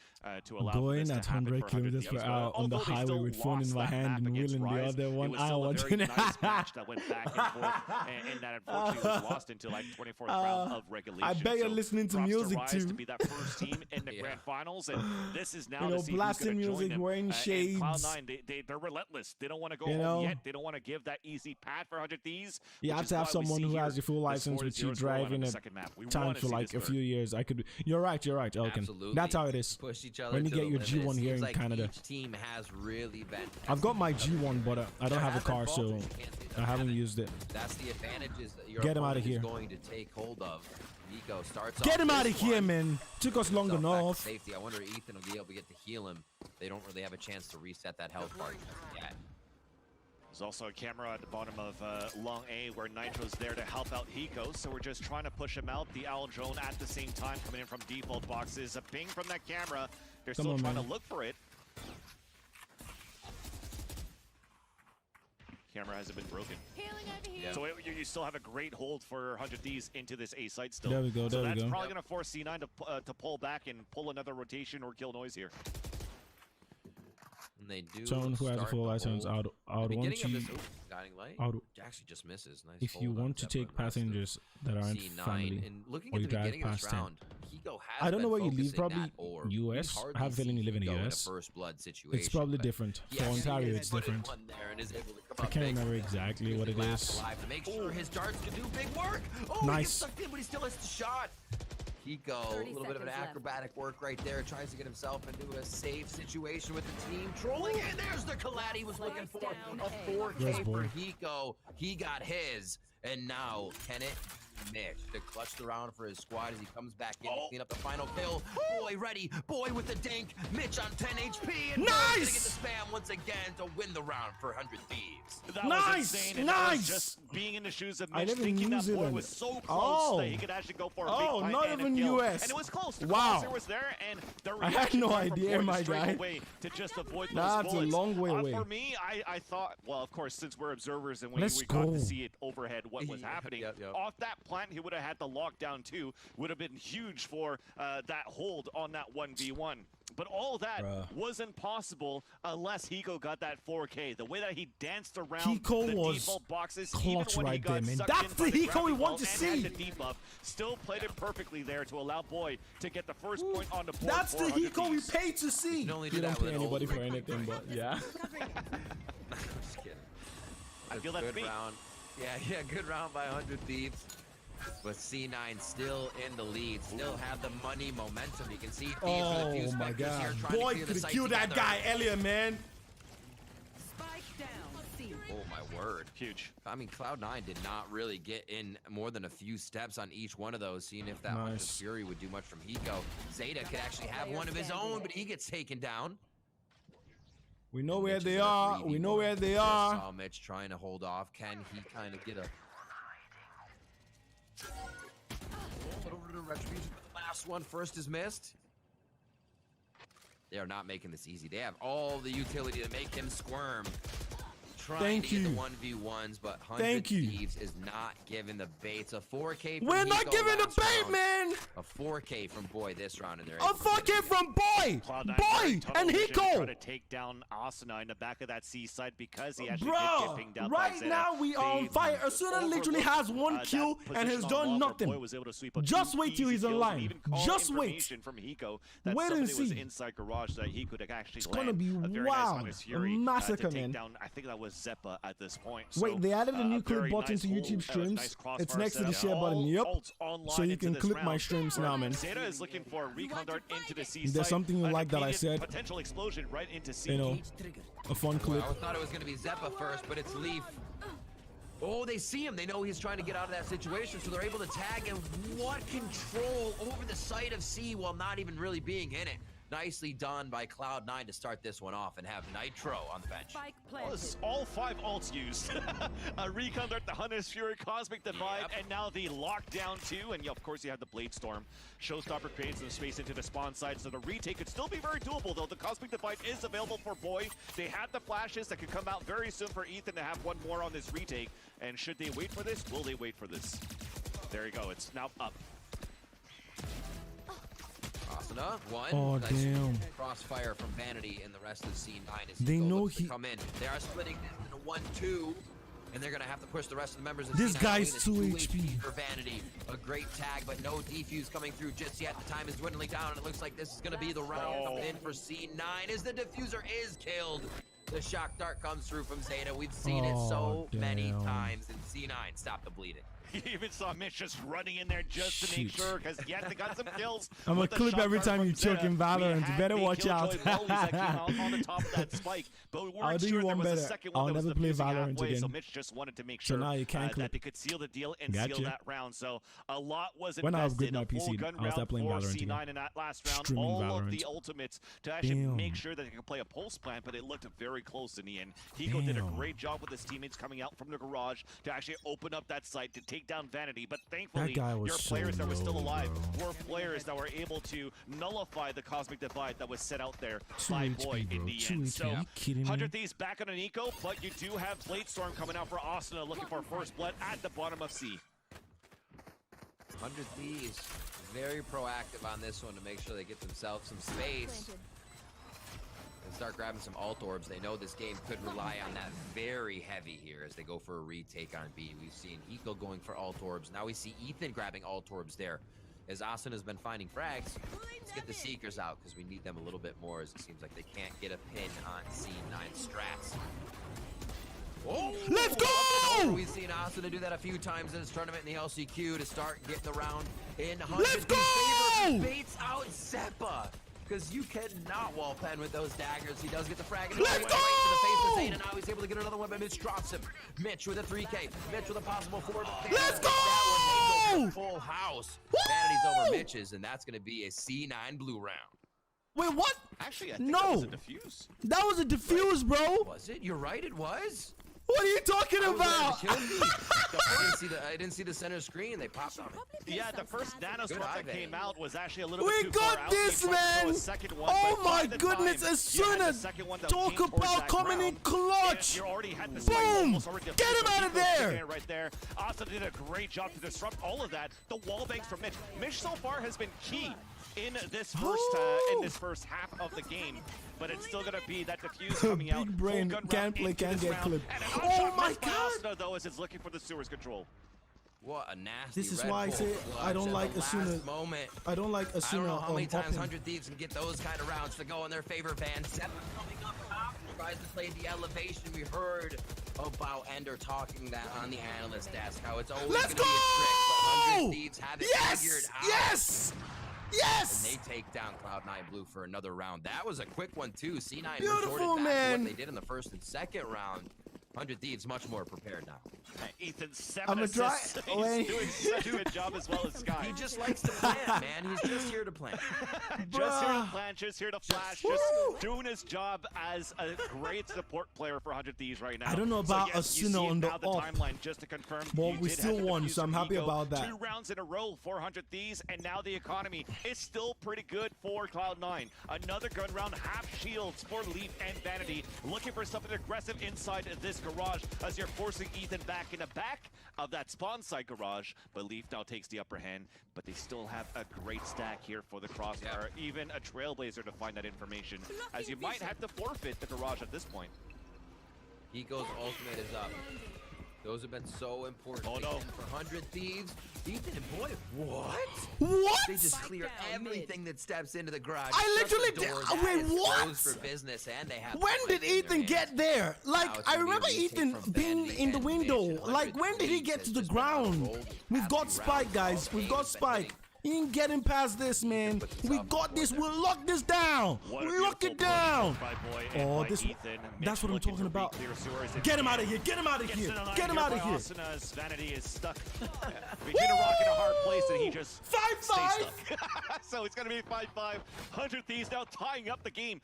to allow going this at to happen 100 for kilometers per hour on the highway with phone in my hand and wheeling the other one. I want to nice match that went back and forth, and that unfortunately was lost into like 24th round of regulation. I bet you're listening to music too. To be that first team in the grand finals, and this is now you know, to see blasting who's music, join them. wearing shades. Cloud9, they're relentless. They don't want to go home yet. They don't want to give that easy pad for 100 Thieves. You have to have someone who has your full license, which you drive in a time for like a few years. I could. You're right, Elkin. Absolutely. That's how it is. Push each other when you to get the your limit. G1 here in like Canada. Each team has really been. I've got my G1, but I don't have a car, so I haven't used it. That's the advantages that your Get him out of opponent here. is going to take hold of. Nico starts Get him out of this here, one. man. Took us long enough. Safety. I wonder if Ethan will be able to get to heal him. They don't really have a chance to reset that health bar yet. There's also a camera at the bottom of Long A where Nitro's there to help out Hiko, so we're just trying to push him out. The Owl drone at the same time coming in from default boxes. A ping from that camera. They're still trying to look for it. Camera hasn't been broken. Yep. So you still have a great hold for 100 Thieves into this A site still. There we go, so that's probably going to force C9 to pull back and pull another rotation or kill noise here. And they do. Someone who has a full license, I would want you. Guiding light. Actually, just misses. Nice. If you want to take passengers that aren't family, and looking or at you the drive beginning of past this 10. round, Hiko has I don't know where you been live. focusing Probably that US. orb. I have a feeling you live in the Hiko in a US. first blood situation, It's probably but different. he For actually Ontario, is it's putting different. one there and is able to come I up can't big. remember exactly what it is. Alive to make sure his darts can do big work. Oh, Nice. he gets sucked in, but he still hits the shot. Hiko, a little bit of an acrobatic work right there. Tries to get himself into a safe situation with the team. Trolling in. There's the collab he was looking for. A 4K for Hiko. He got his. And now, can it Mitch to clutch the round for his squad as he comes back in to clean up the final kill. Boy ready. Boy with the dink. Mitch on 10 HP. And Boy's gonna get the spam once again to win the round for 100 Thieves. That was insane, and that was just being in the shoes of Mitch, thinking that boy was so close that he could actually go for a big fight not and even a kill. US. And it was close. The Wow. closer was there, and the I had no idea, from my straight guy. away to just avoid those That's a bullets. long way away. For me, I thought, well, of course, since we're observers and we Let's got go. to see it overhead, what was happening. Off that plant, he would have had the lockdown too. Would have been huge for that hold on that 1v1. But all that wasn't possible unless Hiko got that 4K. The way that he danced around the default boxes, even when he got sucked That's the Hiko we want to see. The debuff, still played it perfectly there to allow Boy to get the first point on the board. That's the Hiko we paid to see. You don't pay anybody for anything, but yeah. Just kidding. I feel that's good me. round. Yeah, good round by 100 Thieves. But C9 still in the lead, still have the money momentum. You can see Thieves with a few Oh my specters god. here trying Boy to clear could the have site killed that together. guy earlier, man. Oh my word. Huge. I mean, Cloud9 did not really get in more than a few steps on each one of those, seeing if that much of Fury would do much from Hiko. Zeta could actually have one of his own, but he gets taken down. We know where they are. We know where they are. Saw Mitch trying to hold off. Can he kind of get a little bit of retribution? Last one first is missed. They are not making this easy. They have all the utility to make him squirm. Trying to get the 1v1s, but 100 Thieves is not giving the baits. A 4K from We're not Hiko giving the last bait, round. man. A 4K from Boy this round, and they're A 4K from Boy. Boy and Hiko. Trying to take down Asuna in the back of that C side because he actually did Bro, get pinged out by right Zeta. now we are on fire. Asuna literally has one kill and has done nothing. Just wait till he's online. Just wait. From Hiko that wait and somebody was see. inside garage that he could actually It's land gonna be a very wild. nice Fury, A massacre, to take man. down, I think that was Zeppa at this point. Wait, so, they added a new clip very button nice to YouTube streams. nice It's next to the setup. share button. All Yep. ults online So you into can this clip round. my streams now, man. Zeta is looking for a recon dart into the C There's site. something you An like that I immediate said. Potential explosion right into C. You know, a fun clip. I thought it was going to be Zeppa first, but it's Leaf. Oh, they see him. They know he's trying to get out of that situation, so they're able to tag him. What control over the site of C while not even really being in it. Nicely done by Cloud9 to start this one off and have Nitro on the bench. All 5 ults used. A recon dart, the Hunter's Fury, Cosmic Divide, and now the Lockdown 2. And of course you have the Blade Storm. Showstopper creates some space into the spawn side, so the retake could still be very doable, though. The Cosmic Divide is available for Boy. They have the flashes that could come out very soon for Ethan to have one more on this retake. And should they wait for this? Will they wait for this? There you go. It's now up. Asuna, one. Oh, nice damn. Crossfire from Vanity and the rest of C9 as They know looks to he- come in. They are splitting this into 1-2, and they're going to have to push the rest of the members of This C9 guy's away. It's 2 2 HP. for Vanity. A great tag, but no defuse coming through just yet. The time is dwindling down, and it looks like this is going to be the round coming in for C9 as the diffuser is killed. The shock dart comes through from Zeta. We've seen it so many damn. times, and C9 stop the bleeding. You even saw Mitch just running in there just to make Shoot. sure, because yes, they got some kills. I'm gonna with the clip shot every dart time from you choke Zeta. in Valorant. We You had better the watch out. Killjoy lollies that came out on the top of that spike, but we weren't I'll do sure you there one was a better. second one I'll that was never play defusing Valorant halfway, so again. Mitch just wanted to make So sure now you can't that clip. they could seal the deal and Gotcha. seal that round. So a lot was When I invested. upgrade my A full PC, gun I'll start round playing for Valorant C9 again. in that last round. Streaming All of Valorant. the ultimates to actually Damn. make sure that they could play a pulse plant, but it looked very close in the end. Hiko did a Damn. great job with his teammates coming out from the garage to actually open up that site to take down Vanity, but thankfully guy was your so players that were still low, alive bro. were players that were able to nullify the Cosmic Divide that was set out there 2 by HP, Boy in bro. the 2 end. HP. So Are you kidding me? 100 Thieves back on an eco, but you do have Blade Storm coming out for Asuna looking for first blood at the bottom of C. 100 Thieves, very proactive on this one to make sure they get themselves some space and start grabbing some alt orbs. They know this game could rely on that very heavy here as they go for a retake on B. We've seen Hiko going for alt orbs. Now we see Ethan grabbing alt orbs there as Asuna has been finding frags. Let's get the Seekers out because we need them a little bit more as it seems like they can't get a pin on C9 strats. Oh, Let's go! We've seen Asuna do that a few times in this tournament in the LCQ to start getting the round in 100. Let's go! Baits out Zeppa because you cannot wall pen with those daggers. He does get the frag. Let's Right go! to the face of Zane, and now he's able to get another one, but Mitch drops him. Mitch with a 3K. Mitch with a possible 4. Let's go! That one, full house. Vanity's over Mitch's, and that's going to be a C9 blue round. Wait, what? Actually, I think No. that was a defuse. That was a defuse, bro. Was it? You're right, it was. What are you talking I was ready about? to kill me. I didn't see the center screen. They popped on it. Yeah, the first nano Good swap eye, that came Vanity. out was actually a little We bit too far got out. this, They tried to throw man. a second one, Oh but my by the goodness, time as you soon had the as second one that talk came towards about that coming in ground, clutch. You already had the spike Boom! almost already Get defused, him so out of Hiko's there! taking it right there. Asa did a great job to disrupt all of that. The wall banks from Mitch. Mitch so far has been key in this first half of the game, but it's still gonna be that diffuse coming out. Big brain, full gun can't round play, into can't this get round, clipped. and an Oh outshot my missed by God! Asuna, though, as it's looking for the sewers control. What a nasty This is Red why I Bull say clutch I don't at like the Asuna. last moment. I don't like I don't Asuna know how many times hopping. 100 Thieves can get those kind of rounds to go in their favor. Van Zeppa coming up top, tries to play the elevation. We heard about Ender talking that on the analyst desk, how it's always going Let's to be a trick, but 100 go! Thieves have it figured Yes! out. Yes! And Yes! they take down Cloud9 Blue for another round. That was a quick one too. C9 Beautiful, resorted back to man. what they did in the first and second round. 100 Thieves much more prepared now. Ethan, 7 I'ma try- assists. wait. He's doing such a good job as well as Sky. He just likes to plant, man. He's just here to plant. Just here to Bruh. plant, just here to flash, Woo. just doing his job as a great support player for 100 Thieves right now. I don't know about so yes, you Asuna see on the now the up. timeline just to confirm. But you we did still have the won, defuse so I'm from happy Ego. about that. 2 rounds in a row for 100 Thieves, and now the economy is still pretty good for Cloud9. Another gun round, half shields for Leaf and Vanity, looking for something aggressive inside this garage as you're forcing Ethan back in the back of that spawn side garage, but Leaf now takes the upper hand, but they still have a great stack here for the crossfire, even a trailblazer to find that information, as you might have to forfeit the garage at this point. Hiko's ultimate is up. Those have been so important. Oh no. For 100 Thieves, Ethan and boy, what? What? They just clear everything that steps into the garage. I literally did. Wait, what? For business, and they have when did Ethan get there? Like, I remember Ethan being in the window. Like, when did he get to the ground? We've got Spike, guys. We've got Spike. He ain't getting past this, man. We got this. We'll lock this down. We'll lock it down. Oh, this. That's what I'm talking about. Get him out of here. Get him out of here. Get him out of here. Asuna's vanity is stuck between a rock and a hard place, and he just 5-5. So it's gonna be 5-5. 100 Thieves now tying up the game.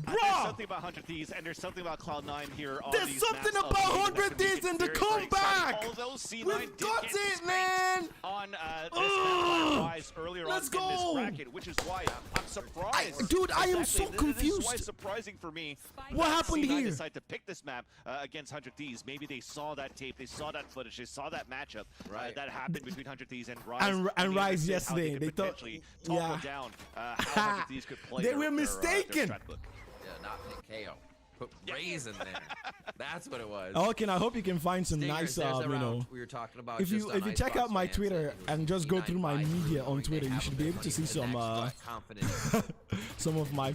Bro, there's something about 100 Thieves, and there's something about Cloud9 here. On there's these something maps about 100 Thieves and the comeback. Although C9 We've got did it, man. On this map earlier Let's on in this go. bracket, which is why I'm surprised. Dude, I am so This is confused. why it's surprising for me. What happened C9 here? decided to pick this map against 100 Thieves. Maybe they saw that tape, they saw that footage, they saw that matchup that happened between 100 Thieves and Rise. And Rise yesterday. They thought, toggle down how 100 Thieves could play. They were mistaken. Yeah, not pick KO. Put Raze in there. That's what it was. Okay, I hope you can find some Stingers, nice, you know. We were talking about If you check out my Twitter and just go through my media on Twitter, you should be able to see some some of my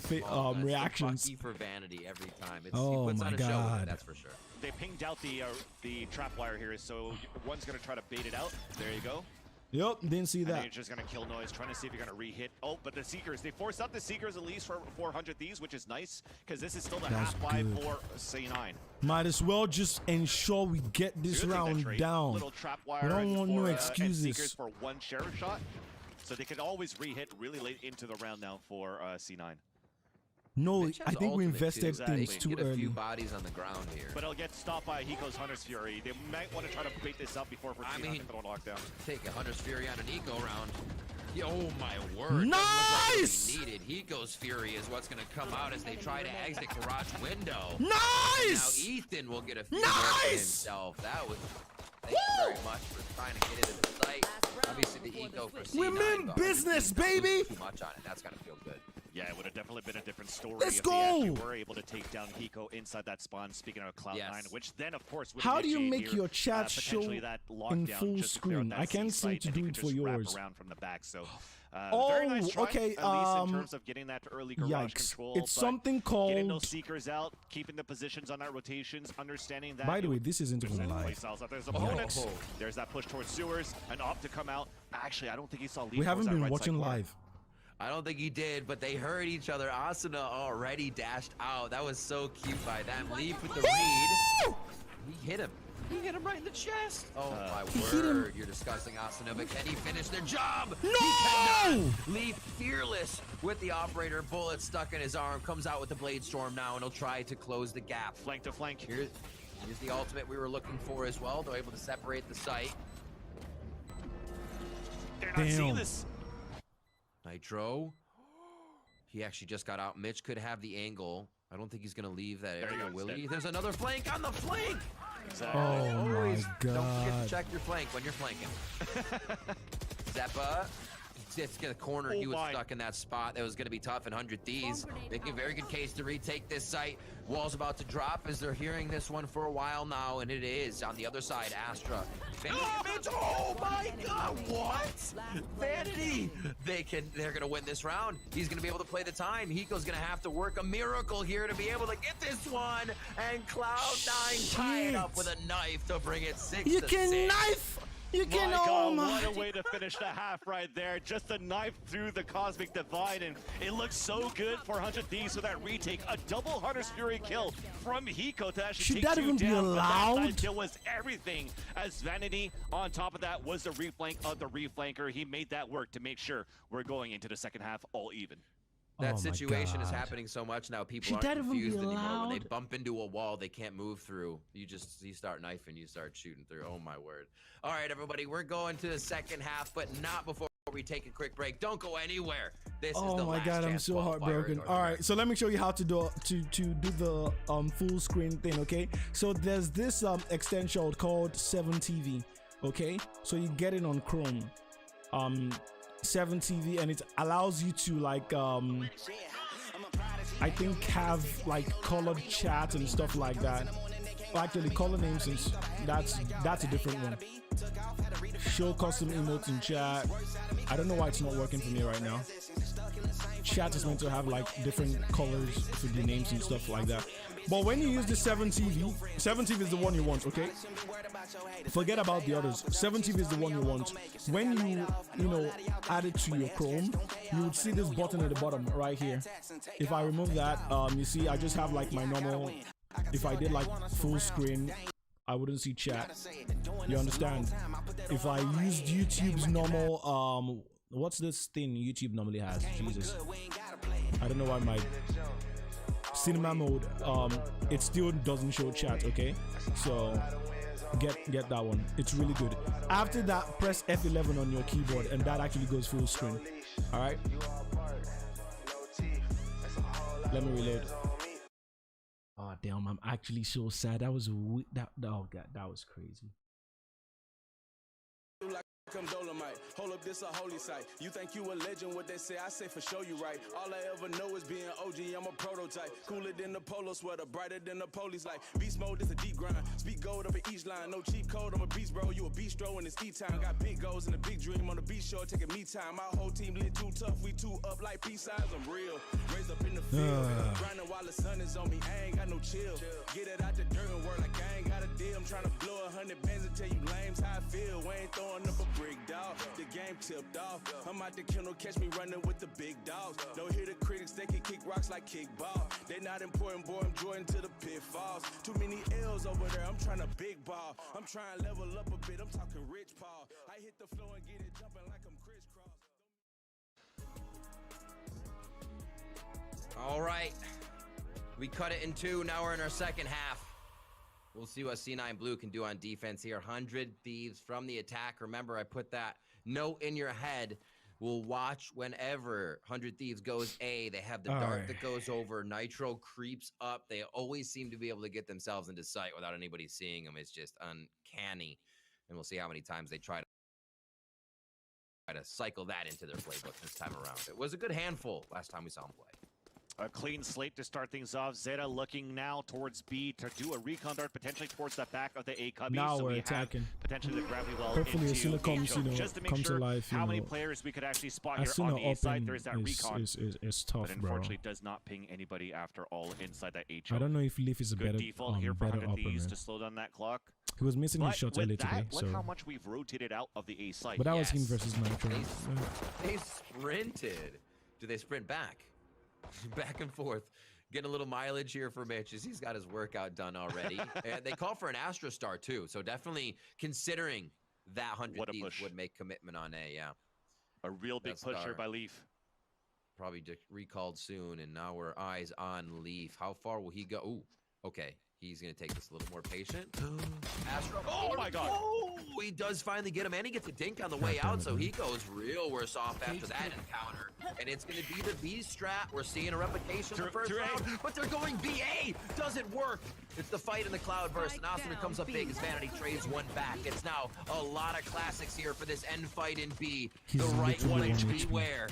reactions. For vanity every time. Oh my God, that's for sure. They pinged out the trap wire here, so one's gonna try to bait it out. There you go. Yep, didn't see that. And just gonna kill Noise, trying to see if you're gonna re-hit. Oh, but the Seekers, they forced out the Seekers at least for 400 Thieves, which is nice, because this is still the half five for C9. Might as well just ensure we get this round down. Little trap We wire don't want no and excuses. Seekers for one sheriff shot, so they could always re-hit really late into the round now for C9. No, I think we invested things too get a early. few bodies on the ground here. But it'll get stopped by Hiko's Hunter's Fury. They might want to try to bait this up before I mean, lockdown. Take a Hunter's Fury on an Eco round. Oh my word. Nice! Like needed. Hiko's Fury is what's going to come out as they try to exit garage window. Nice! Now Ethan will get a few for himself. That was... Thank you very much for trying to get into the site. Obviously the Eco for C9. We mean business, baby! Too much on it. That's got to feel good. Yeah, it would have definitely been a different story Let's if go! they actually were able to take down Hiko inside that spawn, speaking of Cloud9, which then, of course, would how do you make here, your chat show that in full screen? I can't seem to do it for yours. Around from the back, so, oh, very nice try, okay. At least in terms of getting that early garage control. It's something called... Getting those Seekers out, keeping the positions on that rotations, understanding that... By the way, this isn't going live. There's opponents. There's that push towards sewers, an op to come out. Actually, I don't think he saw Leaf. We haven't been watching live. I don't think he did, but they heard each other. Asuna already dashed out. That was so cute by them. Leaf with the read. He hit him. He hit him right in the chest. Oh my word. You're discussing Asuna, but can he finish the job? No! He cannot. Leaf fearless with the operator. Bullet stuck in his arm. Comes out with the Blade Storm now, and he'll try to close the gap. Flank to flank. Here's the ultimate we were looking for as well. They're able to separate the site. They're not seeing this. Nitro. He actually just got out. Mitch could have the angle. I don't think he's going to leave that area, will he? There's another flank on the flank! Exactly. Oh my God. Don't forget to check your flank when you're flanking. Zeppa. It's going to corner. He was stuck in that spot. That was going to be tough. And 100 Thieves making a very good case to retake this site. Wall's about to drop as they're hearing this one for a while now, and it is on the other side. Astra. Oh my God! What? Vanity. They're going to win this round. He's going to be able to play the time. Hiko's going to have to work a miracle here to be able to get this one. And Cloud9 tie it up with a knife to bring it 6-6. You can knife. You can, oh my. What a way to finish the half right there. Just a knife through the Cosmic Divide, and it looks so good for 100 Thieves with that retake. A double Hunter's Fury kill from Hiko to actually take two down. Be allowed? That was everything, as Vanity on top of that was the reflank of the reflanker. He made that work to make sure we're going into the second half all even. That situation is happening so much now. People aren't confused anymore. When they bump into a wall they can't move through, you start knifing, you start shooting through. Oh my word. All right, everybody, we're going to the second half, but not before we take a quick break. Don't go anywhere. This is the last God, I'm so heartbroken. All right, so let me show you how to do the full screen thing, okay? So there's this extension called 7TV, okay? So you get it on Chrome. 7TV, and it allows you to like I think have like colored chat and stuff like that. actually color names, since that's a different one. Show custom emotes in chat. I don't know why it's not working for me right now. Chat is meant to have like different colors for the names and stuff like that. But when you use the 7TV, 7TV is the one you want, okay? Forget about the others. 7TV is the one you want. When you know, add it to your Chrome, you would see this button at the bottom right here. If I remove that, you see I just have like my normal. If I did like full screen, I wouldn't see chat. You understand? If I used YouTube's normal, what's this thing YouTube normally has? Jesus, I don't know why my cinema mode, it still doesn't show chat. Okay, so get that one. It's really good. After that, press F11 on your keyboard, and that actually goes full screen. All right. Let me reload. Oh damn, I'm actually so sad. That was oh god, that was crazy. Come Dolomite, hold up, this a holy site. You think you a legend, what they say, I say for sure you right. All I ever know is being OG, I'm a prototype. Cooler than the polo sweater, brighter than the police light. Beast mode is a deep grind, speak gold over each line. No cheat code, I'm a beast bro, you a bistro in it's E-time. Got big goals and a big dream on the beach shore, taking me time. My whole team lit too tough, we too up like peace signs, I'm real. Raised up in the field, grinding while the sun is on me, I ain't got no chill. Get it out the dirt and work like I ain't got a deal. I'm trying to blow 100 bands and tell you lames how I feel. We ain't throwing up a brick dog. The game tipped off. I'm out the kennel, catch me running with the big dogs. Don't hear the critics, they can kick rocks like kickball. They not important, boy, I'm Jordan to the pitfalls. Too many L's over there, I'm trying to big ball. I'm trying to level up a bit, I'm talking Rich Paul. I hit the floor and get it jumping like I'm crisscross. All right, we cut it in two. Now we're in our second half. We'll see what C9 Blue can do on defense here. 100 Thieves from the attack. Remember, I put that note in your head. We'll watch whenever 100 Thieves goes A. They have the dart that goes over. Nitro creeps up. They always seem to be able to get themselves into sight without anybody seeing them. It's just uncanny. And we'll see how many times they try to cycle that into their playbook this time around. It was a good handful last time we saw them play. A clean slate to start things off. Zeta looking now towards B to do a recon dart, potentially towards the back of the A cubby. Now so we're we attacking. Potentially the gravity well Hopefully, as soon as it comes, just to make comes sure to life, how many players we could actually spot here on the A side. There's that recon. Is tough, but unfortunately, does not ping anybody after all inside that H. I don't know if Leaf is a better default here for better 100 Thieves opponent. to slow down that clock. He was missing his shots early today. Look how much we've rotated out of the A side. But that was him versus Nitro. They sprinted. Do they sprint back? Back and forth. Getting a little mileage here for Mitch as he's got his workout done already. And they call for an Astra Star too, so definitely considering that 100 Thieves would make commitment on A, yeah. A real big push here by Leaf. Probably recalled soon, and now we're eyes on Leaf. How far will he go? Ooh, okay. He's going to take this a little more patient. ASRock. Oh my god. Oh, he does finally get him, and he gets a dink on the way out, so he goes real worse off after that encounter. And it's going to be the B strat. We're seeing a replication of the first round, but they're going BA. Doesn't work. It's the fight in the Cloudburst, and Asuna comes up big as Vanity trades one back. It's now a lot of classics here for this end fight in B. The right one, beware.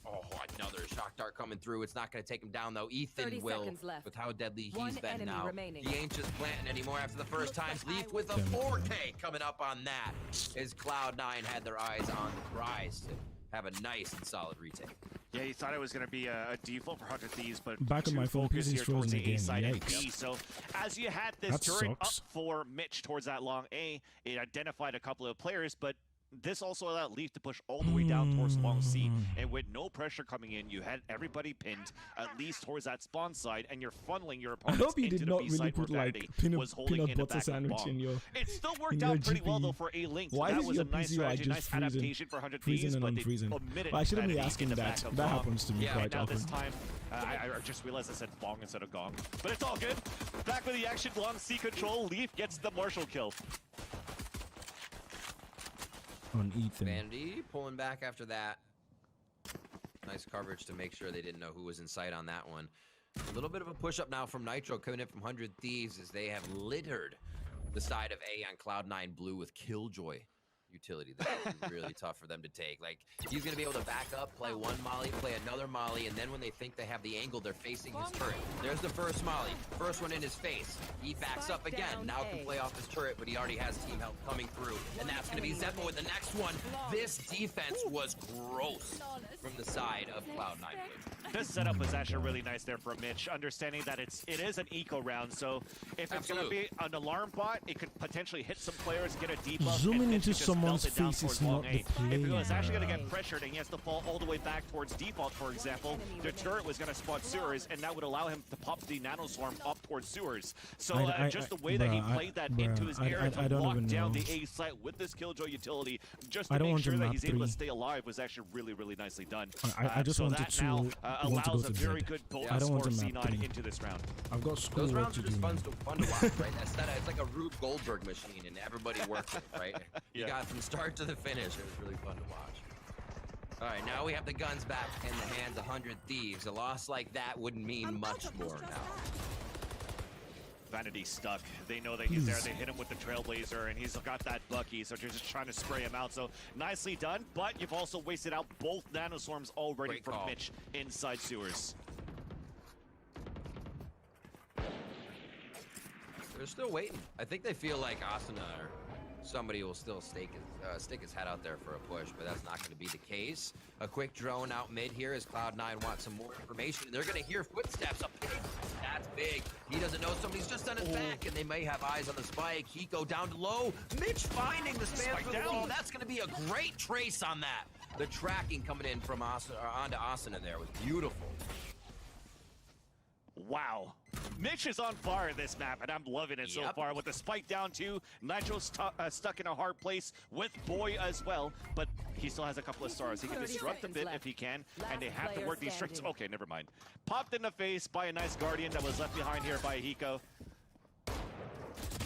Oh, another shock dart coming through. It's not going to take him down, though. Ethan will, with how deadly he's been now. He ain't just planting anymore after the first time. Leaf with a 4K coming up on that. As Cloud9 had their eyes on the prize to have a nice and solid retake. Yeah, he thought it was going to be a default for 100 Thieves, but back on my phone, focus here towards the A side and Yikes. B. So as you had this turret up for Mitch towards that long A, it identified a couple of players, but this also allowed Leaf to push all the way down towards long C, and with no pressure coming in, you had everybody pinned at least towards that spawn side, and you're funneling your opponents into the B side where Vanity was holding in the back of the bomb. It still worked out pretty well though for A Link. That was a nice strategy, nice adaptation for 100 Thieves, but they omitted I shouldn't be asking that. That happens to me quite often. This time, I just realized I said bong instead of gong, but it's all good. Back with the action, long C control. Leaf gets the Marshall kill. On Ethan. Vanity pulling back after that. Nice coverage to make sure they didn't know who was in sight on that one. A little bit of a push up now from Nitro coming in from 100 Thieves as they have littered the side of A on Cloud9 Blue with Killjoy. utility there. It's really tough for them to take. Like, he's going to be able to back up, play one molly, play another molly, and then when they think they have the angle, they're facing his turret. There's the first molly. First one in his face. He backs up again. Now can play off his turret, but he already has team help coming through. And that's going to be Zeppa with the next one. This defense was gross from the side of Cloud9 Blue. This setup was actually really nice there for Mitch, understanding that it is an eco round, so if it's going to be an alarm bot, it could potentially hit some players, get a debuff, zooming into just someone's melt it down face is towards long not A. the play. If it was actually going to get pressured and he has to fall all the way back towards default, for example, the turret was going to spot sewers, and that would allow him to pop the nanoswarm up towards sewers. So just the way that he played that into his air to lock down the A site with this Killjoy utility, just to make sure that he's able to stay alive, was actually really, really nicely done. I just wanted to now want to go allows to a very bed. good I bonus don't want for to map C9 3. into this round. I've got school Those work rounds to are just do. fun to watch, right? It's like a Rube Goldberg machine, and everybody worked it, right? You got from start to the finish. It was really fun to watch. All right, now we have the guns back in the hands of 100 Thieves. A loss like that wouldn't mean much more now. Vanity stuck. They know that he's there. They hit him with the Trailblazer, and he's got that Bucky, so they're just trying to spray him out. So nicely done, but you've also wasted out both nanoswarms already from Mitch inside sewers. They're still waiting. I think they feel like Asuna or somebody will still stick his head out there for a push, but that's not going to be the case. A quick drone out mid here as Cloud9 wants some more information. They're going to hear footsteps up big. That's big. He doesn't know somebody's just on his back, and they may have eyes on the spike. Hiko down to low. Mitch finding the spam for the wall. That's going to be a great trace on that. The tracking coming in from onto Asuna there was beautiful. Wow. Mitch is on fire this map, and I'm loving it so far. With the spike down too, Nitro's stuck in a hard place with Boy as well, but he still has a couple of stars. He can disrupt a bit if he can, and they have to work these tricks. Okay, never mind. Popped in the face by a nice Guardian that was left behind here by Hiko.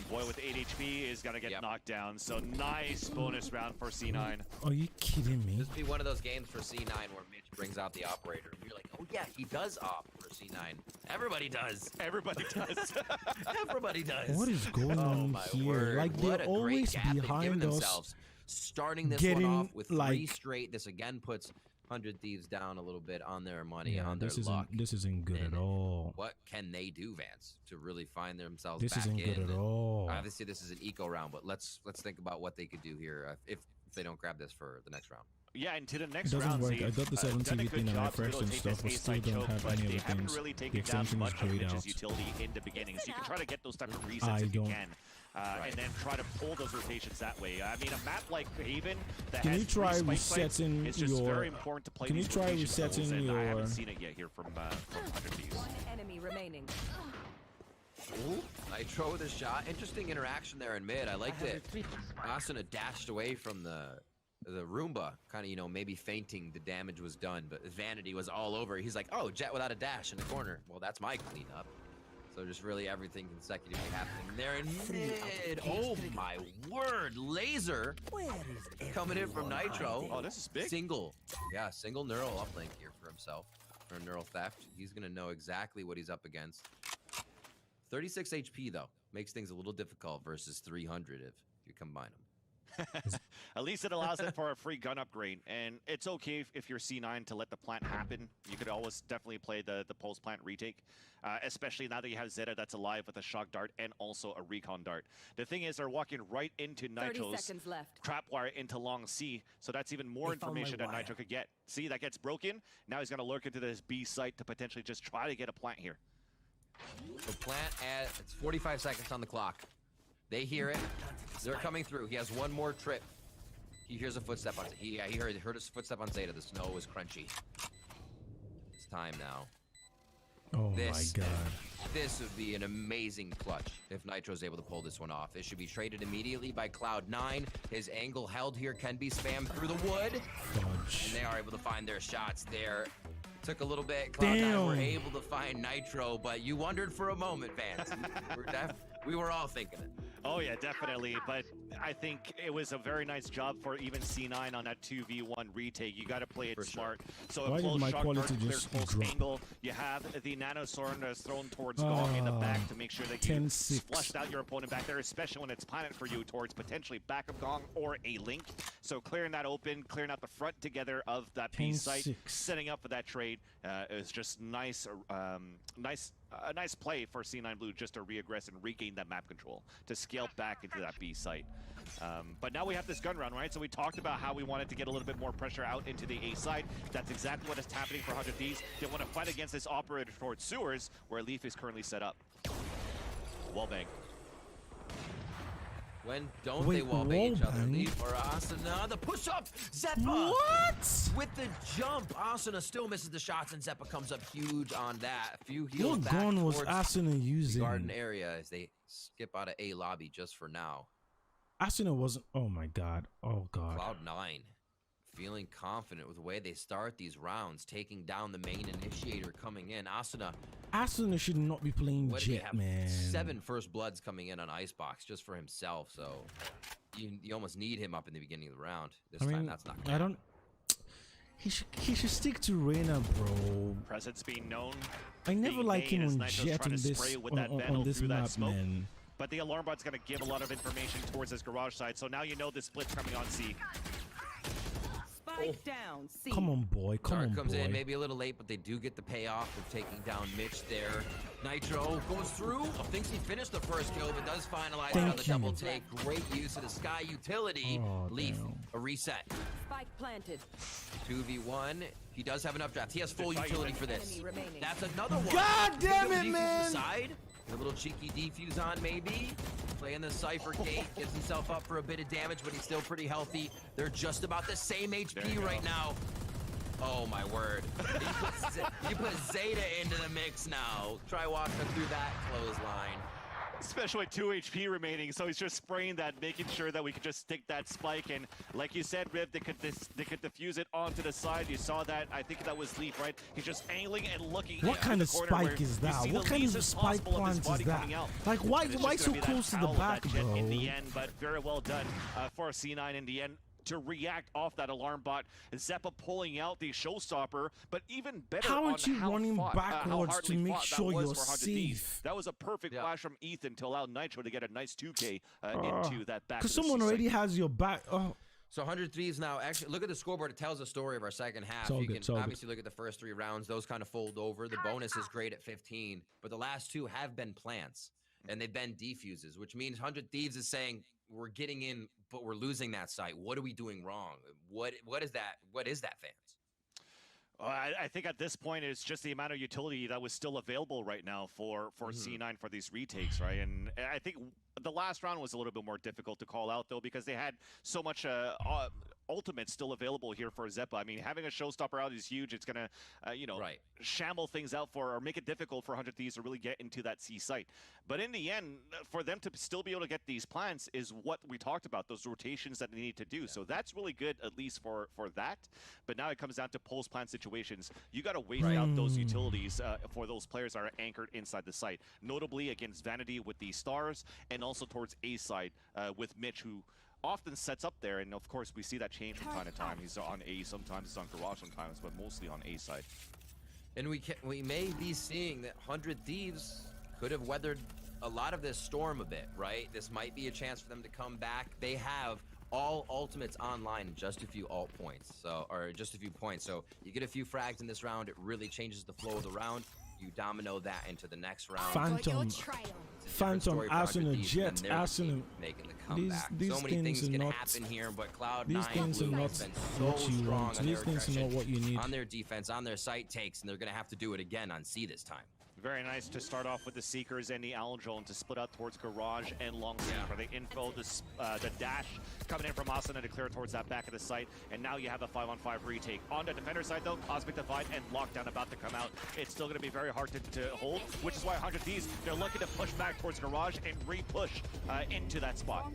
Boy with 8 HP is gonna get knocked down, so nice bonus round for C9. Are you kidding me? This would be one of those games for C9 where Mitch brings out the operator, and you're like, oh yeah, he does op for C9. Everybody does. Everybody does. Everybody does. What is going on here? Word. Like, What they're a always great gap they've given behind themselves. us. Starting this Getting, one off with 3 like- straight. This again puts 100 Thieves down a little bit on their money, on their this luck. isn't good at all. What can they do, Vance, to really find themselves This back isn't in? good at all. Obviously, this is an eco round, but let's think about what they could do here if they don't grab this for the next round. Yeah, and to the It next doesn't round, work. see, I got the done a 17 good thing and I job to refreshed and take stuff, but this still A-side don't choke, have but any they of the haven't things. really The taken down extension much is of grayed Mitch's out. utility in the beginning, so you can try to get those type of resets I if you don't. can. And then try to pull those rotations that way. I mean, a map like Haven that Can has you try 3 spike sites, resetting it's just your- very important to play can you these try rotation levels, resetting and I your- haven't seen it yet here from 100 Thieves. Enemy remaining. Ooh, Nitro with a shot. Interesting interaction there in mid. I liked it. Asuna dashed away from the Roomba, kind of, you know, maybe fainting the damage was done, but Vanity was all over. He's like, oh, Jet without a dash in the corner. Well, that's my cleanup. So just really everything consecutively happening there in mid. Oh my word, Laser coming in from Nitro. Oh, this is big. Single neural uplink here for himself, for neural theft. He's gonna know exactly what he's up against. 36 HP though, makes things a little difficult versus 300 if you combine them. At least it allows it for a free gun upgrade, and it's okay if you're C9 to let the plant happen. You could always definitely play the post-plant retake, especially now that you have Zeta that's alive with a shock dart and also a recon dart. The thing is, they're walking right into 30 Nitro's seconds left. trapwire into long C, so that's even more information that Nitro could get. See, that gets broken. Now he's going to lurk into this B site to potentially just try to get a plant here. So plant at, it's 45 seconds on the clock. They hear it. They're coming through. He has one more trip. He hears a footstep on Zeta. He heard a footstep on Zeta. The snow was crunchy. It's time now. Oh my god. This would be an amazing clutch if Nitro's able to pull this one off. It should be traded immediately by Cloud9. His angle held here can be spammed through the wood. Dodge. And they are able to find their shots there. Took a little bit. Cloud9 were able to find Nitro, but you wondered for a moment, Vance. We were all thinking it. Oh yeah, definitely. But I think it was a very nice job for even C9 on that 2v1 retake. You got to play it smart. So a close shot dart clears close angle. You have the nano sword that's thrown towards Gong in the back to make sure that you flushed out your opponent back there, especially when it's planted for you towards potentially back of Gong or a Link. So clearing that open, clearing out the front together of that B site, setting up for that trade is just nice. A nice play for C9 Blue just to re-aggress and regain that map control to scale back into that B site. But now we have this gun run, right? So we talked about how we wanted to get a little bit more pressure out into the A side. That's exactly what is happening for 100 Thieves. They want to fight against this operator towards sewers, where Leaf is currently set up. Wallbang. When don't they wallbang each other? Leaf or Asuna? The push-up! Zeppa! What? With the jump, Asuna still misses the shots, and Zeppa comes up huge on that. A few heals What back gun was Asuna using? Garden area as they skip out of A lobby just for now. Asuna wasn't. Oh my god. Oh god. Cloud9 feeling confident with the way they start these rounds, taking down the main initiator coming in. Asuna should not be playing Jet, man. 7 first bloods coming in on Icebox just for himself, so you almost need him up in the beginning of the round. This time that's not gonna happen. He should stick to Reyna, bro. Presence being known. I never like him on Jet on this map, man. But the alarm bot's going to give a lot of information towards this garage side, so now you know the split's coming on C. Spike down, C. Come on, boy. Come on, boy. Comes in maybe a little late, but they do get the payoff of taking down Mitch there. Nitro goes through. Thinks he finished the first kill, but does finalize it on the double take. Great use of the Sky utility. Leaf, a reset. Spike planted. 2v1. He does have an updraft. He has full utility for this. That's another one. God damn it, man! A little cheeky defuse on, maybe. Playing the Cypher gate, gets himself up for a bit of damage, but he's still pretty healthy. They're just about the same HP right now. Oh my word. You put Zeta into the mix now. Try walking through that clothesline. Especially with 2 HP remaining, so he's just spraying that, making sure that we could just stick that spike. And like you said, Riv, they could diffuse it onto the side. You saw that. I think that was Leaf, right? He's just angling and looking. What kind of spike is that? What kind of spike plans is that? Like, why so close to the back, bro? In the end, but very well done for C9 in the end to react off that alarm bot. Zeppa pulling out the showstopper, but even better. How aren't you running backwards to make sure you're safe? That was a perfect flash from Ethan to allow Nitro to get a nice 2K into that back. Because someone already has your back. So 100 Thieves now. Actually, look at the scoreboard. It tells the story of our second half. You can obviously look at the first 3 rounds. Those kind of fold over. The bonus is great at 15, but the last 2 have been plants, and they've been defuses, which means 100 Thieves is saying, we're getting in, but we're losing that site. What are we doing wrong? What is that? What is that, fans? I think at this point it's just the amount of utility that was still available right now for C9 for these retakes, right? And I think the last round was a little bit more difficult to call out though, because they had so much ultimate still available here for Zeppa. I mean, having a showstopper out is huge. It's gonna, shamble things out or make it difficult for 100 Thieves to really get into that C site. But in the end, for them to still be able to get these plants is what we talked about, those rotations that they need to do. Yeah. So that's really good, at least for that. But now it comes down to post plant situations. You got to waste out those utilities for those players that are anchored inside the site. Notably against Vanity with the stars, and also towards A side with Mitch, who often sets up there, and of course we see that change from time to time. He's on A sometimes, he's on garage sometimes, but mostly on A side. And we may be seeing that 100 Thieves could have weathered a lot of this storm a bit, right? This might be a chance for them to come back. They have all ultimates online in just a few alt points, or just a few points. So you get a few frags in this round, it really changes the flow of the round. You domino that into the next round. Phantom, Asuna, Jet, Asuna. Making the comeback. These so many things can not, happen here, but Cloud9 these things are not what you want. These things are not what you need. On their defense, on their site takes, and they're going to have to do it again on C this time. Very nice to start off with the Seekers and the Aljon to split out towards Garage and Long Range for the info, the dash coming in from Asuna to clear towards that back of the site. And now you have the 5-on-5 retake. On the defender side though, Cosmic Divide and Lockdown about to come out. It's still going to be very hard to hold, which is why 100 Thieves, they're looking to push back towards Garage and re-push into that spot.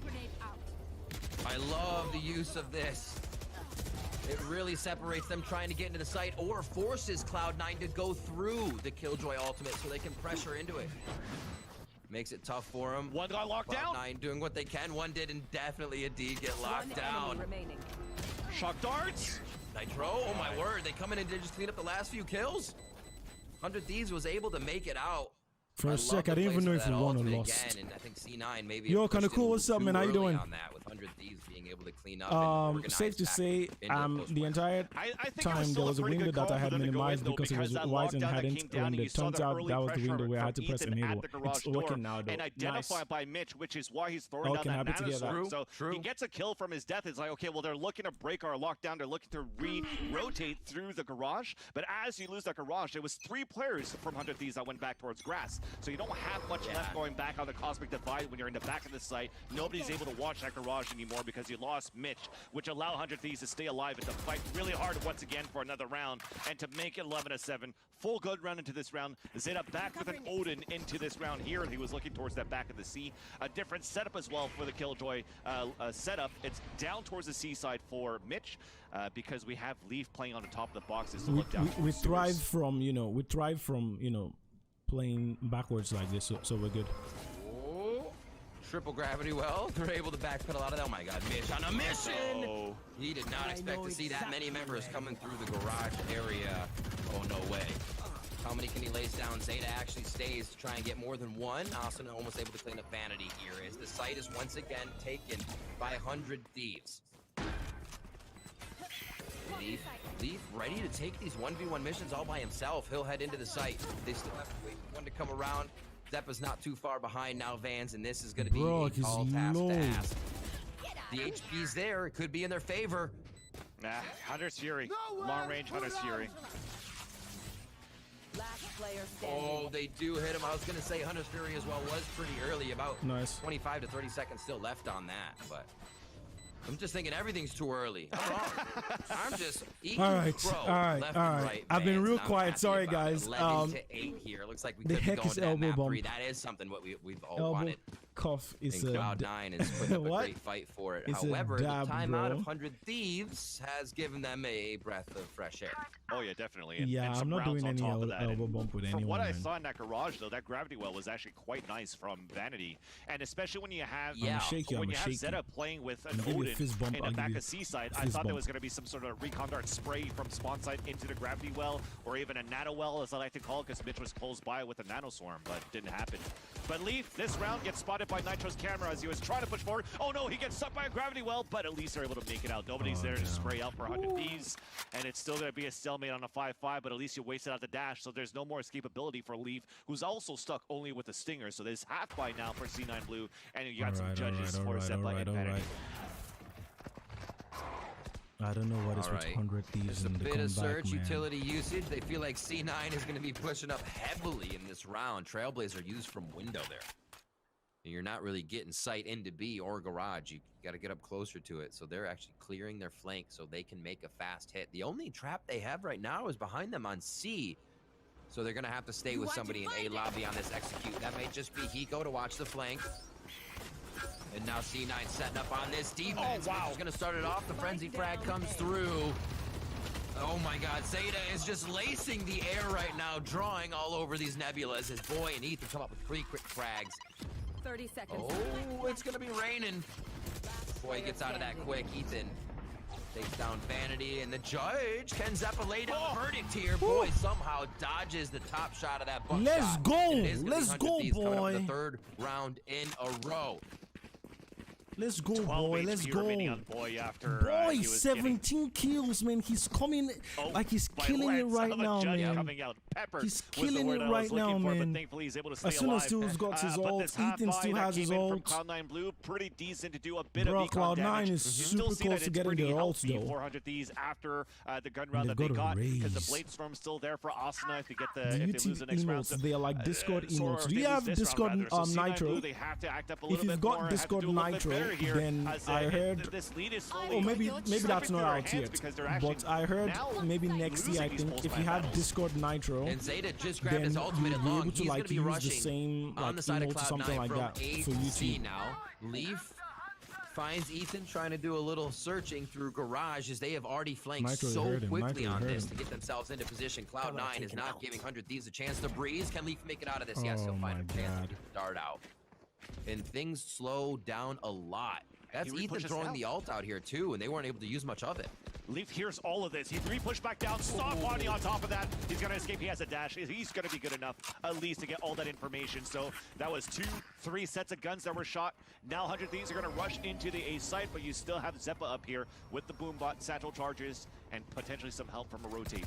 I love the use of this. It really separates them trying to get into the site, or forces Cloud9 to go through the Killjoy ultimate so they can pressure into it. Makes it tough for him. One got locked down. Cloud9 doing what they can. One did, and definitely a D get locked down. Shock darts. Nitro, oh my word. They come in and they just clean up the last few kills. 100 Thieves was able to make it out. For a sec, I didn't even know if we won or lost. Again, and I think C9 maybe yo, kind of cool. What's up, man? How you doing? On that, with 100 Thieves being able to clean up. Safe to say, the entire time there was a window that I had minimized because it was white and hadn't rendered. Turns out that was the window where I had to press enable. It's working now, though. And identified by Mitch, which is why he's throwing down that nanosword. So he gets a kill from his death. It's like, okay, well, they're looking to break our lockdown. They're looking to re-rotate through the garage. But as you lose that garage, there was 3 players from 100 Thieves that went back towards grass. So you don't have much left going back on the Cosmic Divide when you're in the back of the site. Nobody's able to watch that garage anymore because you lost Mitch, which allowed 100 Thieves to stay alive and to fight really hard once again for another round and to make it 11-7. Full good run into this round. Zeta back with an Odin into this round here. He was looking towards that back of the sea. A different setup as well for the Killjoy setup. It's down towards the seaside for Mitch because we have Leaf playing on the top of the boxes to look down. We thrive from, playing backwards like this, so we're good. Oh, triple gravity well. They're able to backpedal out of that. Oh my god, Mitch on a mission! Oh. He did not expect to see that many members coming through the garage area. Oh, no way. How many can he lace down? Zeta actually stays to try and get more than one. Austin almost able to clean up Vanity here as the site is once again taken by 100 Thieves. Leaf ready to take these 1v1 missions all by himself. He'll head into the site. They still have to wait for one to come around. Zeppa's not too far behind now, Vans, and this is going to be a tall task to ask. The HP's there. It could be in their favor. Nah, Hunter's Fury. Long range Hunter's Fury. Oh, they do hit him. I was going to say Hunter's Fury as well was pretty early. About 25 to 30 seconds still left on that, but I'm just thinking everything's too early. I'm wrong. I'm just eating crow left and right. I've been real quiet. Sorry, guys. 11 to 8 here. Looks like we could be going to map 3. That is something what we've all wanted. Cuff is and Cloud9 is putting up a great fight for it. However, the timeout of 100 Thieves has given them a breath of fresh air. Oh yeah, definitely. And, yeah, I'm not doing any elbow bump with anyone. From what I saw in that garage, though, that gravity well was actually quite nice from Vanity, and especially when you have Zeta playing with an Odin in the back of Seaside, I thought there was going to be some sort of recon dart spray from spawn side into the gravity well, or even a nano well, as I like to call it, because Mitch was close by with a nano swarm, but it didn't happen. But Leaf, this round gets spotted by Nitro's camera as he was trying to push forward. Oh no, he gets stuck by a gravity well, but at least they're able to make it out. Nobody's there to spray out for 100 Thieves, and it's still going to be a stalemate on a 5-5, but at least you wasted out the dash, so there's no more escapability for Leaf, who's also stuck only with a stinger, so there's half by now for C9 Blue, and you got some judges for Zeppa and Vanity. I don't know what is with 100 Thieves in the comeback, a bit of surge man. Utility usage. They feel like C9 is going to be pushing up heavily in this round. Trailblazer used from window there. And you're not really getting sight into B or garage. You got to get up closer to it. So they're actually clearing their flank so they can make a fast hit. The only trap they have right now is behind them on C. So they're going to have to stay with somebody in A lobby on this execute. That may just be Hiko to watch the flank. And now C9 setting up on this defense. Oh, wow. He's going to start it off. The frenzy frag comes through. Oh my god, Zeta is just lacing the air right now, drawing all over these nebulas as Boy and Ethan come up with 3 quick frags. 30 seconds. Oh, it's going to be raining. Boy gets out of that quick. Ethan takes down Vanity, and the judge, Ken Zeppa, laid down the verdict here. Boy somehow dodges the top shot of that buckshot. Let's go! Let's go, boy! The 3rd round in a row. Let's go, boy. Let's go. Boy, after, boy 17 kills, man. He's coming like he's killing it right now, man. He's killing it right now, man. As soon as Steel's got his ult, Ethan still has his ult. Cloud9 Blue, pretty decent to do a bit of Cloud9 is super close to getting their ults, though. 400 Thieves after the gun round that they got, because the Blade Storm's still there for Asuna if they lose the next round. They are like Discord emotes. Do you have Discord Nitro? If you've got Discord Nitro, then I heard, oh, maybe that's not out yet, but I heard maybe next year, I think, if you have Discord Nitro, and Zeta just grabbed then his ultimate you'll be able to like use the same like emote or something like that for you too. Now, Leaf finds Ethan trying to do a little searching through Garage as they have already flanked Nitro so heard him. quickly Nitro on heard this him. to get themselves into position. Cloud9 is not giving 100 Thieves a chance to breeze. Can Leaf make it out of this? Yes, he'll find a chance to get the dart out. And things slow down a lot. That's Ethan throwing the ult out here too, and they weren't able to use much of it. Leaf hears all of this. He re-pushed back down. Stop Bonnie on top of that. He's going to escape. He has a dash. He's going to be good enough, at least, to get all that information. So that was 2-3 sets of guns that were shot. Now 100 Thieves are going to rush into the A site, but you still have Zeppa up here with the Boombot, satchel charges, and potentially some help from a rotate.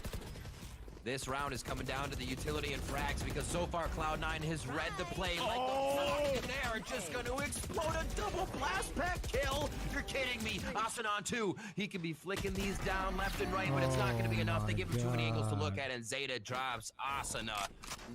This round is coming down to the utility and frags because so far Cloud9 has read the play like they are just going to explode a double blast pack kill. You're kidding me. Asanon too. He can be flicking these down left and right, but it's not going to be enough. They give him too many angles to look at, and Zeta drops Asana.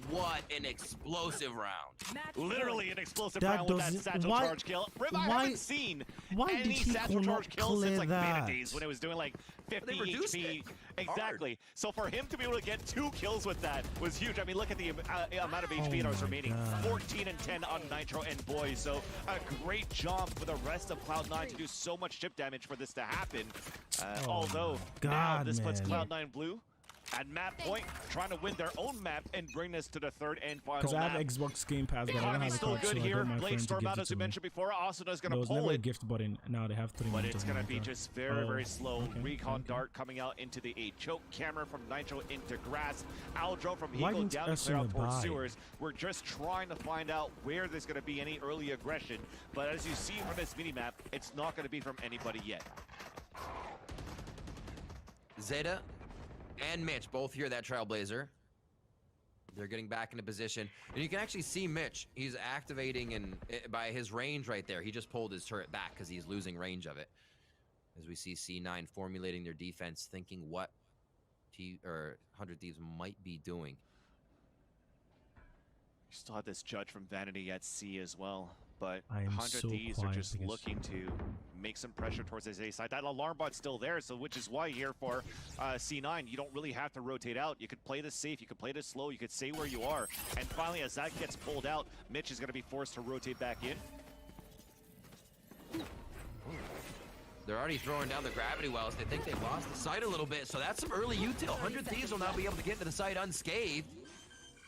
What an explosive round. Literally an explosive round with that satchel charge kill. Rib, I haven't seen any satchel charge kill since like Mana days when it was doing like 50 HP. Exactly. So for him to be able to get 2 kills with that was huge. I mean, look at the amount of HP that was remaining. 14 and 10 on Nitro and Boy. So a great job for the rest of Cloud9 to do so much chip damage for this to happen. Although now this puts Cloud9 blue at map point, trying to win their own map and bring this to the third and final Because I map. have Xbox Game Pass, but I don't have a still code, good so here. I got my Blade friend to Storm gift out, it as to we me. mentioned before. Asuna's going There to was pull never a it. gift button. Now they have 3 But months. it's or going to something be like that. just very slow. Recon dart coming out into the A choke camera from Nitro into grass. Aldro from Why Hego didn't down to clear Asuna out towards buy? sewers. We're just trying to find out where there's going to be any early aggression. But as you see from this minimap, it's not going to be from anybody yet. Zeta and Mitch both hear that Trailblazer. They're getting back into position. And you can actually see Mitch. He's activating and by his range right there. He just pulled his turret back because he's losing range of it. As we see C9 formulating their defense, thinking what 100 Thieves might be doing. You still have this judge from Vanity at C as well. But I am 100 so Thieves are quiet just because- looking to make some pressure towards his A side. That alarm bot's still there, so which is why here for C9, you don't really have to rotate out. You could play this safe, you could play this slow, you could stay where you are. And finally, as that gets pulled out, Mitch is going to be forced to rotate back in. They're already throwing down the gravity wells. They think they've lost the site a little bit, so that's some early util. 100 Thieves will now be able to get into the site unscathed.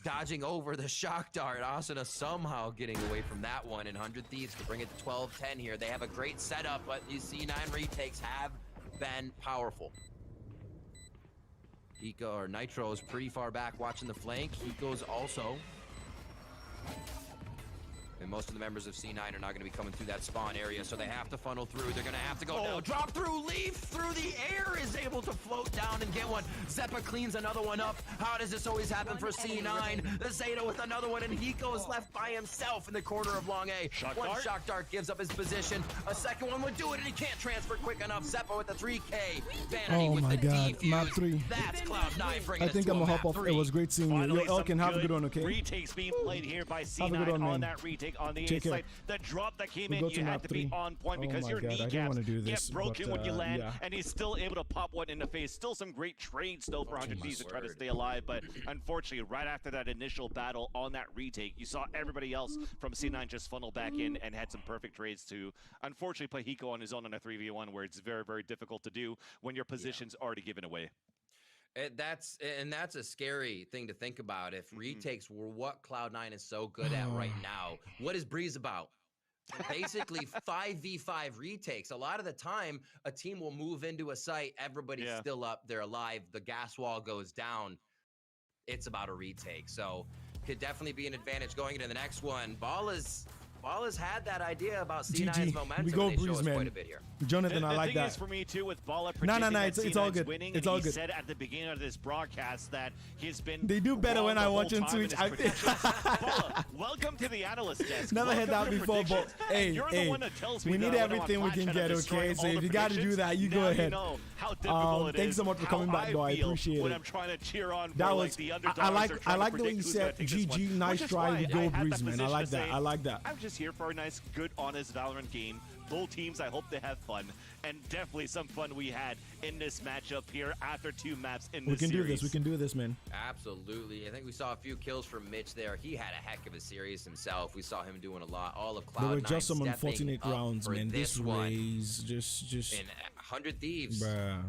Dodging over the shock dart. Asuna somehow getting away from that one, and 100 Thieves to bring it to 12-10 here. They have a great setup, but these C9 retakes have been powerful. Nitro is pretty far back watching the flank. Hiko's also. And most of the members of C9 are not going to be coming through that spawn area, so they have to funnel through. They're going to have to go down. Drop through, Leaf through the air is able to float down and get one. Zeppa cleans another one up. How does this always happen for C9? The Zeta with another one, and Hiko is left by himself in the corner of long A. One shock dart gives up his position. A second one would do it, and he can't transfer quick enough. Zeppa with the 3K. Vanity with the defuse. Map 3. That's Cloud9 bringing I think I'm gonna hop off. It was great seeing you. Yo, Elkin, have a good one, okay? Retakes being played here by C9 one, on man. that retake on the A Take care. side. The drop that came We'll in, go to you had map to be 3. on point Oh because my your God, I didn't kneecaps wanna do this, get broken but, when you land, yeah. and he's still able to pop one in the face. Still some great trades though for 100 Thieves to try to stay alive, but unfortunately, right after that initial battle on that retake, you saw everybody else from C9 just funnel back in and had some perfect trades to, unfortunately, put Hiko on his own in a 3v1 where it's very, very difficult to do when your position's already given away. That's a scary thing to think about. If retakes were what Cloud9 is so good at right now, what is Breeze about? Basically 5v5 retakes. A lot of the time, a team will move into a site, everybody's still up, they're alive, the gas wall goes down. It's about a retake. So could definitely be an advantage going into the next one. Ball's had that idea about C9's momentum. We go and they show Breeze, us man. quite a bit here. Jonathan, I like The thing that. is for me too with Balla No, predicting that it's all C9's good. winning, It's and all he good. said at the beginning of this broadcast that he's been They do better wrong when the I whole watch on time in Twitch. his I think. predictions. Balla, welcome to the analyst desk. Never had that Welcome to before, but predictions. hey, You're the one that tells me we that need when I'm on everything we Flat can Chat, get, I'm destroying okay? So all if the you got to do predictions. that, you Now go ahead. You know how difficult it Thanks is, so much for how coming back, I though. I feel appreciate when it. I'm trying to cheer on That for was like the underdogs. I or like trying the to way you predict who's said gonna take this one. GG, nice Which is try, why we I go had that Breeze, man. I position like to that. say, I like that. I'm just here for a nice, good, honest Valorant game. both teams, I hope they have fun. And definitely some fun we had in this matchup here after 2 maps in this series. We can do this. We can do this, man. Absolutely. I think we saw a few kills from Mitch there. He had a heck of a series himself. We saw him doing a lot. All of Cloud9 There were just some unfortunate stepping up rounds, for man. This one. race, just in 100 Thieves. Bruh.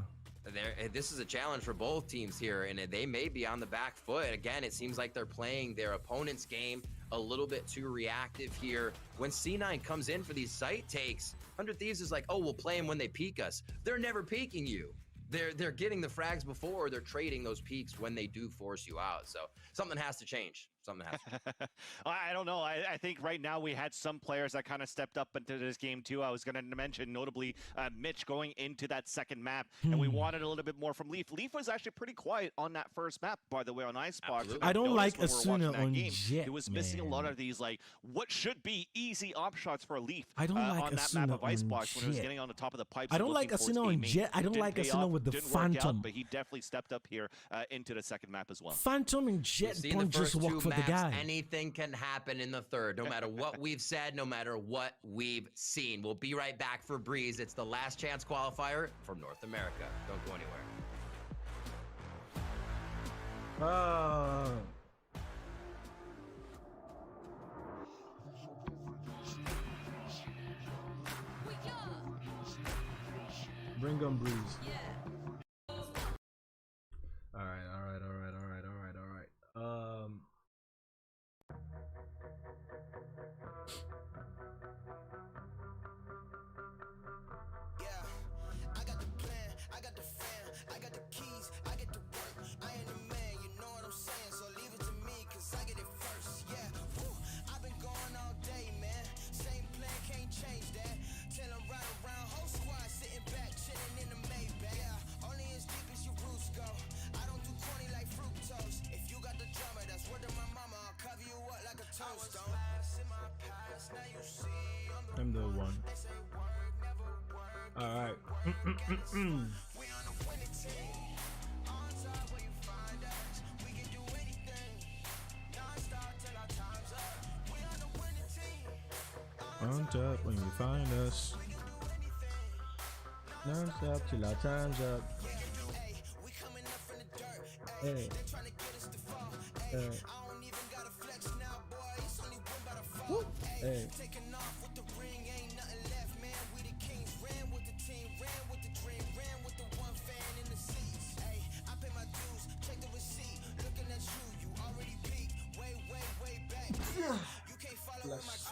This is a challenge for both teams here, and they may be on the back foot. Again, it seems like they're playing their opponent's game a little bit too reactive here. When C9 comes in for these site takes, 100 Thieves is like, oh, we'll play them when they peek us. They're never peeking you. They're getting the frags before, or they're trading those peaks when they do force you out. So something has to change. Something has to. I don't know. I think right now we had some players that kind of stepped up into this game too. I was going to mention notably Mitch going into that second map, and we wanted a little bit more from Leaf. Leaf was actually pretty quiet on that first map, by the way, on Icebox. I don't like Asuna on Jet. He was missing a lot of these, like, what should be easy op shots for Leaf. I don't like on that Asuna map of Icebox when he was Jet. getting on the top of the pipes. I don't like Asuna on Jet. I don't like Asuna with the Phantom. But he definitely stepped up here into the second map as well. Phantom and Jet don't just walk for the guy. Anything can happen in the third, no matter what we've said, no matter what we've seen. We'll be right back for Breeze. It's the last chance qualifier from North America. Don't go anywhere. Bring on Breeze. All right. I'm the one. All right. On top when you find us. Non-stop till our time's up. Hey. Woo. Hey.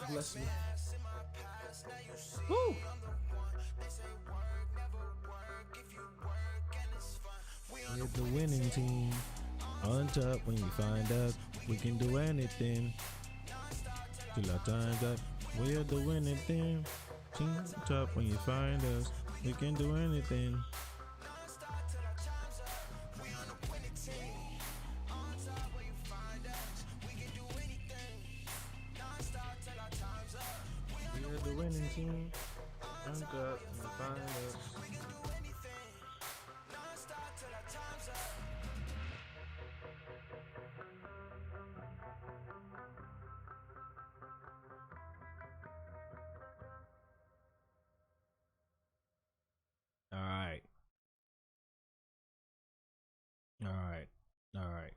Bless me. Woo. We're the winning team. On top when you find out we can do anything. Till our time's up. We're the winning team. Team top when you find us. We can do anything. We're the winning team. On top when you find us. All right.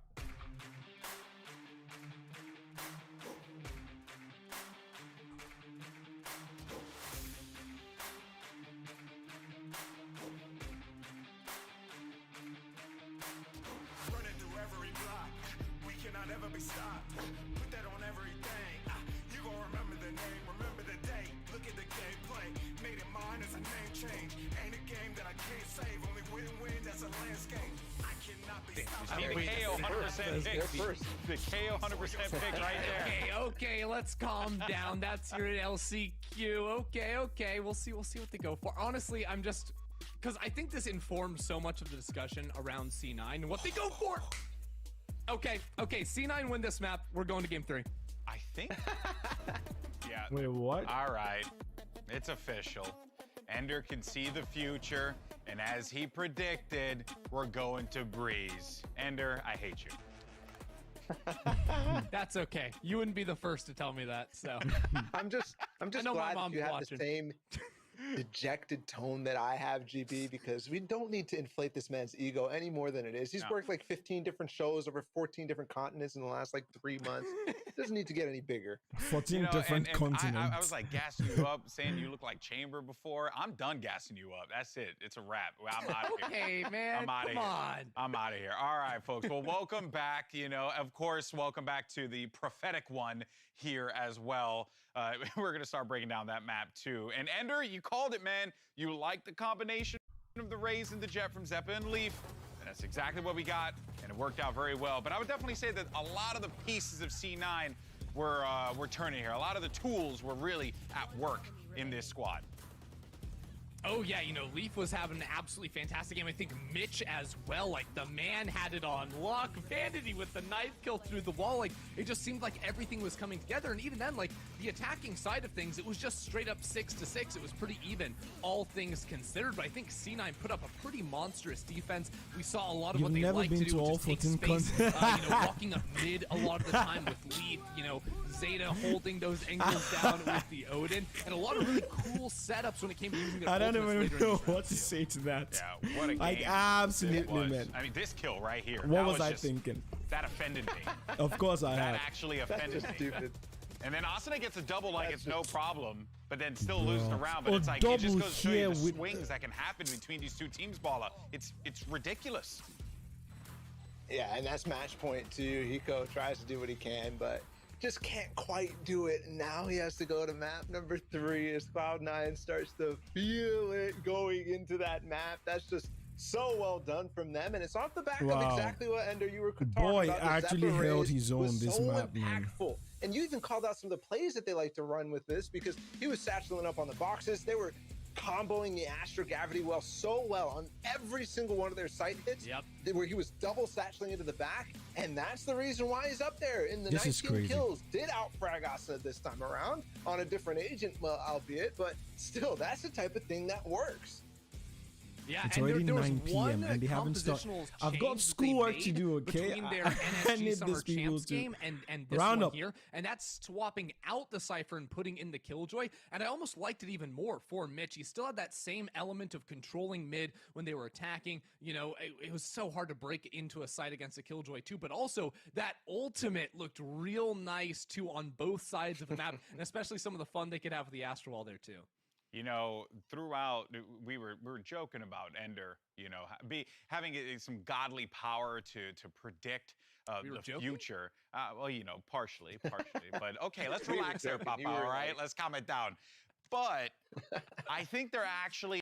Running through every block, we cannot ever be stopped. Put that on everything. You gon' remember the name, remember the date. Look at the gameplay, made it mine as a name change. Ain't a game that I can't save, only win-win, that's a landscape. I cannot be stopped. I mean, the KO 100% pick. The KO 100% pick right there. Okay, let's calm down. That's your LCQ. Okay, we'll see what they go for. Honestly, I'm just, because I think this informed so much of the discussion around C9 and what they go for. Okay, C9 win this map. We're going to game 3. I think. Yeah. Wait, what? All right. It's official. Ender can see the future, and as he predicted, we're going to Breeze. Ender, I hate you. That's okay. You wouldn't be the first to tell me that, so. I'm just I know my glad mom's you have watching. the same dejected tone that I have, GB, because we don't need to inflate this man's ego any more than it is. He's worked like 15 different shows over 14 different continents in the last like 3 months. Doesn't need to get any bigger. 14 different continents. I was like gassing you up, saying you look like Chamber before. I'm done gassing you up. That's it. It's a wrap. I'm out of here. Hey, man, I'm out of come here. on. I'm out of here. All right, folks. Well, welcome back. You know, of course, welcome back to the prophetic one here as well. We're going to start breaking down that map too. And Ender, you called it, man. You like the combination of the Raze and the Jet from Zeppa and Leaf. And that's exactly what we got, and it worked out very well. But I would definitely say that a lot of the pieces of C9 were turning here. A lot of the tools were really at work in this squad. Oh, yeah, you know, Leaf was having an absolutely fantastic game. I think Mitch as well. Like, the man had it on lock. Vanity with the knife kill through the wall. Like, it just seemed like everything was coming together. And even then, like, the attacking side of things, it was just straight up 6-6. It was pretty even, all things considered. But I think C9 put up a pretty monstrous defense. We saw a lot of what they like to do, which is take space, you know, walking up mid a lot of the time with Leaf, you know, Zeta holding those angles down with the Odin, and a lot of really cool setups when it came to using their I don't even know what to say to that. Yeah, what a game. Like, absolutely, man. I mean, this kill right here. What was I thinking? That offended me. Of course I had. That actually offended me. Stupid. And then Asuna gets a double like it's no problem, but then still loses the round. But Oh, it's like, it just double goes to show you the here swings that can happen between these two teams, Balla. It's ridiculous. Yeah, and that's match point too. Hiko tries to do what he can, but just can't quite do it. Now he has to go to map number 3 as Cloud9 starts to feel it going into that map. That's just so well done from them, and it's off the back of exactly what Ender you were talking Boy about. actually held his own this map, man. Impactful. And you even called out some of the plays that they like to run with this, because he was satcheling up on the boxes. They were comboing the Astro Gravity well so well on every single one of their site hits, where he was double satcheling into the back, and that's the reason why he's up there in the 19 kills. Did out-frag Asa this time around on a different agent, well, albeit, but still, that's the type of thing that works. Yeah, it's and already there was 9 p.m. and they haven't started. I've got schoolwork to do, okay? Between their I need NSG Summer this people Champs to game and this round one up here, and that's swapping out the Cypher and putting in the Killjoy, and I almost liked it even more for Mitch. He still had that same element of controlling mid when they were attacking. You know, it was so hard to break into a site against a Killjoy too, but also that ultimate looked real nice too on both sides of the map, and especially some of the fun they could have with the Astro Wall there too. You know, throughout, we were joking about Ender, you know, having some godly power to predict the future. Well, you know, partially. But okay, let's relax there, Papa, all right? Let's calm it down. But I think they're actually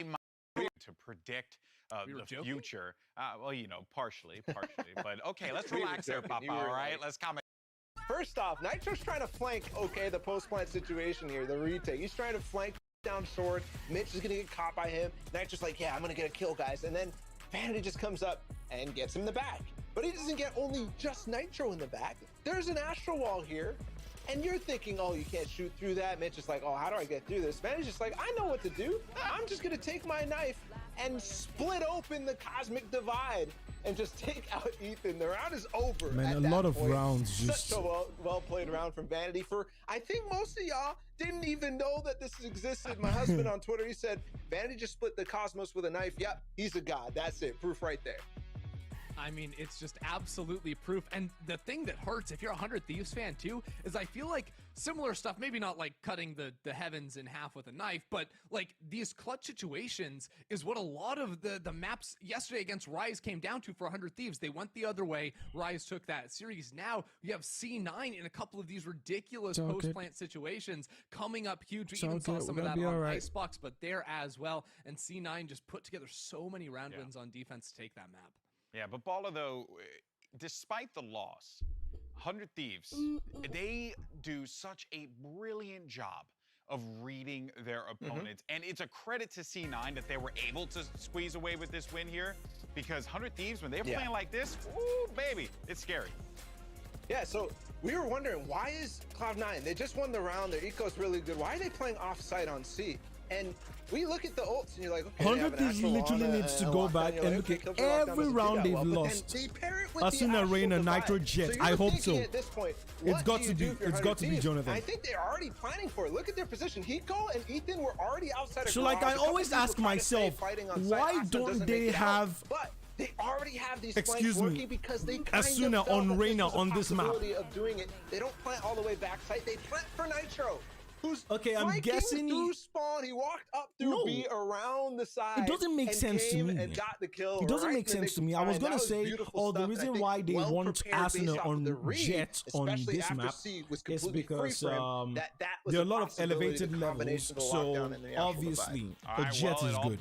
to predict the future. Well, you know, partially. But okay, let's relax there, Papa, all right? Let's calm it. First off, Nitro's trying to flank, the post-plant situation here, the retake. He's trying to flank down short. Mitch is going to get caught by him. Nitro's like, yeah, I'm going to get a kill, guys. And then Vanity just comes up and gets him in the back. But he doesn't get only just Nitro in the back. There's an Astro Wall here. And you're thinking, oh, you can't shoot through that. Mitch is like, oh, how do I get through this? Vanity's just like, I know what to do. I'm just going to take my knife and split open the cosmic divide and just take out Ethan. The round is over. Man, a lot of rounds just... Such a well played round from Vanity. I think most of y'all didn't even know that this existed. My husband on Twitter, he said, Vanity just split the cosmos with a knife. Yep, he's a god. That's it. Proof right there. I mean, it's just absolutely proof. And the thing that hurts, if you're a 100 Thieves fan too, is I feel like similar stuff, maybe not like cutting the heavens in half with a knife, but like these clutch situations is what a lot of the maps yesterday against Rise came down to for 100 Thieves. They went the other way. Rise took that series. Now you have C9 in a couple of these ridiculous post-plant situations coming up huge. We even saw some of that on Icebox, but there as well. And C9 just put together so many round wins on defense to take that map. Yeah, but Balla, though, despite the loss, 100 Thieves, they do such a brilliant job of reading their opponents. And it's a credit to C9 that they were able to squeeze away with this win here, because 100 Thieves, when they're playing like this, ooh, baby, it's scary. Yeah, so we were wondering, why is Cloud9, they just won the round, their eco's really good, why are they playing offsite on C? And we look at the ults and you're like, okay, 100 Thieves literally needs to go back and look at every round they've lost. Asuna, Reina, Nitro, Jet. I hope so. At this point, it's got to be. It's got to be Jonathan. I think they're already planning for it. Look at their position. Hiko and Ethan were already outside of. So like I always ask myself, why don't they have? They already have these flanks working because they kind Asuna of on Reina on this map. Of doing it. They don't plant all the way backside. They plant for Nitro. Who's okay, I'm guessing through spawn. He walked up through B around the side. It doesn't make sense to me. And got the kill. It doesn't make sense to me. I was gonna say, the reason why they want Asuna on Jet on this map is because there are a lot of elevated levels. So obviously, a Jet is good.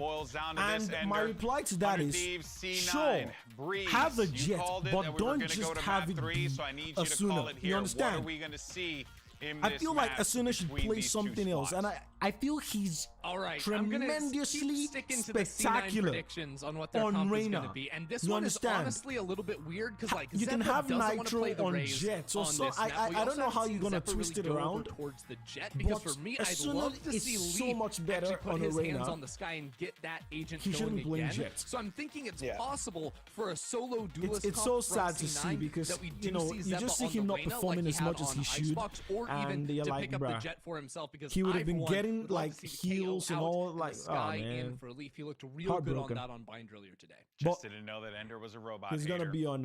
And my reply to that is, sure, have a Jet, but don't just have it be Asuna. You understand? I feel like Asuna should play something else, and I feel he's tremendously spectacular predictions on what their on comp Reina. is gonna be. And this one is honestly a little bit weird because like you can have Nitro on Jet, so I don't know how you're gonna twist it around towards the Jet, because for me I'd love to see so Leaf much better put on his Reina. hands on the sky and get that agent He shouldn't going blame again. Jet. So I'm thinking it's possible for a solo duelist. It's so sad to see because you just see him not performing as much as he should, and you're like, bruh, he would have been getting like heals and all, like, oh man. For Leaf, he looked real good on that on Bind earlier today. Just didn't know that Ender was a robot. He's gonna be on.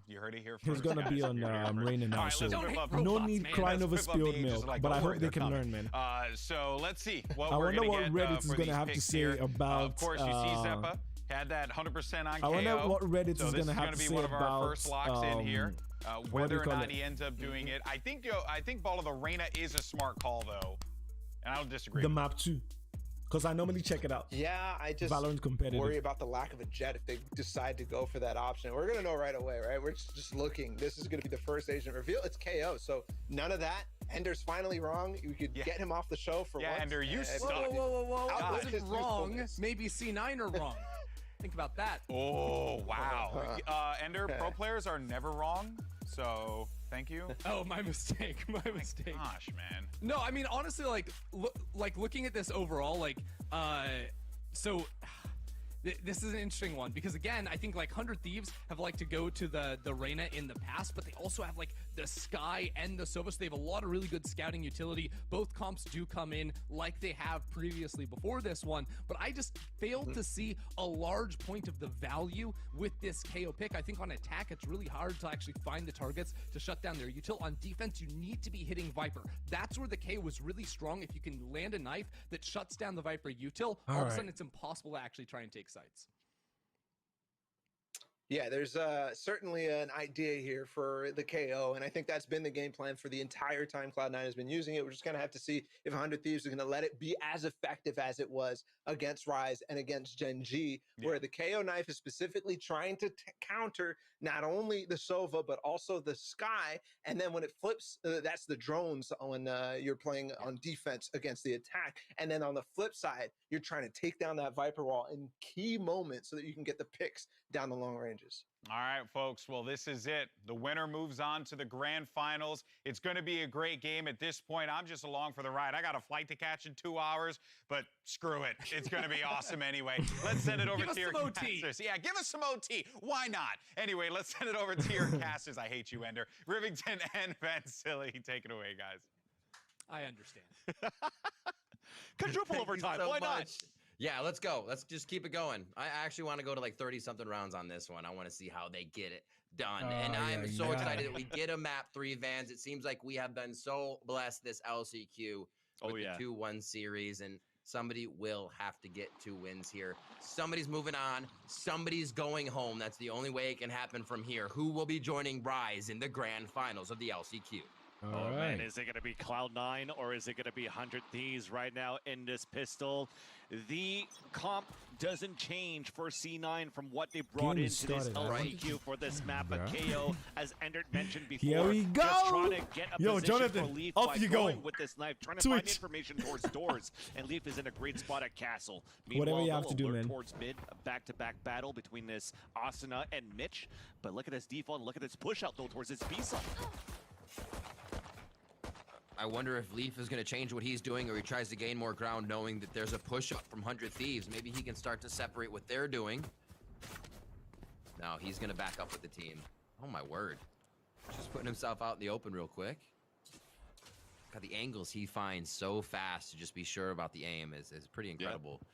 You heard it here he's gonna be on Reina now, so no need crying over spilled milk. But I hope they can learn, man. So let's see what I we're wonder gonna what get, Reddit is gonna have to say about. Of course, you see Zeppa had that 100% on KO. I wonder what Reddit is gonna have to say one of our about. First locks in here. Whether or not he ends up doing it, I think Ball of the Reina is a smart call though, and I don't disagree. The map too, because I normally check it out. Yeah, I just Valorant competitive. worry about the lack of a Jet if they decide to go for that option. We're gonna know right away, right? We're just looking. This is gonna be the first agent reveal. It's KO, so none of that. Ender's finally wrong. We could get him off the show for once. Ender, you suck. Whoa! I wasn't wrong. Maybe C9 are wrong. Think about that. Oh wow! Ender, pro players are never wrong. So thank you. Oh, my mistake. My mistake. Gosh, man. No, I mean honestly, like looking at this overall, like so. This is an interesting one because again, I think like 100 Thieves have liked to go to the Reina in the past, but they also have like the Sky and the Sova, so they have a lot of really good scouting utility. Both comps do come in like they have previously before this one, but I just failed to see a large point of the value with this KO pick. I think on attack, it's really hard to actually find the targets to shut down their util. On defense, you need to be hitting Viper. That's where the KO was really strong. If you can land a knife that shuts down the Viper util, all of a sudden it's impossible to actually try and take sites. Yeah, there's certainly an idea here for the KO, and I think that's been the game plan for the entire time Cloud9 has been using it. We're just going to have to see if 100 Thieves are going to let it be as effective as it was against Rise and against Gen G, where the KO knife is specifically trying to counter not only the Sova, but also the Sky, and then when it flips, that's the drones when you're playing on defense against the attack, and then on the flip side, you're trying to take down that Viper wall in key moments so that you can get the picks down the long ranges. All right, folks. Well, this is it. The winner moves on to the grand finals. It's going to be a great game at this point. I'm just along for the ride. I got a flight to catch in 2 hours, but screw it. It's going to be awesome anyway. Let's send it over to your casters. Yeah, give us some OT. Why not? Anyway, let's send it over to your casters. I hate you, Ender. Rivington and Van Silly. Take it away, guys. I understand. Quadruple overtime. So why not? much. Yeah, let's go. Let's just keep it going. I actually want to go to like 30-something rounds on this one. I want to see how they get it done. And I am so excited that we get a map 3 Vans. It seems like we have been so blessed this LCQ with the 2-1 series, and somebody will have to get 2 wins here. Somebody's moving on. Somebody's going home. That's the only way it can happen from here. Who will be joining Rise in the grand finals of the LCQ? Man, is it going to be Cloud9 or is it going to be 100 Thieves right now in this pistol? The comp doesn't change for C9 from what they brought into this LCQ for this map. But KO, as Endert mentioned before, here we go. Just trying to get a position Jonathan, for Leaf off by you going go with this knife, trying to find information towards doors. And Leaf is in a great spot at Castle. Whatever you have to do, man. Towards mid, a back-to-back battle between this Asuna and Mitch. But look at this default, look at this push out though towards this B side. I wonder if Leaf is going to change what he's doing, or he tries to gain more ground knowing that there's a push-up from 100 Thieves. Maybe he can start to separate what they're doing. No, he's going to back up with the team. Oh, my word. Just putting himself out in the open real quick. God, the angles he finds so fast to just be sure about the aim is pretty incredible. Yeah.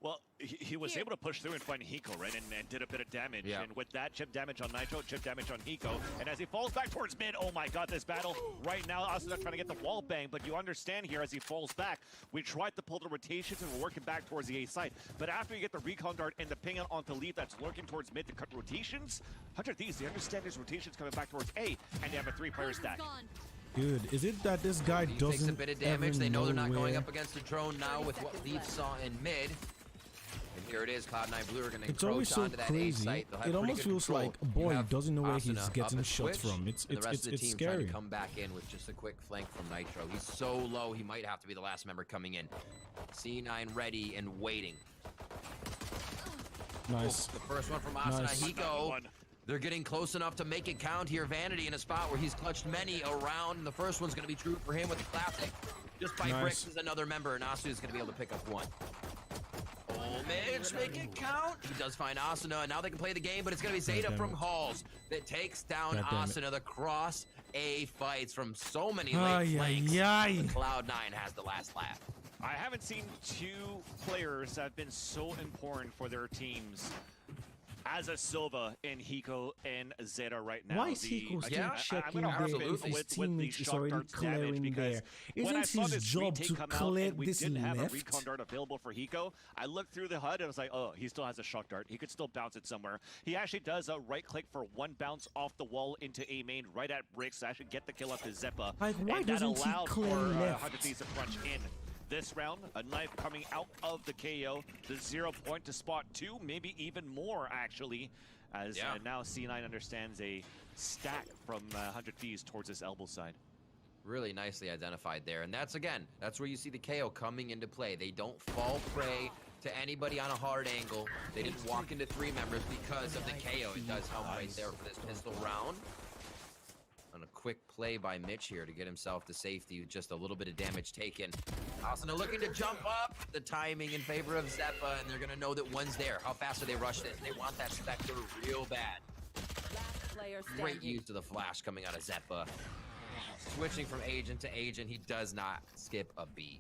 Well, he was able to push through and find Hiko, right? And did a bit of damage. Yeah. And with that, chip damage on Nitro, chip damage on Hiko. And as he falls back towards mid, oh my god, this battle right now, Asuna trying to get the wall bang. But you understand here, as he falls back, we tried to pull the rotations and we're working back towards the A side. But after you get the recon dart and the ping out onto Leaf that's lurking towards mid to cut rotations, 100 Thieves, they understand there's rotations coming back towards A, and they have a 3-player stack. Good. Is it that this guy Leaf doesn't takes a bit of damage. They know they're not going where... up against a drone now with what Leaf saw in mid. And here it is, Cloud9 Blue are going to It's always so crazy. It almost feels like boy doesn't know where he's getting shots from. It's scary. To come back in with just a quick flank from Nitro. He's so low, he might have to be the last member coming in. C9 ready and waiting. Nice. Oh, the first one from Asuna. Hiko. They're getting close enough to make it count here. Vanity in a spot where he's clutched many around. And the first one's going to be true for him with the classic. Just by bricks is another member, and Asuna's going to be able to pick up one. Oh, Mitch, make it count. He does find Asuna, and now they can play the game, but it's going to be Zeta from Halls that takes down Asuna. The cross A fights from so many late flanks. Cloud9 has the last laugh. I haven't seen two players that have been so important for their teams as a Silva and Hiko and Zeta right now. Why is Hiko still checking there if his teammate is already clearing there? Isn't his job to clear this left? Have a left? recon dart available for Hiko. I looked through the HUD and I was like, oh, he still has a shock dart. He could still bounce it somewhere. He actually does a right click for one bounce off the wall into A main right at bricks to actually get the kill up to Zeppa. Like, why and that doesn't he allowed clear for left? 100 Thieves to crunch in. This round, a knife coming out of the KO, the 0 point to spot 2, maybe even more actually, as now C9 understands a stack from 100 Thieves towards his elbow side. Really nicely identified there, and that's where you see the KO coming into play. They don't fall prey to anybody on a hard angle. They didn't walk into 3 members because of the KO. It does help right there for this pistol round. On a quick play by Mitch here to get himself to safety with just a little bit of damage taken. Asuna looking to jump up. The timing in favor of Zeppa, and they're going to know that one's there. How fast do they rush this? They want that Spectre real bad. Great use of the flash coming out of Zeppa. Switching from agent to agent, he does not skip a beat.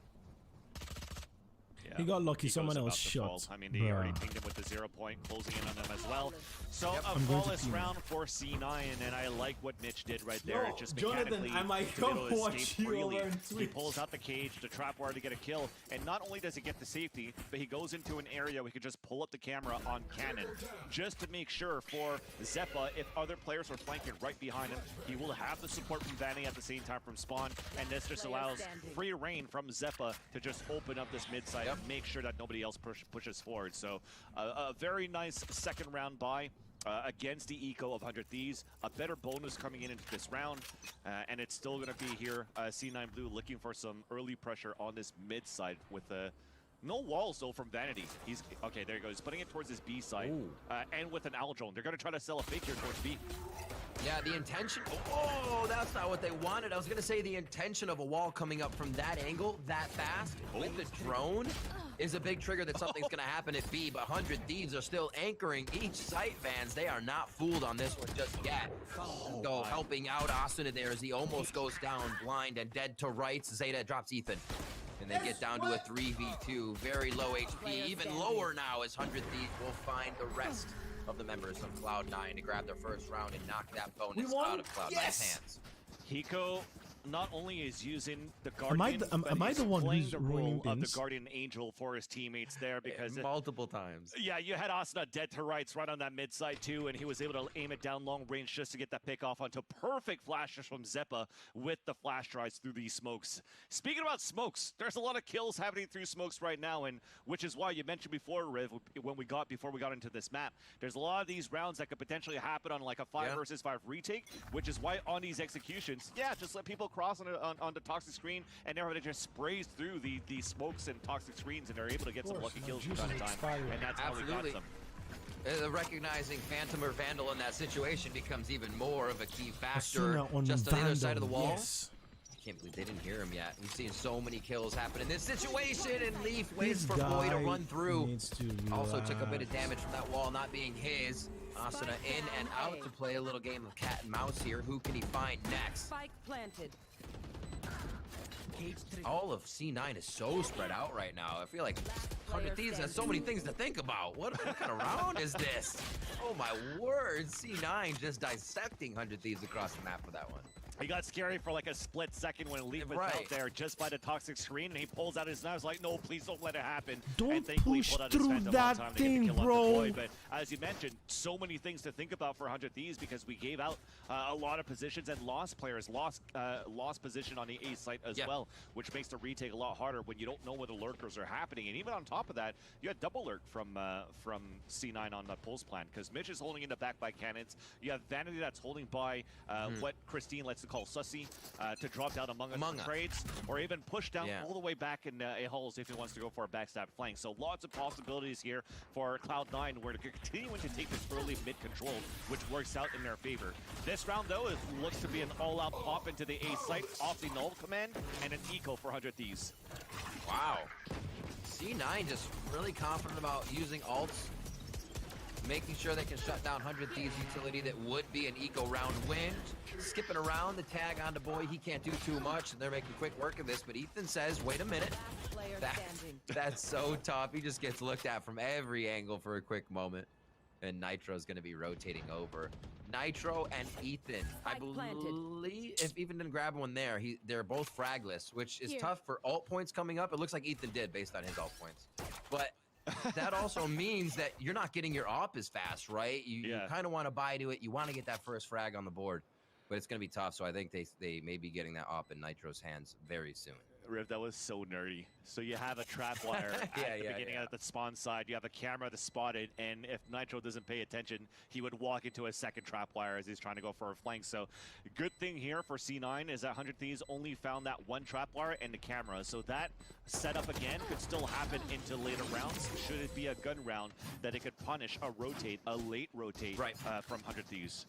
He got lucky, someone else shot. I mean, they already pinged him with the 0 point, closing in on them as well. So a flawless round for C9, and I like what Mitch did right there. It just mechanically, Jonathan, I might come watch you over in Twitch. He pulls out the cage, the trap wire to get a kill, and not only does he get the safety, but he goes into an area where he could just pull up the camera on Cannon, just to make sure for Zeppa, if other players are flanking right behind him, he will have the support from Vanny at the same time from Spawn, and this just allows free reign from Zeppa to just open up this mid side and make sure that nobody else pushes forward. So a very nice second round buy. Against the eco of 100 Thieves, a better bonus coming into this round, and it's still going to be here. C9 Blue looking for some early pressure on this mid side with no walls though from Vanity. He's okay. There he goes, putting it towards his B side, and with an owl drone. They're going to try to sell a fake here towards B. Yeah, the intention. Oh, that's not what they wanted. I was going to say the intention of a wall coming up from that angle, that fast, with the drone, is a big trigger that something's going to happen at B. But 100 Thieves are still anchoring each site, fans. They are not fooled on this one just yet. So helping out Asuna there as he almost goes down blind and dead to rights. Zeta drops Ethan. And they get down to a 3v2. Very low HP. Even lower now as 100 Thieves will find the rest of the members of Cloud9 to grab their first round and knock that bonus out of Cloud9's hands. Hiko not only is using the Guardian, am I the one who's the role of the Guardian Angel for his teammates there because multiple times. Yeah, you had Asuna dead to rights right on that mid side too, and he was able to aim it down long range just to get that pick off onto perfect flashes from Zeppa with the flash drives through these smokes. Speaking about smokes, there's a lot of kills happening through smokes right now, and which is why you mentioned before, Riv, before we got into this map, there's a lot of these rounds that could potentially happen on like a 5 versus 5 retake, which is why on these executions, just let people cross on the toxic screen, and everybody just sprays through the smokes and toxic screens, and they're able to get some lucky kills from time to time, and that's how we got them. Recognizing Phantom or Vandal in that situation becomes even more of a key factor. Just on the other side of the wall. can't believe they didn't hear him yet. We've seen so many kills happen in this situation, and Leaf waits for Boy to run through. Also took a bit of damage from that wall not being his. Asuna in and out to play a little game of cat and mouse here. Who can he find next? Spike planted. All of C9 is so spread out right now. I feel like 100 Thieves has so many things to think about. What kind of round is this? Oh my word, C9 just dissecting 100 Thieves across the map for that one. He got scary for like a split second when Leaf was out there just by the toxic screen, and he pulls out his knife. Like, no, please don't let it happen. Don't push through that thing, bro. But as you mentioned, so many things to think about for 100 Thieves because we gave out a lot of positions and lost players, lost position on the A site as well, which makes the retake a lot harder when you don't know where the lurkers are happening. And even on top of that, you had double lurk from C9 on the pulse plan because Mitch is holding in the back by cannons. You have Vanity that's holding by what Christine lets to call Sussy to drop down among us trades, or even push down all the way back in A hulls if he wants to go for a backstab flank. So lots of possibilities here for Cloud9, where they're continuing to take this early mid control, which works out in their favor. This round, though, it looks to be an all-out pop into the A site off the null command and an eco for 100 Thieves. Wow. C9 just really confident about using ults, making sure they can shut down 100 Thieves utility that would be an eco round win. Skipping around the tag onto Boy, he can't do too much, and they're making quick work of this, but Ethan says, wait a minute. That's so tough. He just gets looked at from every angle for a quick moment, and Nitro's going to be rotating over. Nitro and Ethan, I believe, if Ethan didn't grab one there, they're both fragless, which is tough for ult points coming up. It looks like Ethan did based on his ult points, but that also means that you're not getting your op as fast, right? You kind of want to buy to it. You want to get that first frag on the board, but it's going to be tough. So I think they may be getting that op in Nitro's hands very soon. Riv, that was so nerdy. So you have a trap wire at the beginning at the spawn side. You have a camera to spot it, and if Nitro doesn't pay attention, he would walk into a second trap wire as he's trying to go for a flank. So good thing here for C9 is that 100 Thieves only found that one trap wire and the camera. So that setup again could still happen into later rounds. Should it be a gun round that it could punish a rotate, a late rotate from 100 Thieves.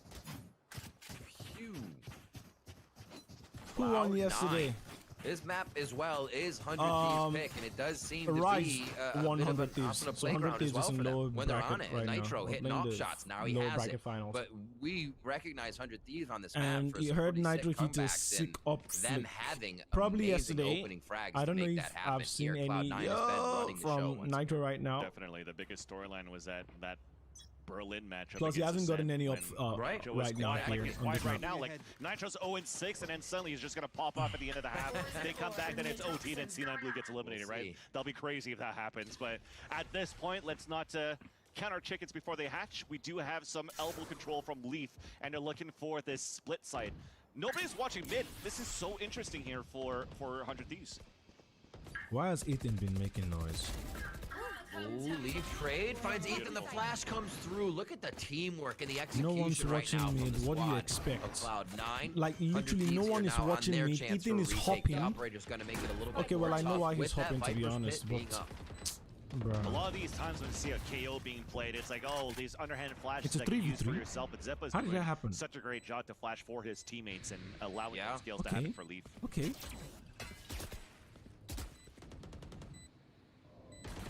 Phew. Who won yesterday? This map as well is 100 Thieves pick, and it does seem to be a bit of an Asuna playground as well for them when they're on it. Right Nitro hitting off shots, now he has it. Finals. But we recognize 100 Thieves on this and map for you some heard pretty Nitro sick hit a comebacks, sick and up them flick. having Probably amazing yesterday. opening frags I don't to know make if that happen. I've seen Here, any Cloud9 has been running the show from Nitro right now. Definitely the biggest storyline was that Berlin matchup. Plus, he hasn't gotten any of right now here. Like, quiet right now. Like Nitro's 0-6, and then suddenly he's just gonna pop off at the end of the half. They come back, then it's OT, then C9 Blue gets eliminated. Right? That'll be crazy if that happens. But at this point, let's not count our chickens before they hatch. We do have some elbow control from Leaf, and they're looking for this split side. Nobody's watching mid. This is so interesting here for 100 Thieves. Why has Ethan been making noise? Ooh, Leaf trade finds Ethan. The flash comes through. Look at the teamwork and the execution. No one's watching right now mid. What do you expect? Like literally, no one is watching mid. Ethan is hopping. Okay, well I know why he's hopping, to be honest, but. A lot of these times when you see a KO being played, it's like, oh, these underhand flashes that you use for yourself. But Zeppa's doing such a great job to flash for his teammates and allowing those skills to happen for Leaf. Okay.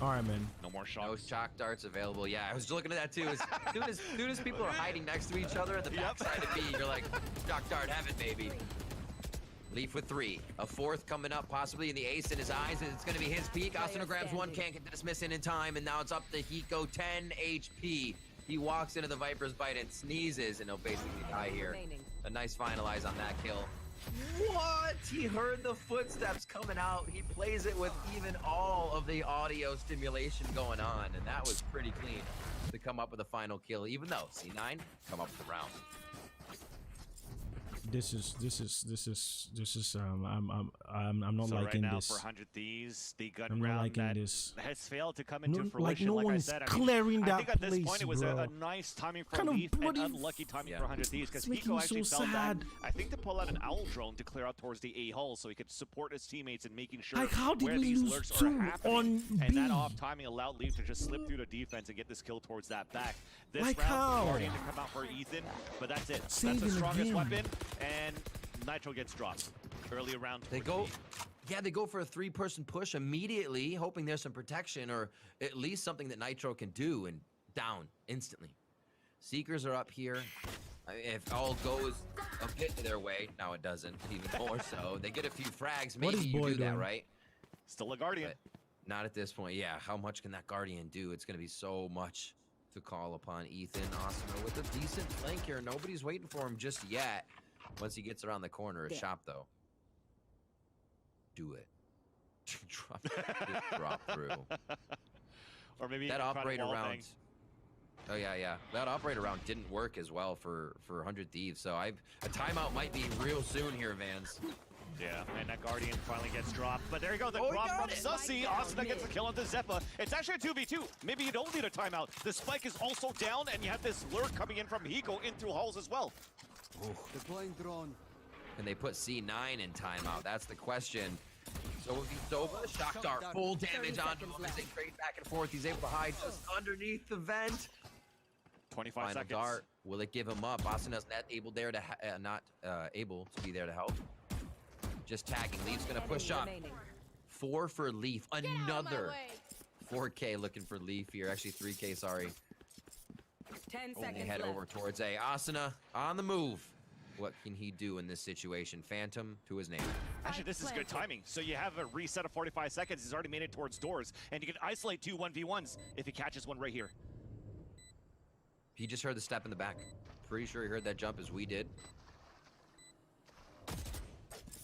All right, man. No more shots. No shock darts available. Yeah, I was looking at that too. As soon as people are hiding next to each other at the backside of B, you're like, shock dart heaven, baby. Leaf with 3. A 4th coming up, possibly in the ace in his eyes, and it's going to be his peak. Asuna grabs 1, can't get dismissed in time, and now it's up to Hiko, 10 HP. He walks into the Viper's Bite and sneezes, and he'll basically die here. A nice finalize on that kill. What? He heard the footsteps coming out. He plays it with even all of the audio stimulation going on, and that was pretty clean to come up with a final kill, even though C9 come up with the round. This is I'm not so liking right now this. For 100 Thieves, the gun I'm not round liking that this. has failed to come into fruition. Like no like one's I said, clearing I that think at this place, point it was bro. a nice timing for Leaf and unlucky timing for 100 Thieves because Hiko actually felt that. I think to pull out an owl drone to clear out towards the A hull so he could support his teammates in making sure Like, how did where we these lose lurks 2 are happening. on And B? that off timing allowed Leaf to just slip through the defense and get this kill towards that back. This Like round, how? Guardian to come out for Ethan, but that's it. Saving That's the strongest again. weapon, and Nitro gets dropped. Early around. They go, yeah, they go for a 3-person push immediately, hoping there's some protection or at least something that Nitro can do, and down instantly. Seekers are up here. I mean, if all goes a bit their way, now it doesn't, even more so. They get a few frags, maybe you do that, right? Still a Guardian. But not at this point. Yeah, how much can that Guardian do? It's going to be so much to call upon Ethan Osimo with a decent flank here. Nobody's waiting for him just yet. Once he gets around the corner, a shop though. Do it. Drop through. Or maybe that operator round. Oh yeah. That operator round didn't work as well for 100 Thieves. So a timeout might be real soon here, Vans. Yeah, and that Guardian finally gets dropped. But there you go, the drop from Sussy. Asuna gets the kill onto Zeppa. It's actually a 2v2. Maybe you don't need a timeout. The spike is also down, and you have this lurk coming in from Hiko in through halls as well. Deploying drone. And they put C9 in timeout. That's the question. So if he's over, shock dart, full damage onto him as they trade back and forth. He's able to hide just underneath the vent. 25 Final seconds. Dart. Will it give him up? Asuna's not able to help. Just tagging. Leaf's gonna push up. 4 for Leaf. Another 4K looking for Leaf here. Actually 3K, sorry. 10 seconds They head over towards A. Asuna on the move. What can he do in this situation? Phantom to his name. Actually, this is good timing. So you have a reset of 45 seconds. He's already made it towards doors. And you can isolate 2 1v1s if he catches one right here. He just heard the step in the back. Pretty sure he heard that jump as we did.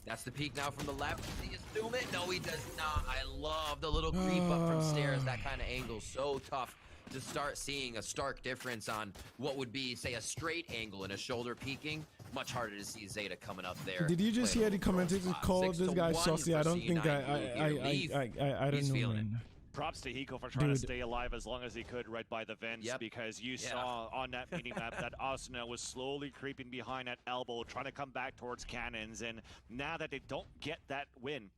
That's the peek now from the left. Does he assume it? No, he does not. I love the little creep up from stairs. That kind of angle, so tough to start seeing a stark difference on what would be, say, a straight angle and a shoulder peeking. Much harder to see Zeta coming up there. Did you just hear the commentators call this guy saucy? I don't think I don't know, man. Props to Hiko for trying to stay alive as long as he could right by the vents, because you saw on that minimap that Asuna was slowly creeping behind at elbow, trying to come back towards cannons, and now that they don't get that win,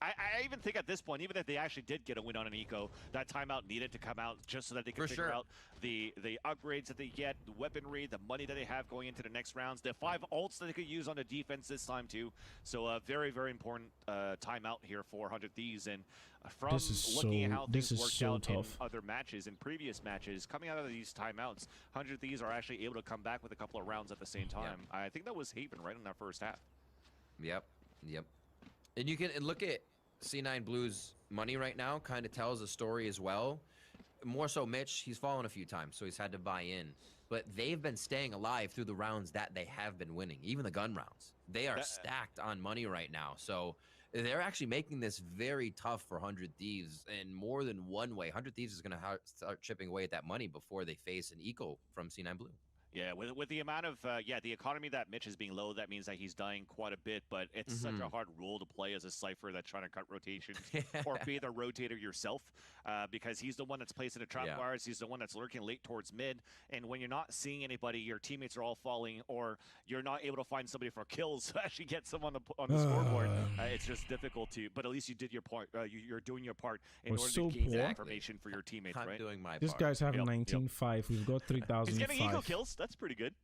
I even think at this point, even if they actually did get a win on an eco, that timeout needed to come out just so that they could figure out the upgrades that they get, the weaponry, the money that they have going into the next rounds, the 5 ults that they could use on the defense this time too. So a very, very important timeout here for 100 Thieves. And from looking at how things worked out in other matches, in previous matches, coming out of these timeouts, 100 Thieves are actually able to come back with a couple of rounds at the same time. I think that was Haven right in that first half. Yep. And you can look at C9 Blue's money right now, kind of tells a story as well. More so Mitch, he's fallen a few times, so he's had to buy in. But they've been staying alive through the rounds that they have been winning, even the gun rounds. They are stacked on money right now. So they're actually making this very tough for 100 Thieves in more than one way. 100 Thieves is going to start chipping away at that money before they face an eco from C9 Blue. Yeah, with the amount of, the economy that Mitch is being low, that means that he's dying quite a bit, but it's such a hard role to play as a Cypher that's trying to cut rotations or be the rotator yourself, because he's the one that's placing the trap wires, he's the one that's lurking late towards mid, and when you're not seeing anybody, your teammates are all falling, or you're not able to find somebody for kills to actually get someone on the scoreboard, it's just difficult to, but at least you did your part, you're doing your part in order to gain that information for your teammates, right? Doing my this part. guy's having 19-5, we've got 3,005. He's getting eco kills. That's pretty good.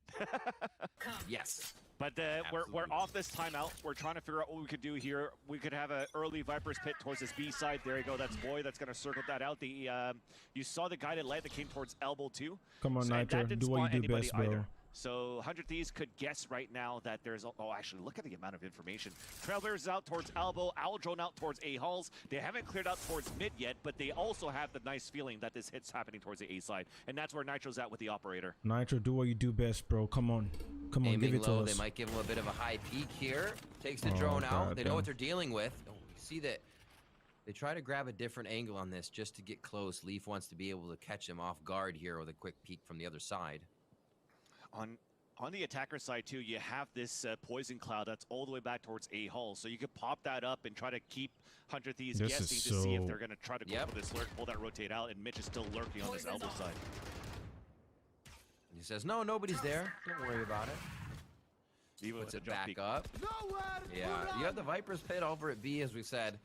Yes. But we're off this timeout. We're trying to figure out what we could do here. We could have an early Viper's Pit towards this B side. There you go. That's Boy. That's going to circle that out. You saw the guided light that came towards elbow too. Come on, Nitro. Do what you do best, bro. Either. So 100 Thieves could guess right now that there's... Oh, actually, look at the amount of information. Trailblazers out towards elbow. Owl Drone out towards A halls. They haven't cleared out towards mid yet, but they also have the nice feeling that this hit's happening towards the A side. And that's where Nitro's at with the operator. Nitro, do what you do best, bro. Come on. Come on, give it to us. They might give him a bit of a high peak here. Takes the drone out. They know what they're dealing with. Oh, you see that they try to grab a different angle on this just to get close. Leaf wants to be able to catch him off guard here with a quick peek from the other side. On the attacker side too, you have this poison cloud that's all the way back towards A hull, so you could pop that up and try to keep 100 Thieves guessing to see if they're going to try to go for this lurk, pull that rotate out, and Mitch is still lurking on this elbow side. He says, no, nobody's there. Don't worry about it. He puts it back up. Yeah, you have the Viper's Pit over at B, as we said.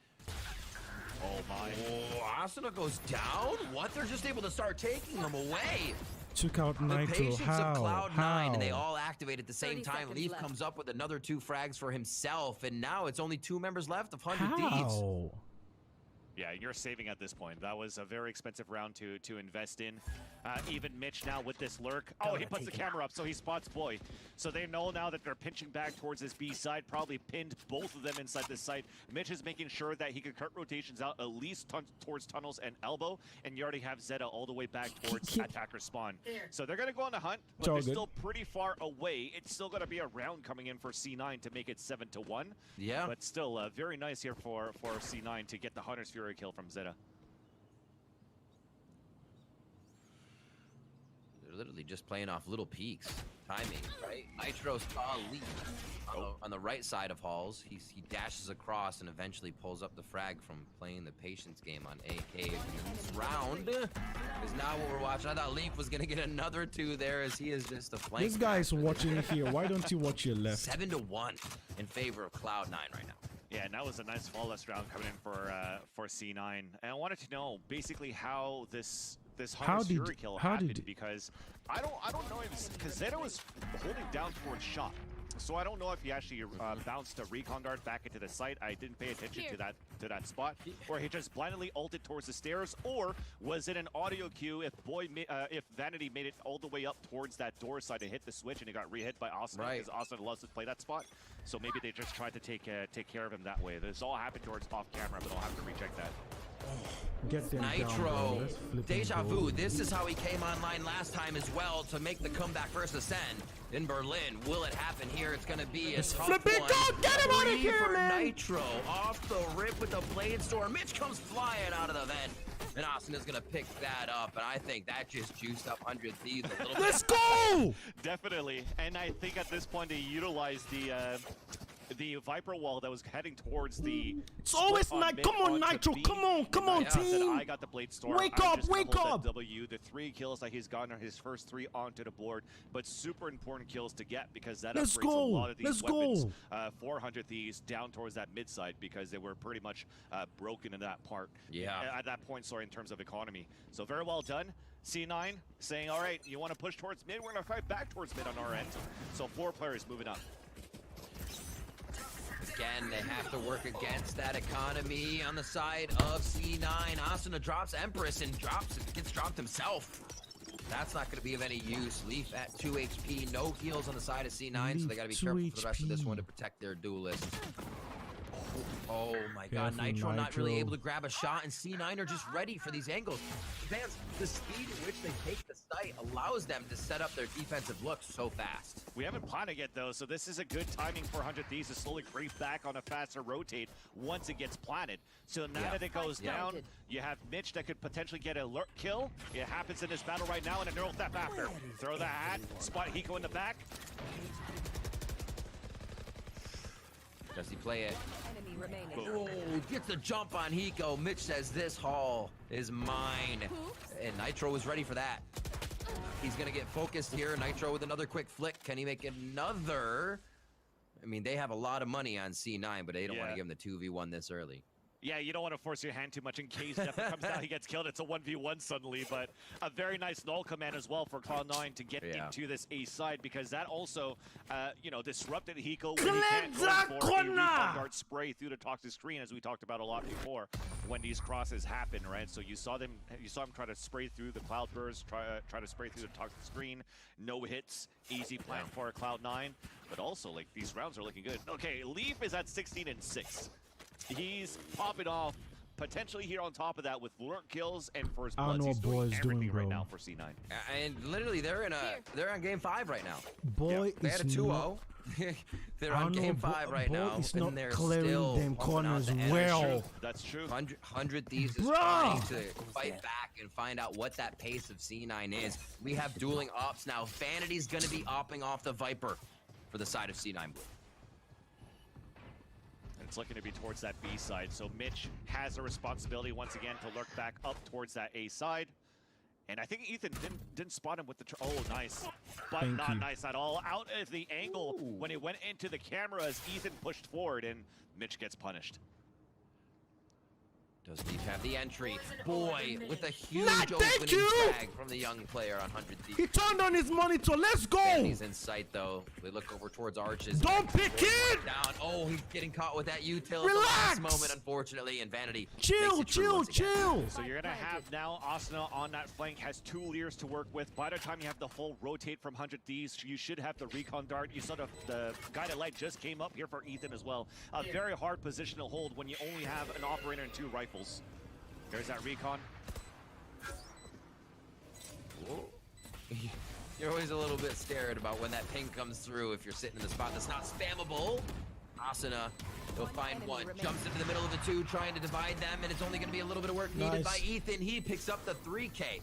Oh my. Oh, ASRock goes down? What? They're just able to start taking them away. Took out The Nitro. patience How? of Cloud9, and they How? all activate at the same time. Leaf comes up with another 2 frags for himself, and now it's only 2 members left of 100 Thieves. How? Yeah, you're saving at this point. That was a very expensive round to invest in. Even Mitch now with this lurk. Oh, he puts the camera up, so he spots Boy. So they know now that they're pinching back towards this B side, probably pinned both of them inside this site. Mitch is making sure that he can cut rotations out at least towards tunnels and elbow, and you already have Zeta all the way back towards attacker spawn. So they're going to go on the hunt, but they're still pretty far away. It's still going to be a round coming in for C9 to make it 7-1. Yeah. But still very nice here for C9 to get the Hunter's Fury kill from Zeta. They're literally just playing off little peaks. Timing, right? Nitro saw Leaf on the right side of Halls. He dashes across and eventually pulls up the frag from playing the patience game on AK. This round is not what we're watching. I thought Leaf was going to get another 2 there, as he is just a flank. This guy's watching here. Why don't you watch your left? 7-1 in favor of Cloud9 right now. Yeah, and that was a nice flawless round coming in for C9. And I wanted to know basically how this Hunter's Fury kill happened, because I don't know if, because Zeta was holding down towards shot. So I don't know if he actually bounced a recon dart back into the site. I didn't pay attention to that spot, or he just blindly ulted towards the stairs, or was it an audio cue if if Vanity made it all the way up towards that door side to hit the switch and he got re-hit by Austin, because Austin loves to play that spot. So maybe they just tried to take care of him that way. This all happened towards off camera, but I'll have to recheck that. Get them Nitro, down, Deja Vu, this is how he came online last time as well to make the comeback versus Ascend in Berlin. Will it happen here? It's going to be a tough one. Get him out of here, man! Nitro off the rip with the blade storm. Mitch comes flying out of the vent, and Austin is going to pick that up, and I think that just juiced up 100 Thieves a little bit. Let's go! Definitely, and I think at this point they utilized the Viper wall that was heading towards the. It's always night. Come on, Nitro. Come on, team. I got the blade storm. Wake up. W. The 3 kills that he's gotten are his first 3 onto the board, but super important kills to get, because that upgrades a lot of these weapons. 400 Thieves down towards that mid side, because they were pretty much broken in that part. Yeah. At that point, sorry, in terms of economy. So very well done. C9 saying, all right, you want to push towards mid? We're going to fight back towards mid on our end. So 4 players moving up. Again, they have to work against that economy on the side of C9. Asuna drops Empress and gets dropped himself. That's not going to be of any use. Leaf at 2 HP, no heals on the side of C9, so they got to be careful for the rest of this one to protect their duelist. Oh my god, Nitro not really able to grab a shot, and C9 are just ready for these angles. Vance, the speed at which they take the site allows them to set up their defensive looks so fast. We haven't planted yet though, so this is a good timing for 100 Thieves to slowly creep back on a faster rotate once it gets planted. So now that it goes down, you have Mitch that could potentially get a lurk kill. It happens in this battle right now, and a neural theft after. Throw the hat, spot Hiko in the back. Does he play it? Oh, gets the jump on Hiko. Mitch says this haul is mine. And Nitro is ready for that. He's going to get focused here. Nitro with another quick flick. Can he make another? I mean, they have a lot of money on C9, but they don't want to give him the 2v1 this early. Yeah, you don't want to force your hand too much in case Death comes down, he gets killed. It's a 1v1 suddenly, but a very nice null command as well for Cloud9 to get into this A side, because that also, you know, disrupted Hiko when he can't go for a recon dart spray through the toxic screen, as we talked about a lot before when these crosses happen, right? So you saw him try to spray through the cloud burst, try to spray through the toxic screen, no hits, easy plan for Cloud9, but also like these rounds are looking good. Okay, Leaf is at 16-6. He's popping off potentially here on top of that with lurk kills and first bloods. He's doing everything right now for C9. And literally they're on game 5 right now. Boy, they had a 2-0. They're on game 5 right now, and they're still them corners well. That's true. 100 Thieves is trying to fight back and find out what that pace of C9 is. We have dueling ops now. Vanity's going to be opping off the Viper for the side of C9 Blue. It's looking to be towards that B side, so Mitch has a responsibility once again to lurk back up towards that A side. And I think Ethan didn't spot him with the oh, nice, but not nice at all. Out of the angle when it went into the camera as Ethan pushed forward, and Mitch gets punished. Does Leaf have the entry? Boy, with a huge opening frag from the young player on 100 Thieves. He turned on his monitor. Let's go. He's in sight though. We look over towards Arches. Don't pick it. Down. Oh, he's getting caught with that util Relax. at the last moment, unfortunately. And Vanity. Chill. So you're gonna have now Asuna on that flank, has 2 Leers to work with. By the time you have the full rotate from 100 Thieves, you should have the recon dart. You saw the guided light just came up here for Ethan as well. A very hard position to hold when you only have an operator and 2 rifles. There's that recon. You're always a little bit scared about when that ping comes through if you're sitting in the spot that's not spammable. Asuna, he'll find one. Jumps into the middle of the 2, trying to divide them, and it's only going to be a little bit of work needed by Ethan. He picks up the 3K.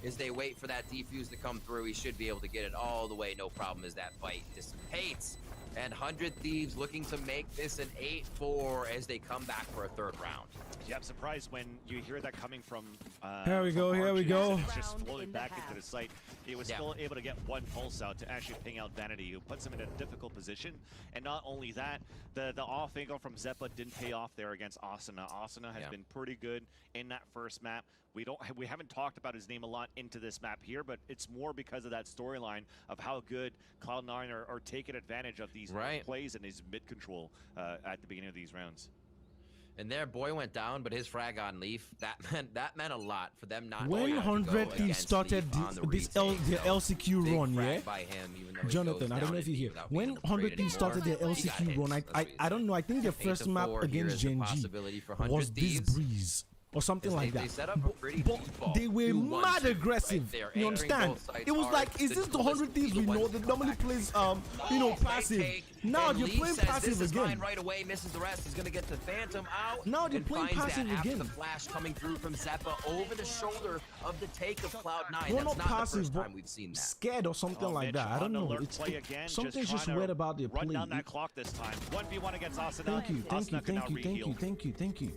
As they wait for that defuse to come through, he should be able to get it all the way, no problem, as that fight dissipates. And 100 Thieves looking to make this an 8-4 as they come back for a 3rd round. Yeah, I'm surprised when you hear that coming from here we go. It's just floating back into the site. He was still able to get 1 pulse out to actually ping out Vanity, who puts him in a difficult position. And not only that, the off angle from Zeppa didn't pay off there against Asuna. Asuna has been pretty good in that first map. We haven't talked about his name a lot into this map here, but it's more because of that storyline of how good Cloud9 are taking advantage of these plays and his mid control at the beginning of these rounds. And their boy went down, but his frag on Leaf, that meant a lot for them not. When 100 Thieves started the LCQ run, yeah? Jonathan, I don't know if you hear. When 100 Thieves started their LCQ run, I don't know. I think their first map against Gen G was this Breeze. Or something like that. But they were mad aggressive. You understand? It was like, is this the 100 Thieves we know that normally plays, passive? Now they're playing passive again. Right away, misses the rest. He's gonna get the Phantom out. Now they're playing passive again. The flash coming through from Zeppa over the shoulder of the take of Cloud9. Well, not passive, but scared or something like that. I don't know. Something's just weird about their play. Run down that clock this time. 1v1 against Asuna. Thank you.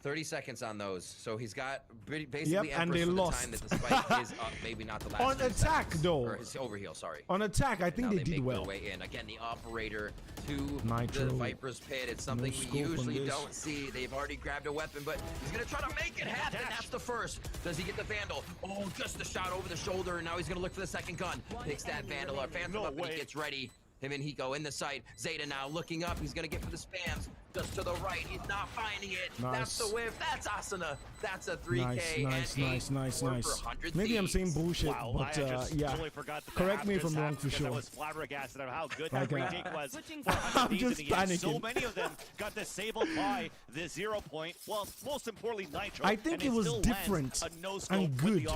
30 seconds on those, so he's got basically and they lost. The time that the spike is up, maybe not the last. On attack though, or his overheal, sorry. On attack, I think they did well. Way in. Again, the operator to the Viper's pit. It's something we usually don't see. They've already grabbed a weapon, but he's gonna try to make it happen. That's the first. Does he get the Vandal? Oh, just the shot over the shoulder, and now he's gonna look for the second gun. Picks that Vandal up, Phantom up, and he gets ready. Him and Hiko in the site. Zeta now looking up. He's gonna get for the spams. Just to the right. He's not finding it. That's the whiff. That's Asuna. That's a 3K. Nice. Maybe I'm saying bullshit, but yeah. Totally forgot correct me if I'm wrong for sure. I was flabbergasted of how good that retake was. I'm just panicking. So many of them got disabled by the 0 point. Well, most importantly, Nitro. I think it was different and good.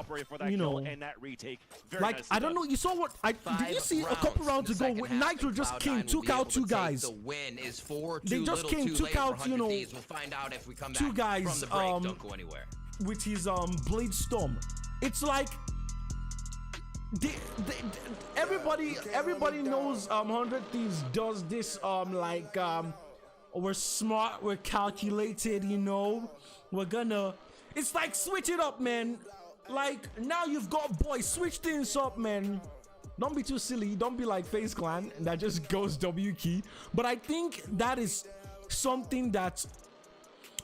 You know, and that retake. Like I don't know. You saw what? Did you see a couple rounds ago with Nitro just came, took out 2 guys. The win is 4-2. They just came, took out, you know, we'll find out if we come 2 guys from the break. Don't go anywhere. With his Blade Storm. It's like everybody knows 100 Thieves does this we're smart, we're calculated, you know. It's like switch it up, man. Like now you've got boys, switch things up, man. Don't be too silly. Don't be like FaZe Clan that just goes W key. But I think that is something that,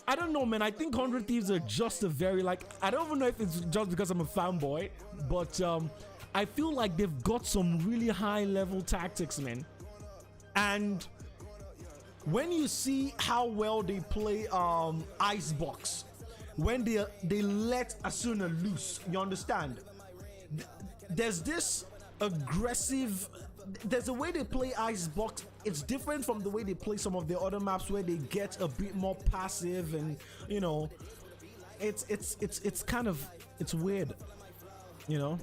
I don't know, man. I think 100 Thieves are just a very, I don't even know if it's just because I'm a fanboy, but I feel like they've got some really high level tactics, man. And when you see how well they play Icebox, when they let Asuna loose, you understand? There's this aggressive, there's a way they play Icebox. It's different from the way they play some of the other maps where they get a bit more passive, and you know, it's kind of, it's weird, you know.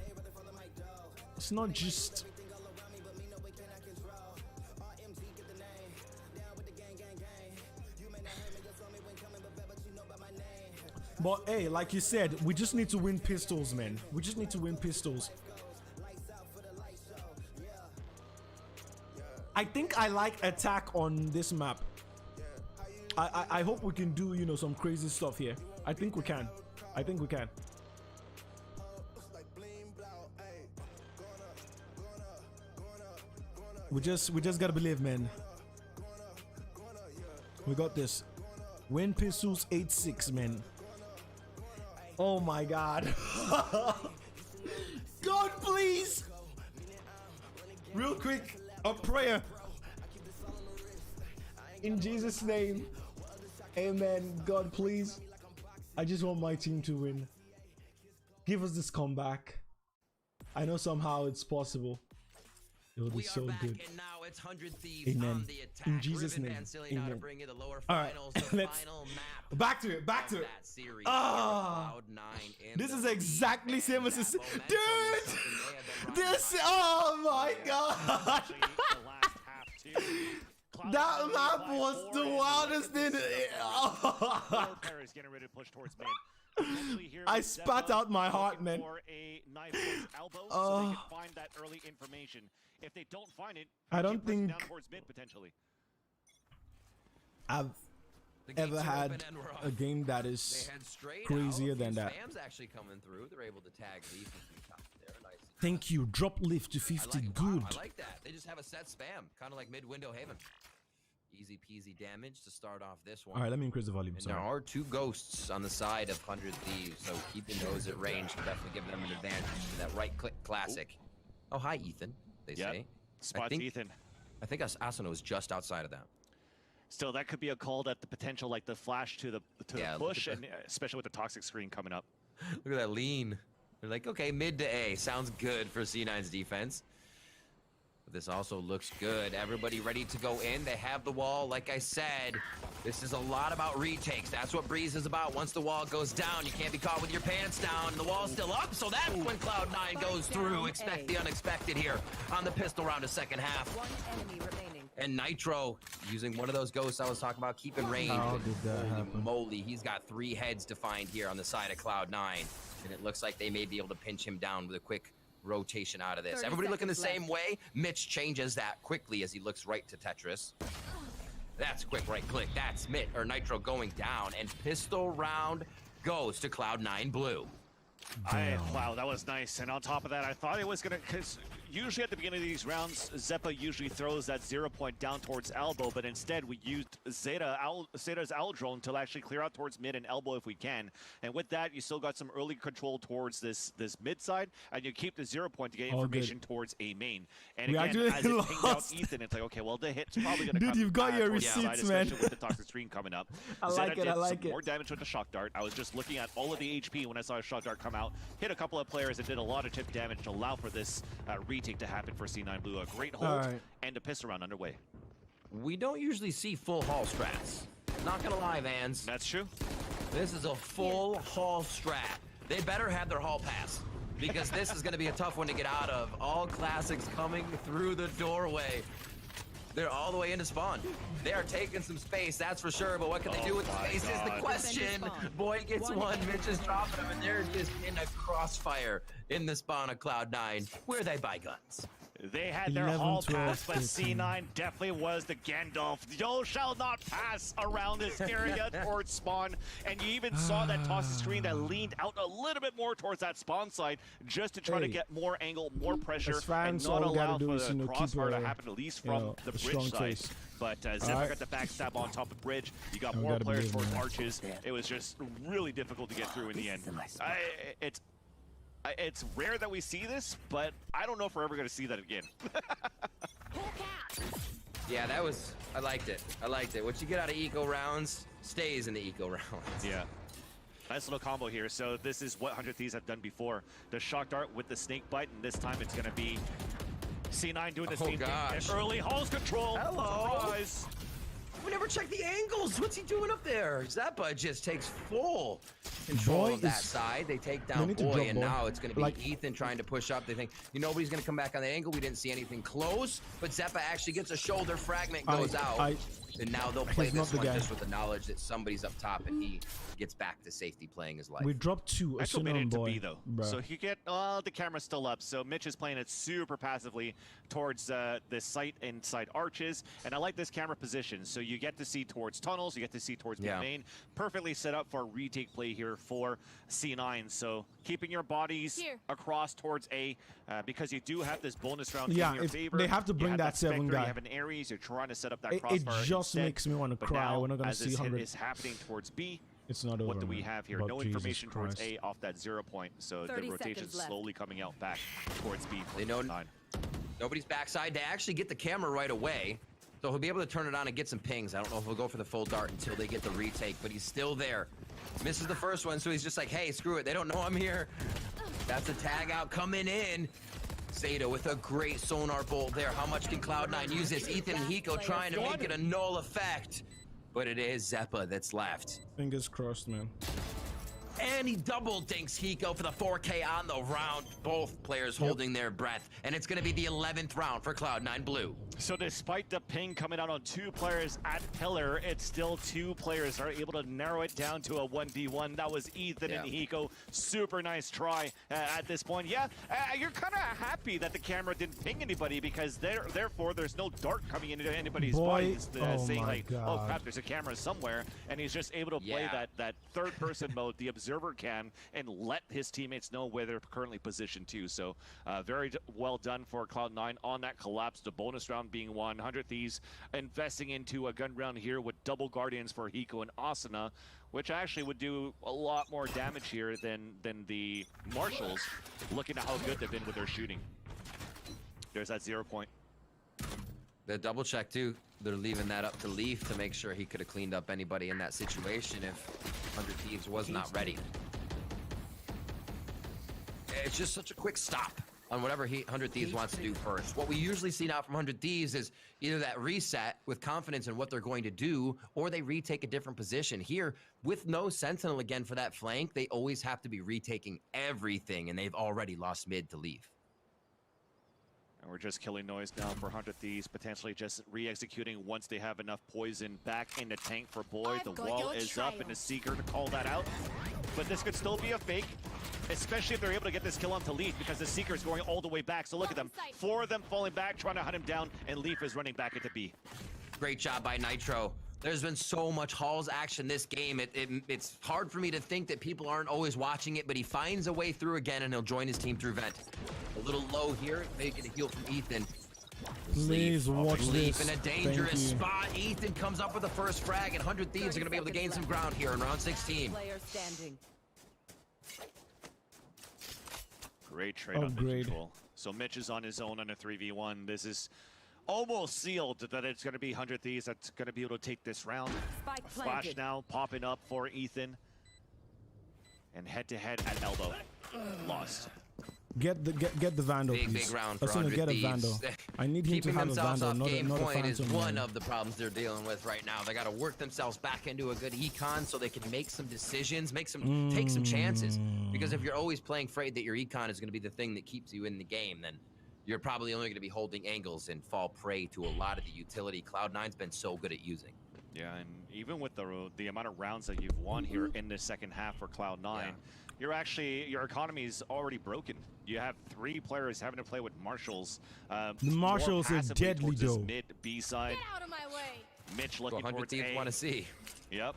It's not just but hey, like you said, we just need to win pistols, man. We just need to win pistols. I think I like attack on this map. I hope we can do, you know, some crazy stuff here. I think we can. We just gotta believe, man. We got this. Win pistols 8-6, man. Oh my god. God, please. Real quick, a prayer. In Jesus' name. Amen. God, please. I just want my team to win. Give us this comeback. I know somehow it's possible. It will be so good. And now it's 100 Thieves Amen. on the attack. In Jesus' Ruben name. Amen. Amen. The lower All right, finals, the let's final map back to it. Back to it. series. Ah, this is exactly same as this, dude. This. Oh my god. That map was the wildest thing. I spat out my heart, man. Oh. If they don't find it, I don't think I've ever had a game that is crazier than that. Spam's actually coming through. They're able to tag these top there. Nice. Thank you. Drop lift to 50. Good. I like that. They just have a set spam, kind of like mid-window haven. Easy peasy damage to start off this one. All right, let me increase the volume. And there are 2 ghosts on the side of 100 Thieves, so keeping those at range can definitely give them an advantage to that right-click classic. Oh, hi, Ethan, they say. Spots Ethan. I think Asano is just outside of that. Still, that could be a call that the potential, like the flash to the push, and especially with the toxic screen coming up. Look at that lean. They're like, okay, mid to A. Sounds good for C9's defense. But this also looks good. Everybody ready to go in. They have the wall. Like I said, this is a lot about retakes. That's what Breeze is about. Once the wall goes down, you can't be caught with your pants down. The wall's still up, so that's when Cloud9 goes through. Expect the unexpected here on the pistol round of second half. 1 enemy remaining. And Nitro using one of those ghosts I was talking about, keeping range. How did that happen? Moly, he's got 3 heads to find here on the side of Cloud9. And it looks like they may be able to pinch him down with a quick rotation out of this. Everybody looking the same way. Mitch changes that quickly as he looks right to Tetris. That's quick right click. That's Nitro going down. And pistol round goes to Cloud9 Blue. Wow, that was nice. And on top of that, I thought it was going to, because usually at the beginning of these rounds, Zeppa usually throws that 0 point down towards elbow, but instead we used Zeta's owl drone to actually clear out towards mid and elbow if we can. And with that, you still got some early control towards this mid side, and you keep the 0 point to get information towards a main. And again, as it pinged out Ethan, it's like, okay, well, the hit's probably going to come. Dude, you've got your receipts, man. Especially with the toxic screen coming up. I like it, I like it. More damage with the shock dart. I was just looking at all of the HP when I saw a shock dart come out, hit a couple of players and did a lot of tip damage to allow for this retake to happen for C9 Blue. A great hold and a pistol round underway. We don't usually see full hall strats. Not gonna lie, Vans. That's true. This is a full hall strat. They better have their hall pass, because this is gonna be a tough one to get out of. All classics coming through the doorway. They're all the way into spawn. They are taking some space, that's for sure, but what can they do with the space is the question. Boy gets one, Mitch is dropping them, and they're just in a crossfire in the spawn of Cloud9, where they buy guns. They had their hall pass, but C9 definitely was the Gandalf. You shall not pass around this area towards spawn. And you even saw that toxic screen that leaned out a little bit more towards that spawn side just to try to get more angle, more pressure, and not allow for the crossfire to happen, at least from the bridge side. But Zeppa got the backstab on top of bridge. You got more players towards arches. It was just really difficult to get through in the end. It's rare that we see this, but I don't know if we're ever going to see that again. Yeah, that was, I liked it. I liked it. What you get out of eco rounds stays in the eco rounds. Yeah. Nice little combo here. So this is what 100 Thieves have done before. The shock dart with the snake bite, and this time it's going to be C9 doing the same thing. Early halls control. Hello. Surprise. We never checked the angles. What's he doing up there? Zappa just takes full control of that side. They take down Boy, and now it's going to be Ethan trying to push up. They think, nobody's going to come back on the angle. We didn't see anything close, but Zappa actually gets a shoulder fragment, goes out. And now they'll play this one just with the knowledge that somebody's up top and he gets back to safety playing his life. We dropped 2. I still made it to B though. So he get the camera's still up. So Mitch is playing it super passively towards the site inside arches. And I like this camera position. So you get to see towards tunnels, you get to see towards the main. Perfectly set up for a retake play here for C9. So keeping your bodies across towards A because you do have this bonus round in your favor. They have to bring that 7 guy. You have an Ares, you're trying to set up that crossfire. just makes me want to cry. We're not going to see 100. Is happening towards B. It's not over. What do we have here? No information towards A off that 0 point. So the rotation slowly coming out back towards B. They know nobody's backside. They actually get the camera right away. So he'll be able to turn it on and get some pings. I don't know if he'll go for the full dart until they get the retake, but he's still there. Misses the first one, so he's just like, hey, screw it. They don't know I'm here. That's a tag out coming in. Zeta with a great sonar bolt there. How much can Cloud9 use this? Ethan and Hiko trying to make it a null effect. But it is Zeppa that's left. Fingers crossed, man. And he double dinks Hiko for the 4K on the round. Both players holding their breath. And it's going to be the 11th round for Cloud9 Blue. So despite the ping coming out on 2 players at Pillar, it's still 2 players are able to narrow it down to a 1v1. That was Ethan and Hiko. Super nice try at this point. Yeah, you're kind of happy that the camera didn't ping anybody because therefore there's no dart coming into anybody's body saying like, oh crap, there's a camera somewhere. And he's just able to play that third person mode, the observer cam, and let his teammates know where they're currently positioned too. So very well done for Cloud9 on that collapse. The bonus round being won. 100 Thieves investing into a gun round here with double Guardians for Hiko and Asuna, which actually would do a lot more damage here than the Marshals, looking at how good they've been with their shooting. There's that 0 point. The double check too. They're leaving that up to Leaf to make sure he could have cleaned up anybody in that situation if 100 Thieves was not ready. It's just such a quick stop on whatever 100 Thieves wants to do first. What we usually see now from 100 Thieves is either that reset with confidence in what they're going to do, or they retake a different position. Here, with no Sentinel again for that flank, they always have to be retaking everything, and they've already lost mid to Leaf. And we're just killing noise now for 100 Thieves, potentially just re-executing once they have enough poison back in the tank for Boy. The wall is up, and a Seeker to call that out. But this could still be a fake, especially if they're able to get this kill onto Leaf, because the Seeker is going all the way back. So look at them, 4 of them falling back, trying to hunt him down, and Leaf is running back into B. Great job by Nitro. There's been so much Halls action this game. It's hard for me to think that people aren't always watching it, but he finds a way through again, and he'll join his team through Vent. A little low here, making a heal from Ethan. Please watch Leaf in a dangerous spot. Ethan comes up with the first frag, and 100 Thieves are going to be able to gain some ground here in round 16. Great trade on the control. So Mitch is on his own on a 3v1. This is almost sealed that it's going to be 100 Thieves that's going to be able to take this round. Flash now popping up for Ethan. And head-to-head at elbow. Lost. Get the Vandal, please. Big round for As soon as get a Vandal. I need him to have a Vandal, not a Phantom. Is one of the problems they're dealing with right now. They got to work themselves back into a good econ so they can make some decisions, take some chances. Because if you're always playing afraid that your econ is going to be the thing that keeps you in the game, then you're probably only going to be holding angles and fall prey to a lot of the utility Cloud9's been so good at using. Yeah, and even with the amount of rounds that you've won here in the second half for Cloud9, your economy is already broken. You have 3 players having to play with Marshals. The Marshals is deadly though. Mid B side. Get out of my way. Mitch looking towards 100 Thieves want to see. Yep.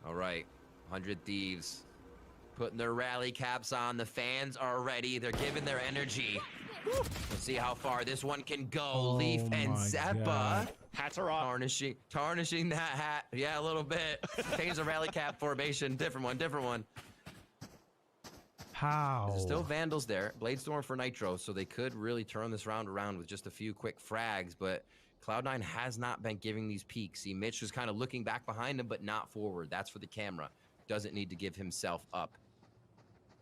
All right, 100 Thieves putting their rally caps on. The fans are ready. They're giving their energy. Let's see how far this one can go. Leaf and Zeppa. Hats are off. Tarnishing that hat. Yeah, a little bit. Change the rally cap formation. Different one. How? There's still Vandals there. Bladestorm for Nitro, so they could really turn this round around with just a few quick frags, but Cloud9 has not been giving these peaks. See, Mitch was kind of looking back behind him, but not forward. That's for the camera. Doesn't need to give himself up.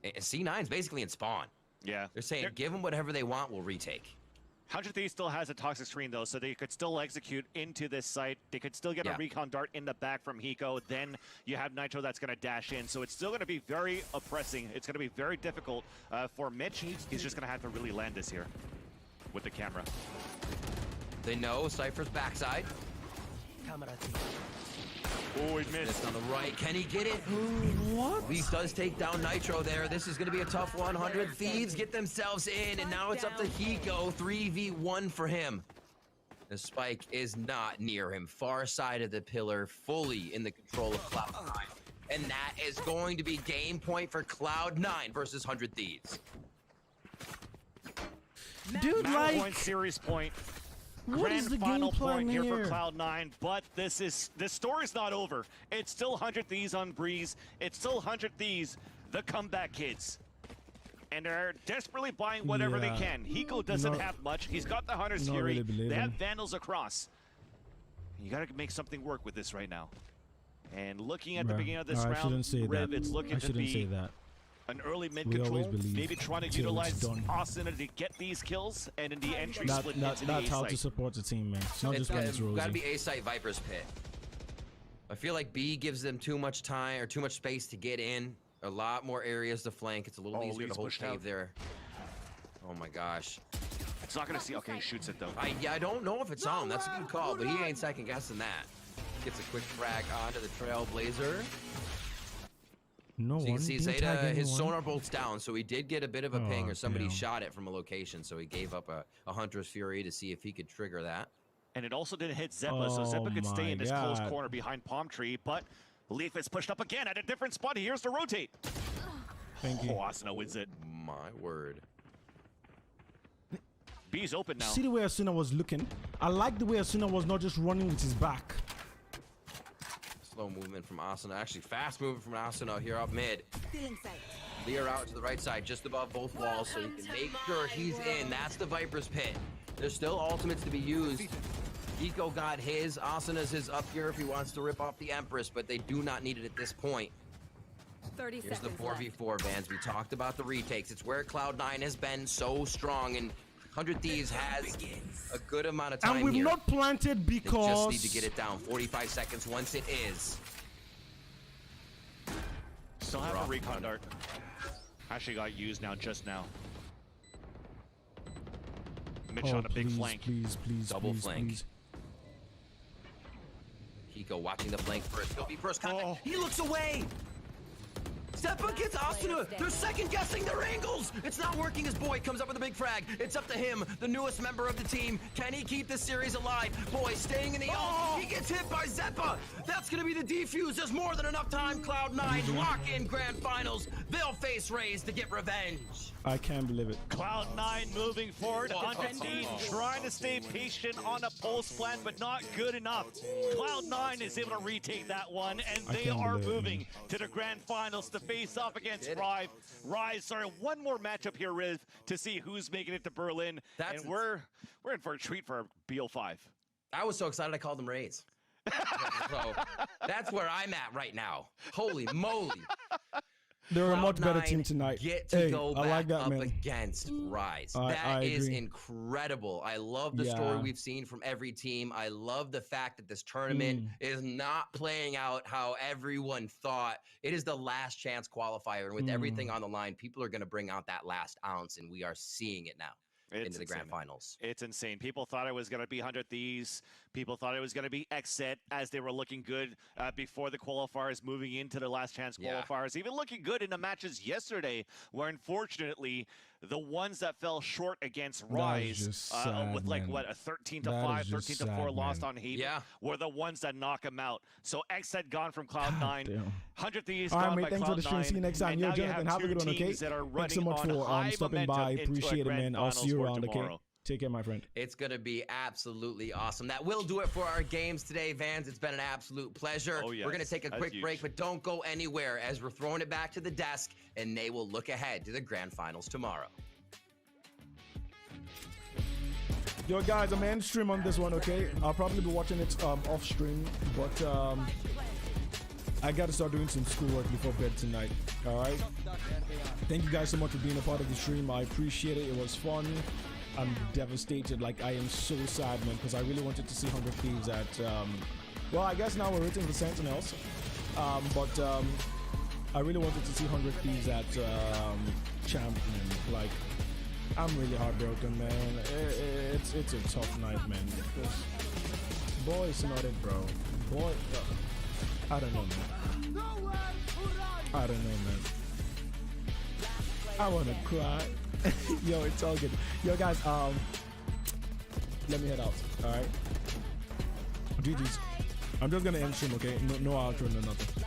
And C9's basically in spawn. Yeah. They're saying, give them whatever they want, we'll retake. 100 Thieves still has a toxic screen though, so they could still execute into this site. They could still get a recon dart in the back from Hiko. Then you have Nitro that's going to dash in. So it's still going to be very oppressing. It's going to be very difficult for Mitch. He's just going to have to really land this here with the camera. They know Cypher's backside. Oh, he missed. On the right. Can he get it? What? Leaf does take down Nitro there. This is going to be a tough 100 Thieves get themselves in, and now it's up to Hiko. 3v1 for him. The spike is not near him. Far side of the pillar, fully in the control of Cloud9. And that is going to be game point for Cloud9 versus 100 Thieves. Dude, Point, series point. Grand final point here for Cloud9, but this story's not over. It's still 100 Thieves on Breeze. It's still 100 Thieves, the comeback kids. And they're desperately buying whatever they can. Hiko doesn't have much. He's got the Hunter's Fury. Really they have Vandals across. You gotta make something work with this right now. And looking at the beginning of this round, Riv, it's looking to be an early mid control, maybe trying to utilize Asuna to get these kills, and in the entry split into the A-site. That's how to support the team, man. It's not just when it's rosy. Gotta be A-site Viper's Pit. I feel like B gives them too much time or too much space to get in. A lot more areas to flank. It's a little easier to hold cave there. Oh my gosh. It's not gonna see. Okay, he shoots it though. I don't know if it's on. That's a good call, but he ain't second guessing that. Gets a quick frag onto the Trailblazer. No so you can see Zeta, his sonar bolt's down, so he did get a bit of a ping, or somebody shot it from a location, so he gave up a Hunter's Fury to see if he could trigger that. And it also didn't hit Zeppa, so Zeppa could stay in this close corner behind Palm Tree, but Leaf is pushed up again at a different spot. He hears to rotate. Thank you. Asuna wins it. My word. B's open now. See the way Asuna was looking? I like the way Asuna was not just running with his back. Slow movement from Asuna. Actually, fast movement from Asuna here up mid. Lear out to the right side, just above both walls, so he can make sure he's in. That's the Viper's Pit. There's still ultimates to be used. Eco got his. Asuna's his up here if he wants to rip off the Empress, but they do not need it at this point. 30 Here's the seconds 4v4, Vans. We talked about the retakes. It's where Cloud9 has been so strong, and 100 Thieves has a good amount of time and we've here. not planted because They just need to get it down. 45 seconds once it is. Still have a recon dart. Actually got used now, just now. Mitch on a big flank. Please, Double please, flank. Please. Hiko watching the flank first. He'll be first contact. He looks away. Zeppa gets Asuna. They're second guessing their angles. It's not working. His boy comes up with a big frag. It's up to him, the newest member of the team. Can he keep this series alive? Boy, staying in the He gets hit by Zeppa. That's going to be the defuse. There's more than enough time. Cloud9 lock in grand finals. They'll face Raze to get revenge. I can't believe it. Cloud9 moving forward. 100 Thieves trying to stay patient on a pulse plan, but not good enough. Cloud9 is able to retake that one, and they are moving to the grand finals to face off against Rise. Sorry, one more matchup here, Riv, to see who's making it to Berlin. And we're in for a treat for BO5. I was so excited I called them Raze. So that's where I'm at right now. Holy moly. They're a much better team tonight. Get to go back like that, up man. against Rise. That is incredible. I love the story we've seen from every team. I love the fact that this tournament is not playing out how everyone thought. It is the last chance qualifier, and with everything on the line, people are going to bring out that last ounce, and we are seeing it now. Into the grand finals. It's insane. People thought it was going to be 100 Thieves. People thought it was going to be Xset as they were looking good before the qualifiers, moving into the last chance qualifiers. Even looking good in the matches yesterday, where unfortunately the ones that fell short against Rise with like what a 13-5, 13-4 loss on Hayden were the ones that knock him out. So Xset gone from Cloud9, 100 Thieves gone by thanks for the stream. See you next time. Yo, Jonathan, have a good one, okay? Thanks so much for stopping by. Appreciate it, man. I'll see you around, okay? Take care, my friend. It's going to be absolutely awesome. That will do it for our games today, Vans. It's been an absolute pleasure. We're going to take a quick break, but don't go anywhere as we're throwing it back to the desk, and they will look ahead to the grand finals tomorrow. Yo, guys, I'm end stream on this one, okay? I'll probably be watching it off stream, but I got to start doing some schoolwork before bed tonight, all right? Thank you guys so much for being a part of the stream. I appreciate it. It was fun. I'm devastated. Like, I am so sad, man, because I really wanted to see 100 Thieves at, well, I guess now we're waiting for Sentinels, but I really wanted to see 100 Thieves at Champion. Like, I'm really heartbroken, man. It's a tough night, man. Because boy, it's not it, bro. Boy, I don't know, man. I don't know, man. I want to cry. Yo, it's all good. Yo, guys, let me head out, all right? GG's. I'm just going to end stream, okay? No outro, no nothing.